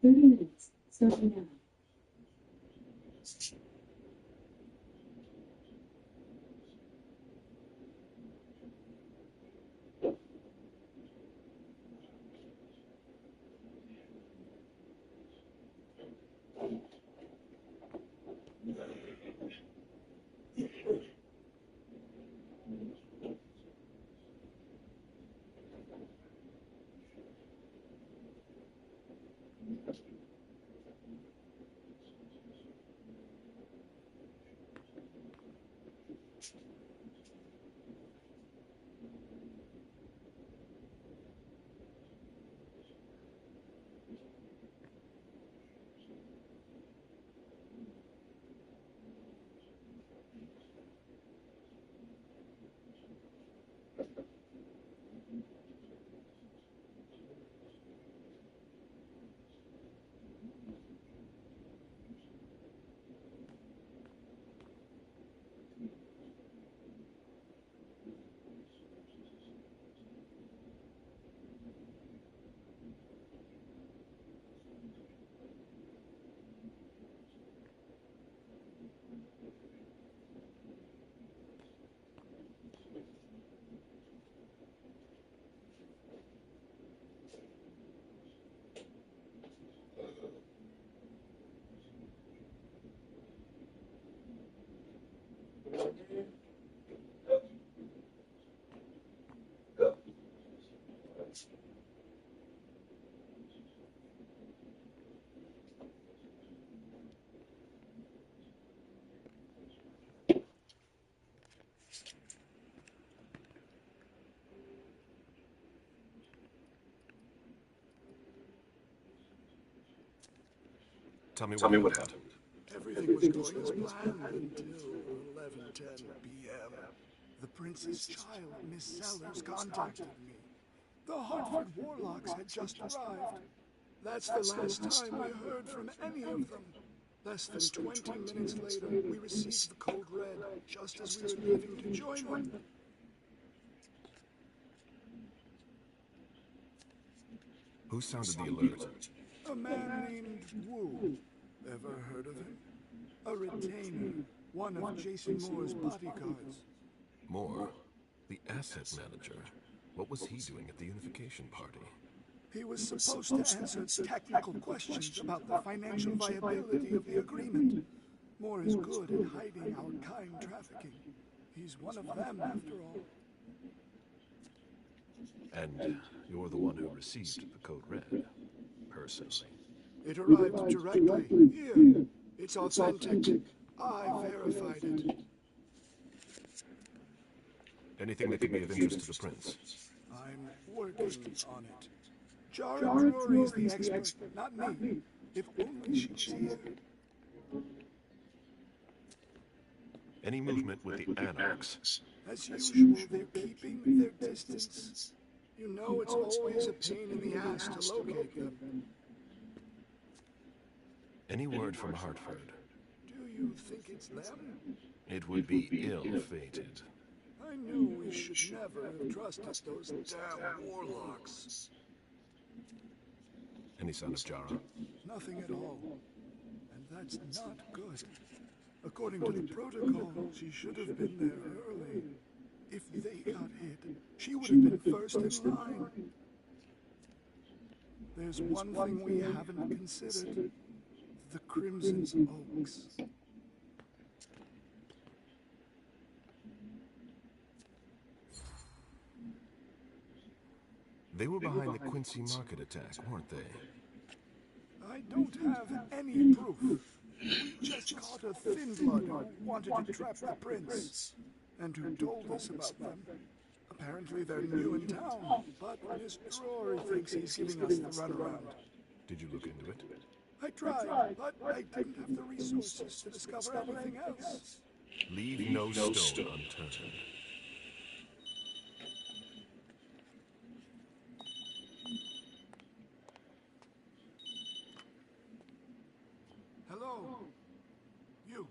30 minutes, starting now. Tell me what happened. Everything was going as planned until 11:10 p.m. The prince's child, Miss Sellers, contacted me. The Hartford Warlocks had just arrived. That's the last time we heard from any of them. Less than 20 minutes later, we received the code red, just as we were leaving to join them. Who sounded the alert? A man named Wu. Ever heard of him? A retainer, one of Jason Moore's bodyguards. Moore, the asset manager. What was he doing at the unification party? He was supposed to answer technical questions about the financial viability of the agreement. Moore is good at hiding our kind trafficking. He's one of them, after all. And you're the one who received the code red, personally. It arrived directly. Here. It's authentic. I verified it. Anything that could be of interest to the prince? I'm working on it. Jara Drury is the expert, not me. If only she was here. Any movement with the Anarchs? As usual, they're keeping their distance. You know it's always a pain in the ass to locate them. Any word from Hartford? Do you think it's them? It would be ill-fated. I knew we should never have trusted those damn warlocks. Any sign of Jara? Nothing at all. And that's not good. According to the protocol, she should have been there early. If they got hit, she would have been first in line. There's one thing we haven't considered. The Crimson Oaks. They were behind the Quincy Market attack, weren't they? I don't have any proof. We just caught a thin blood who wanted to trap the prince, and who told us about them. Apparently they're new in town, but Mr. Rory thinks he's giving us the runaround. Did you look into it? I tried, but I didn't have the resources to discover anything else. Leave no stone unturned. Hello? You.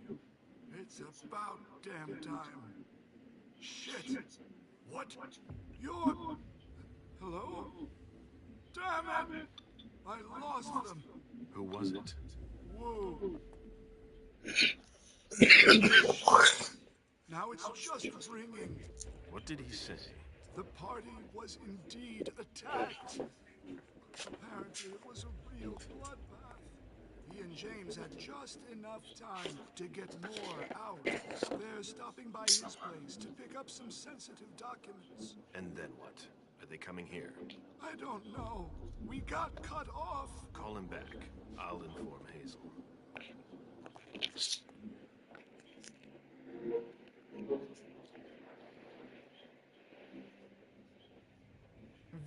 It's about damn time. Shit! What? You're... Hello? Damn it! I lost them. Who was it? Whoa. Now it's just ringing. What did he say? The party was indeed attacked. Apparently it was a real bloodbath. He and James had just enough time to get more out. They're stopping by his place to pick up some sensitive documents. And then what? Are they coming here? I don't know. We got cut off. Call him back. I'll inform Hazel.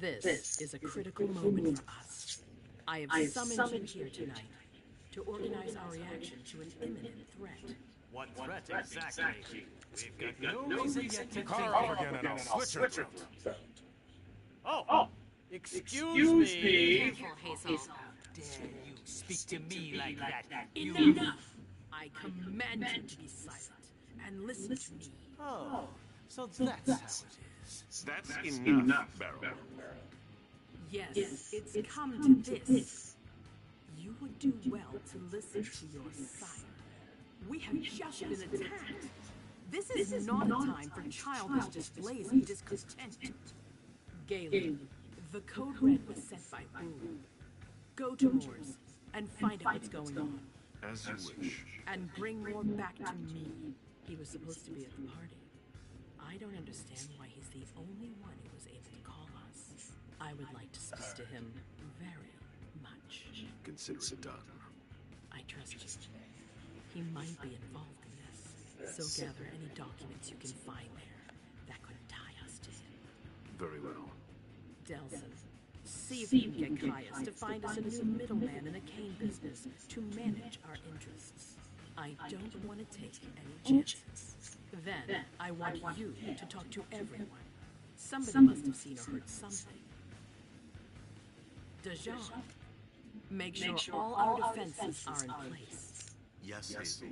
This is a critical moment for us. I have summoned you here tonight to organize our reaction to an imminent threat. What threat exactly? We've got no reason yet to Car off again and I'll switch her throat. Oh, excuse me. Careful, Hazel. Dare you speak to me like that? Enough! I command you to be silent and listen to me. Oh, so that's how it is. That's enough, Barrow. Yes, it's come to this. You would do well to listen to your sire. We have just been attacked. This is not a time for childish displays of discontent. Galen, the code red was sent by Boone. Go to Moore's and find out what's going on. As you wish. And bring Moore back to me. He was supposed to be at the party. I don't understand why he's the only one who was able to call us. I would like to speak to him very much. Consider it done. I trust you. He might be involved in this, so gather any documents you can find there that could tie us to him. Very well. Delson, see if you can get Caius to find us a new middleman in the cane business to manage our interests. I don't want to take any chances. Then, I want you to talk to everyone. Somebody must have seen or heard something. Dejan, make sure all our defenses are in place. Yes, Hazel.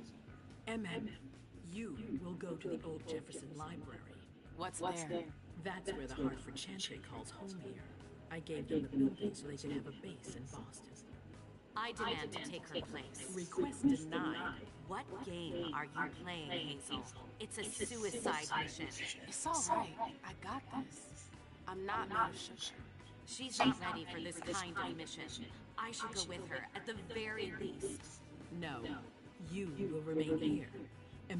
You will go to the old Jefferson Library. What's there? That's where the Hartford Chantry calls home here. I gave them the building so they could have a base in Boston. I demand to take her place. Request denied. What game are you playing, Hazel? It's a suicide mission. It's all right. I got this. I'm not made of sugar. She's not ready for this kind of mission. I should go with her, at the very least. No, you will remain here.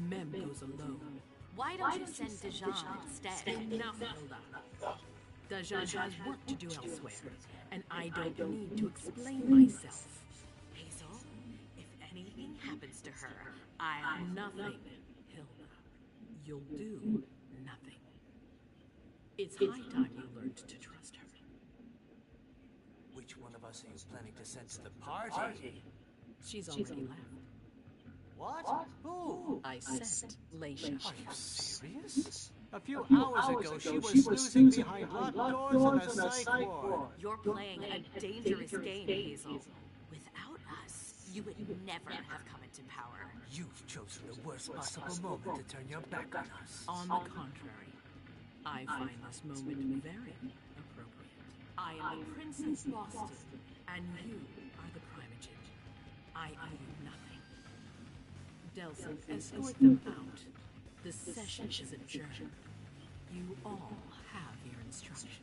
Mem goes alone. Why don't you send Dejan instead? Enough, Hilda. Dejan has work to do elsewhere, and I don't need to explain myself. Hazel, if anything happens to her, I'll... Nothing, Hilda. You'll do nothing. It's high time you learned to trust her. Which one of us are you planning to send to the party? She's already left. What? Who? I sent Leisha. Are you serious? A few hours ago, she was snoozing behind locked doors on a psych ward. You're playing a dangerous game, Hazel. Without us, you would never have come into power. You've chosen the worst possible moment to turn your back on us. On the contrary, I find this moment very appropriate. I am the Prince of Boston, and you are the Primogen. I owe you nothing. Delsin, escort them out. The session is adjourned. You all have your instructions.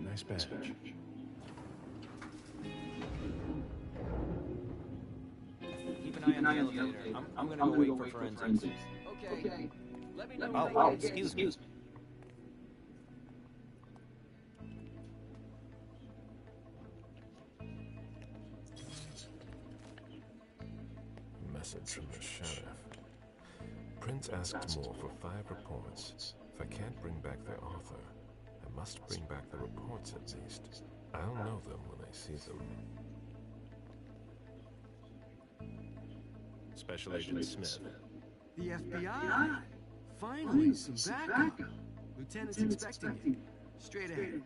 Nice badge. Keep an eye on the elevator. I'm gonna go wait for forensics. Okay. Let me know. Oh, excuse me. Message from the sheriff. Prince asked more for 5 reports. If I can't bring back their author, I must bring back the reports at least. I'll know them when I see them. Special Agent Smith. The FBI? Finally, some backup. Lieutenant's expecting you. Straight ahead.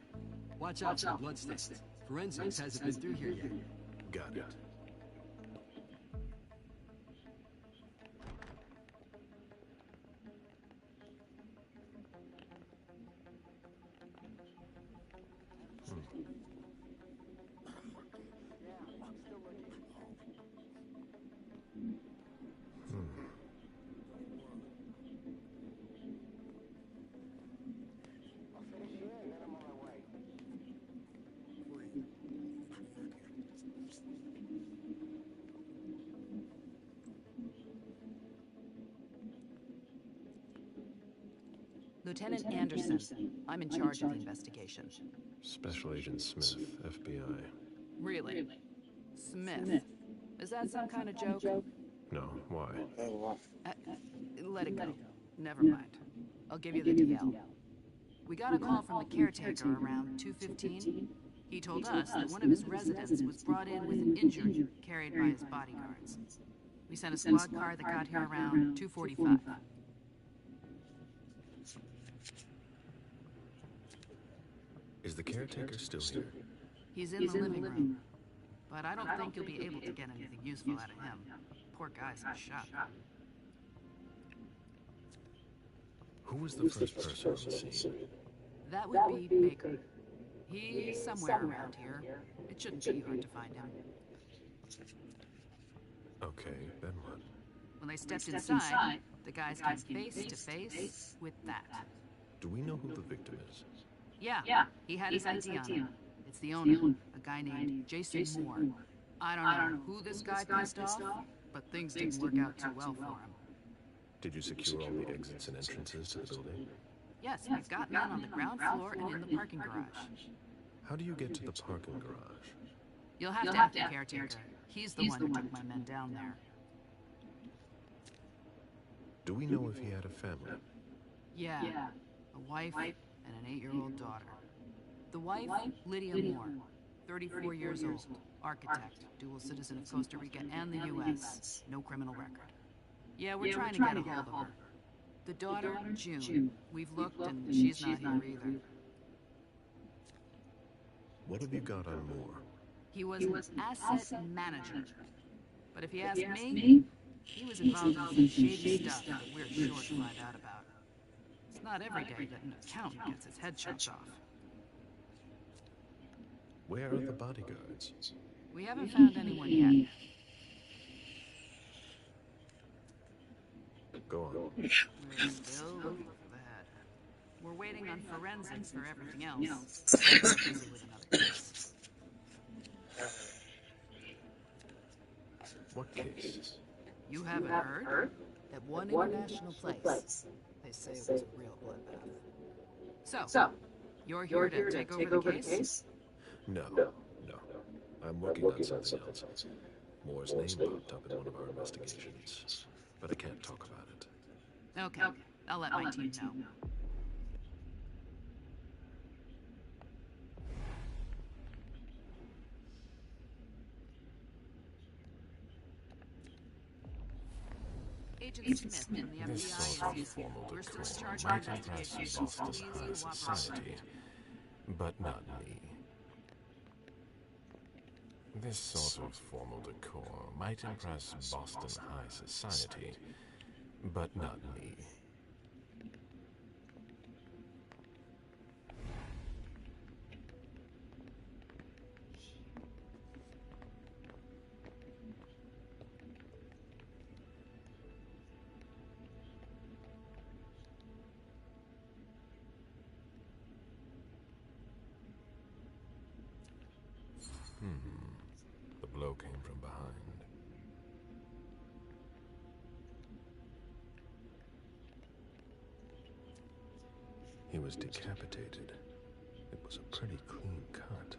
Watch out for bloodstains. Forensics hasn't been through here yet. Got it. Lieutenant Anderson, I'm in charge of the investigation. Special Agent Smith, FBI. Really? Smith? Is that some kind of joke? No, why? Let it go. Never mind. I'll give you the DL. We got a call from the caretaker around 2:15. He told us that one of his residents was brought in with an injury carried by his bodyguards. We sent a squad car that got here around 2:45. Is the caretaker still here? He's in the living room, but I don't think you'll be able to get anything useful out of him. Poor guy's in shock. Who was the first person on the scene? That would be Baker. He's somewhere around here. It shouldn't be hard to find him. Okay, then what? When they stepped inside, the guys came face to face with that. Do we know who the victim is? Yeah, he had his ID on him. It's the owner, a guy named Jason Moore. I don't know who this guy pissed off, but things didn't work out too well for him. Did you secure all the exits and entrances to the building? Yes, we've got men on the ground floor and in the parking garage. How do you get to the parking garage? You'll have to have the caretaker. He's the one who took my men down there. Do we know if he had a family? Yeah, a wife and an 8-year-old daughter. The wife, Lydia Moore, 34 years old, architect, dual citizen of Costa Rica and the U.S., no criminal record. Yeah, we're trying to get a hold of her. The daughter, June. We've looked and she's not here either. What have you got on Moore? He was an asset manager. But if you ask me, he was involved in some shady stuff that we're sure to find out about. It's not every day that an accountant gets his head chopped off. Where are the bodyguards? We haven't found anyone yet. Go on. We're still looking for the head. We're waiting on forensics for everything else. We're busy with another case. What case? You haven't heard? At one international place. They say it was a real bloodbath. So, you're here to take over the case? No. I'm working on something else. Moore's name popped up in one of our investigations, but I can't talk about it. Okay, I'll let my team know. Agent Smith and the This FBI sort is of formal We're still decor charged might with impress investigations. Boston's high society, but not me. This sort of formal decor might impress Boston high society, but not me. The blow came from behind. He was decapitated. It was a pretty clean cut.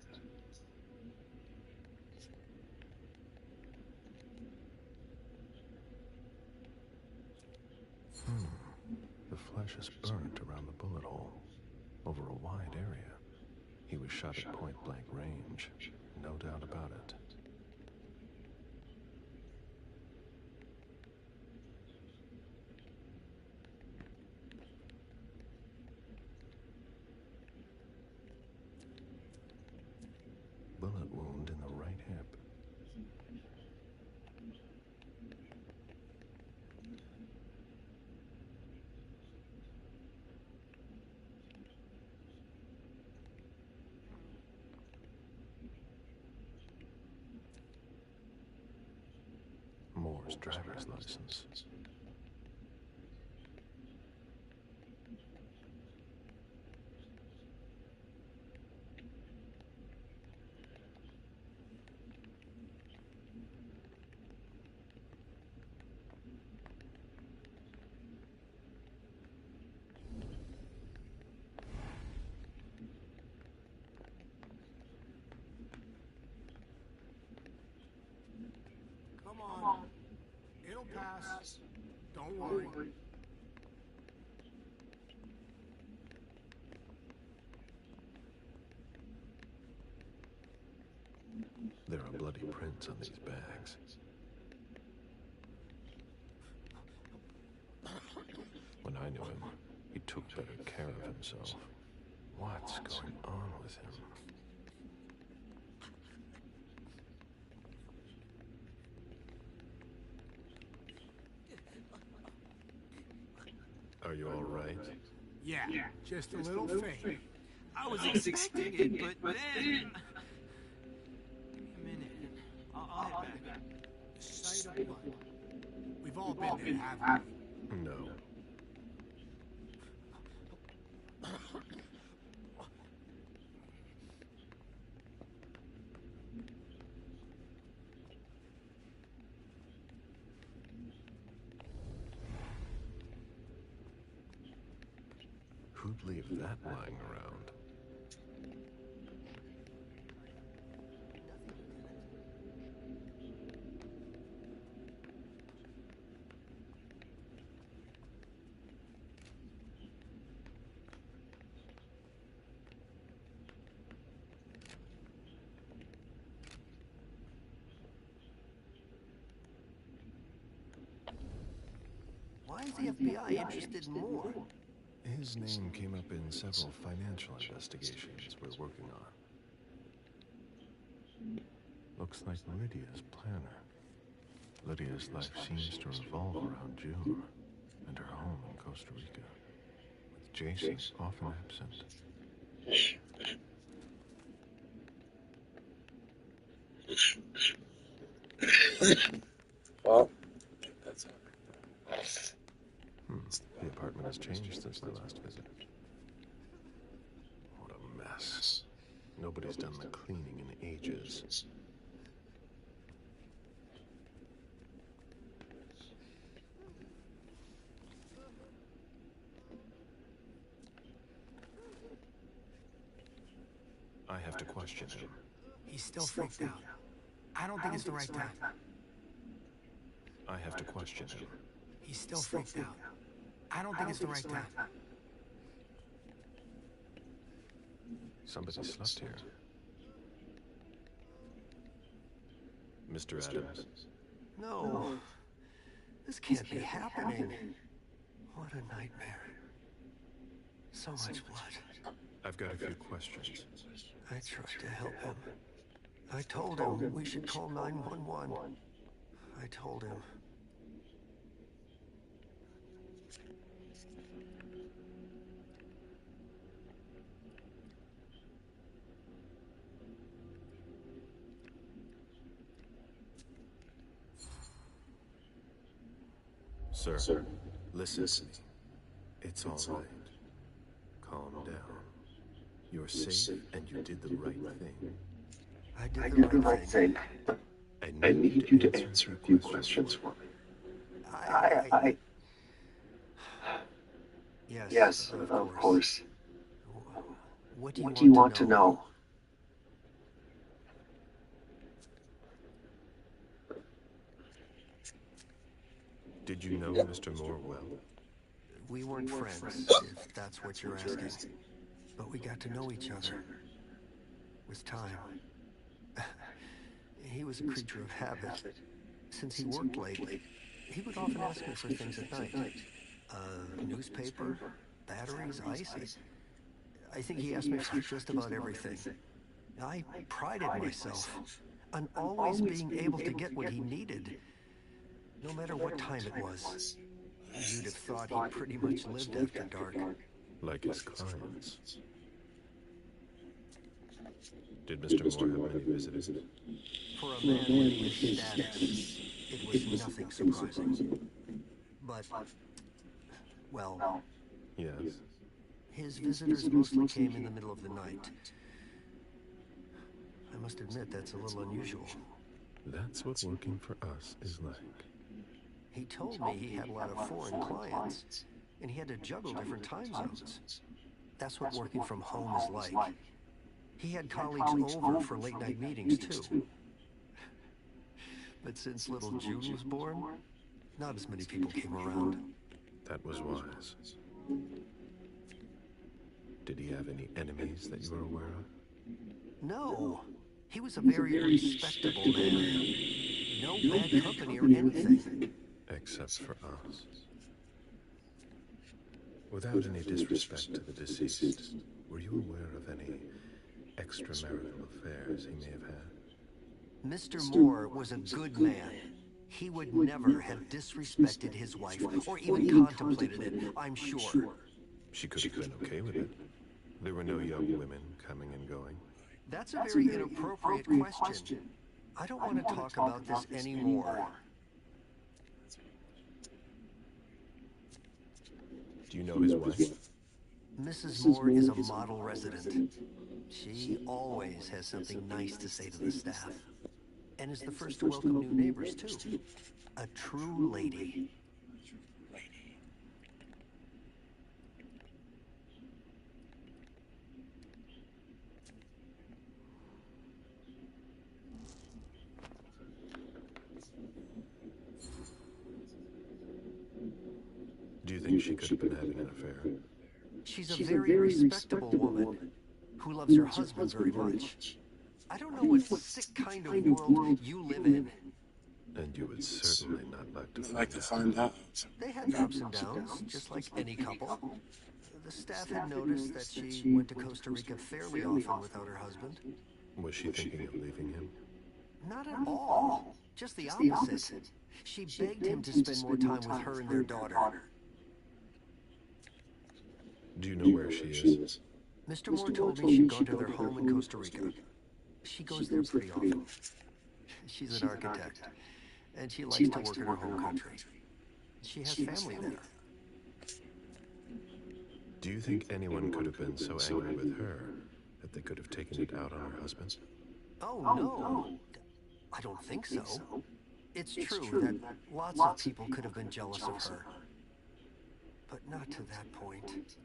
The flesh is burnt around the bullet hole, over a wide area. He was shot at point-blank range, no doubt about it. Bullet wound in the right hip. Moore's driver's license. Come on. It'll pass. Don't worry. There are bloody prints on these bags. When I knew him, he took better care of himself. What's going on with him? Are you all right? Yeah, just a little faint. I was expecting it, but then... Give me a minute. I'll head back. The sight of blood. We've all been there, haven't we? No. Who'd leave that lying around? Why is the FBI interested in Moore? His name came up in several financial investigations we're working on. Looks like Lydia's planner. Lydia's life seems to revolve around June and her home in Costa Rica, with Jason, often absent. Well, that's The apartment has changed since my last visit. What a mess. Nobody's done the cleaning in ages. I have to question him. He's still freaked out. I don't think it's the right time. I have to question him. He's still freaked out. I don't think it's the right time. Somebody slept here. Mr. Adams. No. This can't be happening. What a nightmare. So much blood. I've got a few questions. I tried to help him. I told him we should call 911. I told him. Sir, listen to me. It's all right. Calm down. You're safe, and you did the right thing. I did the right thing. I need you to answer a few questions for me. Yes, of course. What do you want to know? Did you know Mr. Moore well? We weren't friends, if that's what you're asking. But we got to know each other. With time. He was a creature of habit. Since he worked late, he would often ask me for things at night. A newspaper, batteries, ice. I think he asked me for just about everything. I prided myself on always being able to get what he needed. No matter what time it was. You'd have thought he pretty much lived after dark. Like his clients. Did Mr. Moore have many visitors? For a man with his status, it was nothing surprising. But, well... Yes. His visitors mostly came in the middle of the night. I must admit, that's a little unusual. That's what working for us is like. He told me he had a lot of foreign clients, and he had to juggle different time zones. That's what working from home is like. He had colleagues over for late-night meetings, too. But since little June was born, not as many people came around. That was wise. Did he have any enemies that you were aware of? No. He was a very respectable man. No bad company or anything. Except for us. Without any disrespect to the deceased, were you aware of any extramarital affairs he may have had? Mr. Moore was a good man. He would never have disrespected his wife, or even contemplated it, I'm sure. She could have been okay with it. There were no young women coming and going. That's a very inappropriate question. I don't want to talk about this anymore. Do you know his wife? Mrs. Moore is a model resident. She always has something nice to say to the staff. And is the first to welcome new neighbors, too. A true lady. Do you think she could have been having an affair? She's a very respectable woman who loves her husband very much. I don't know what sick kind of world you live in. And you would certainly not like to find out. They had ups and downs, just like any couple. The staff had noticed that she went to Costa Rica fairly often without her husband. Was she thinking of leaving him? Not at all. Just the opposite. She begged him to spend more time with her and their daughter. Do you know where she is? Mr. Moore told me she'd gone to their home in Costa Rica. She goes there pretty often. She's an architect, and she likes to work in her home country. She has family there. Do you think anyone could have been so angry with her that they could have taken it out on her husband? Oh, no. I don't think so. It's true that lots of people could have been jealous of her. But not to that point.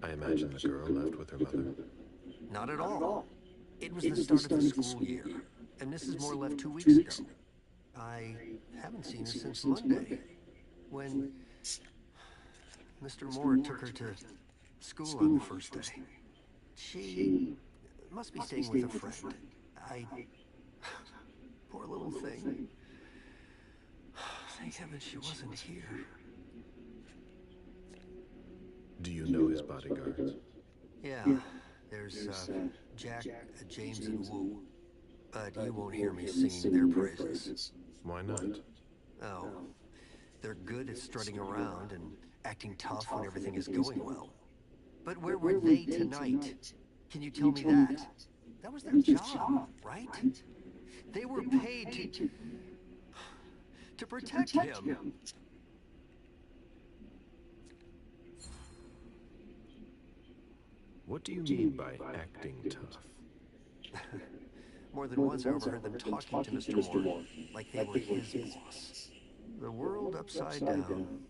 I imagine the girl left with her mother. Not at all. It was the start of the school year, and Mrs. Moore left 2 weeks ago. I haven't seen her since Monday, when Mr. Moore took her to school on the first day. She must be staying with a friend. Poor little thing. Thank heaven she wasn't here. Do you know his bodyguards? Yeah, there's Jack, James, and Wu. But you won't hear me singing their praises. Why not? Oh, they're good at strutting around and acting tough when everything is going well. But where were they tonight? Can you tell me that? That was their job, right? They were paid to protect him. What do you mean by acting tough? More than once I overheard them talking to Mr. Moore, like they were his boss. The world upside down.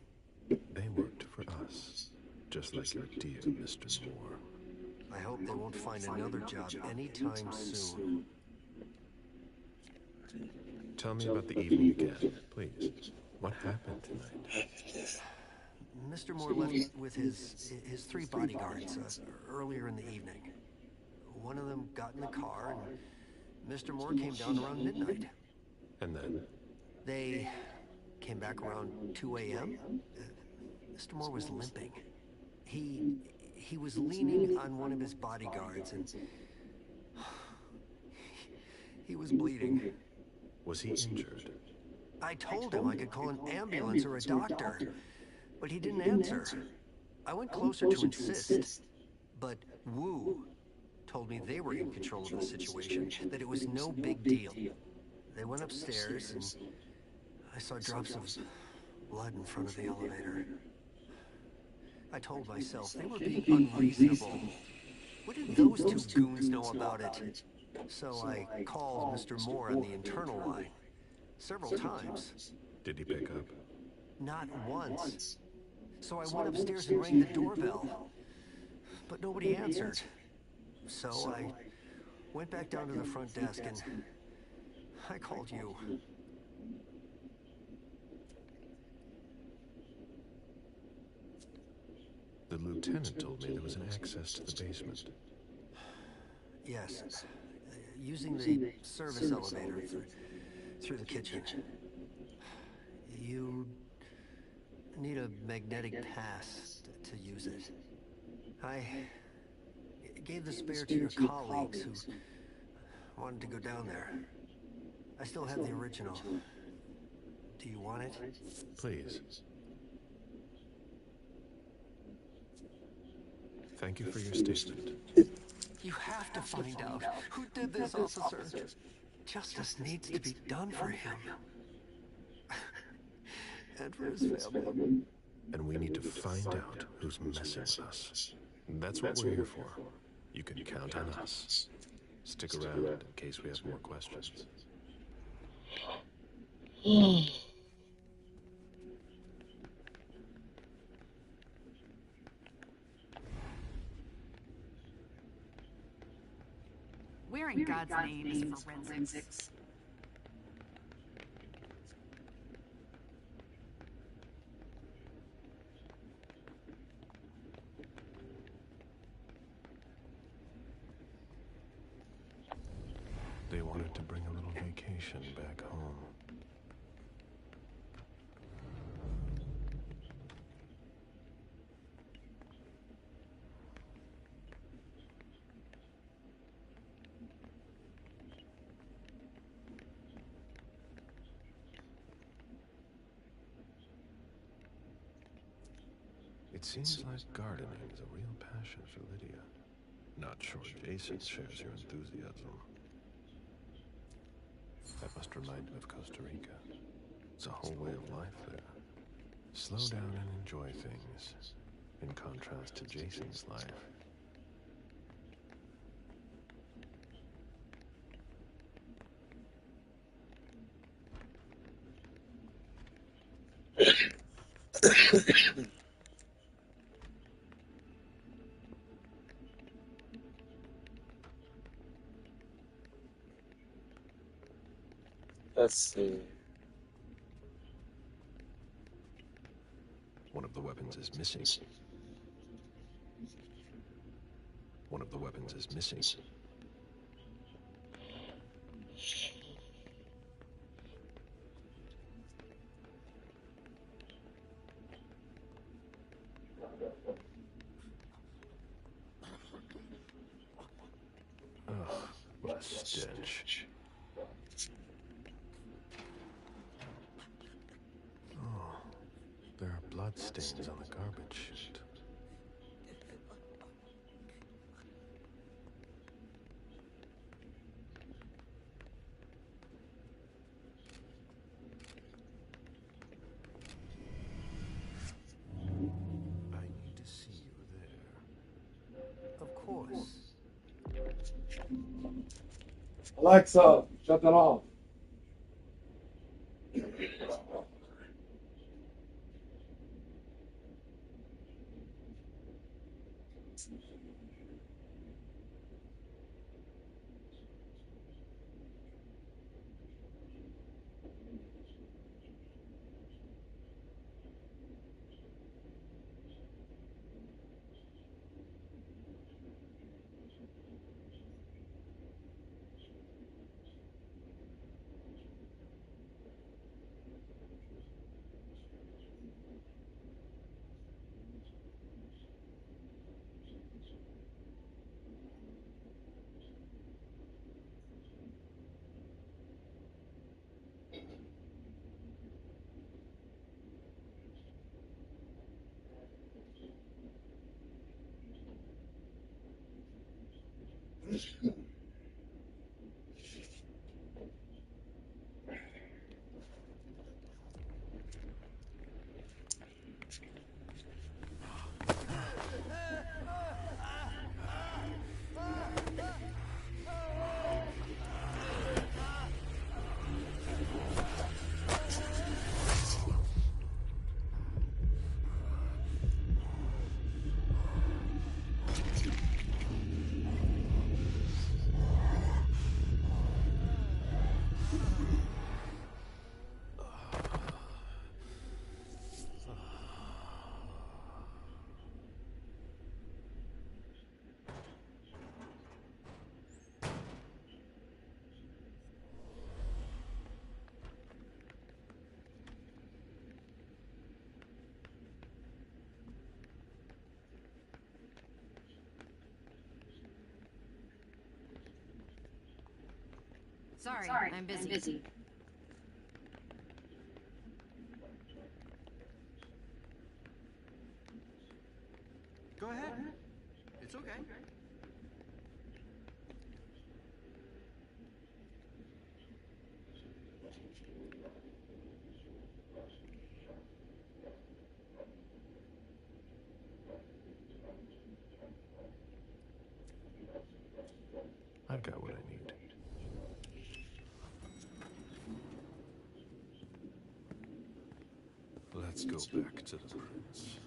They worked for us, just like your dear Mr. Moore. I hope they won't find another job anytime soon. Tell me about the evening again, please. What happened tonight? Mr. Moore left with his 3 bodyguards earlier in the evening. One of them got in the car, and Mr. Moore came down around midnight. And then? They came back around 2 a.m. Mr. Moore was limping. He was leaning on one of his bodyguards, and he was bleeding. Was he injured? I told him I could call an ambulance or a doctor, but he didn't answer. I went closer to insist, but Wu told me they were in control of the situation, that it was no big deal. They went upstairs, and I saw drops of blood in front of the elevator. I told myself they were being unreasonable. What did those 2 goons know about it? So I called Mr. Moore on the internal line several times. Did he pick up? Not once. So I went upstairs and rang the doorbell, but nobody answered. So I went back down to the front desk and I called you. The lieutenant told me there was an access to the basement. Yes, using the service elevator through the kitchen. You need a magnetic pass to use it. I gave the spare to your colleagues who wanted to go down there. I still have the original. Do you want it? Please. Thank you for your statement. You have to find out who did this, officer. Justice needs to be done for him. And for his family. And we need to find out who's messing with us. That's what we're here for. You can count on us. Stick around in case we have more questions. Where in God's name is forensics? They wanted to bring a little vacation back home. It seems like gardening is a real passion for Lydia. Not sure Jason shares your enthusiasm. That must remind him of Costa Rica. It's a whole way of life there. Slow down and enjoy things, in contrast to Jason's life. Let's see. One of the weapons is missing. One of the weapons is missing. Ugh, what a stench. Oh, there are blood stains on the garbage chute. I need to see you there. Of course. Alexa, shut that off. Sorry, I'm busy. Go ahead. It's okay. I've got what I need. Let's go back to the prince.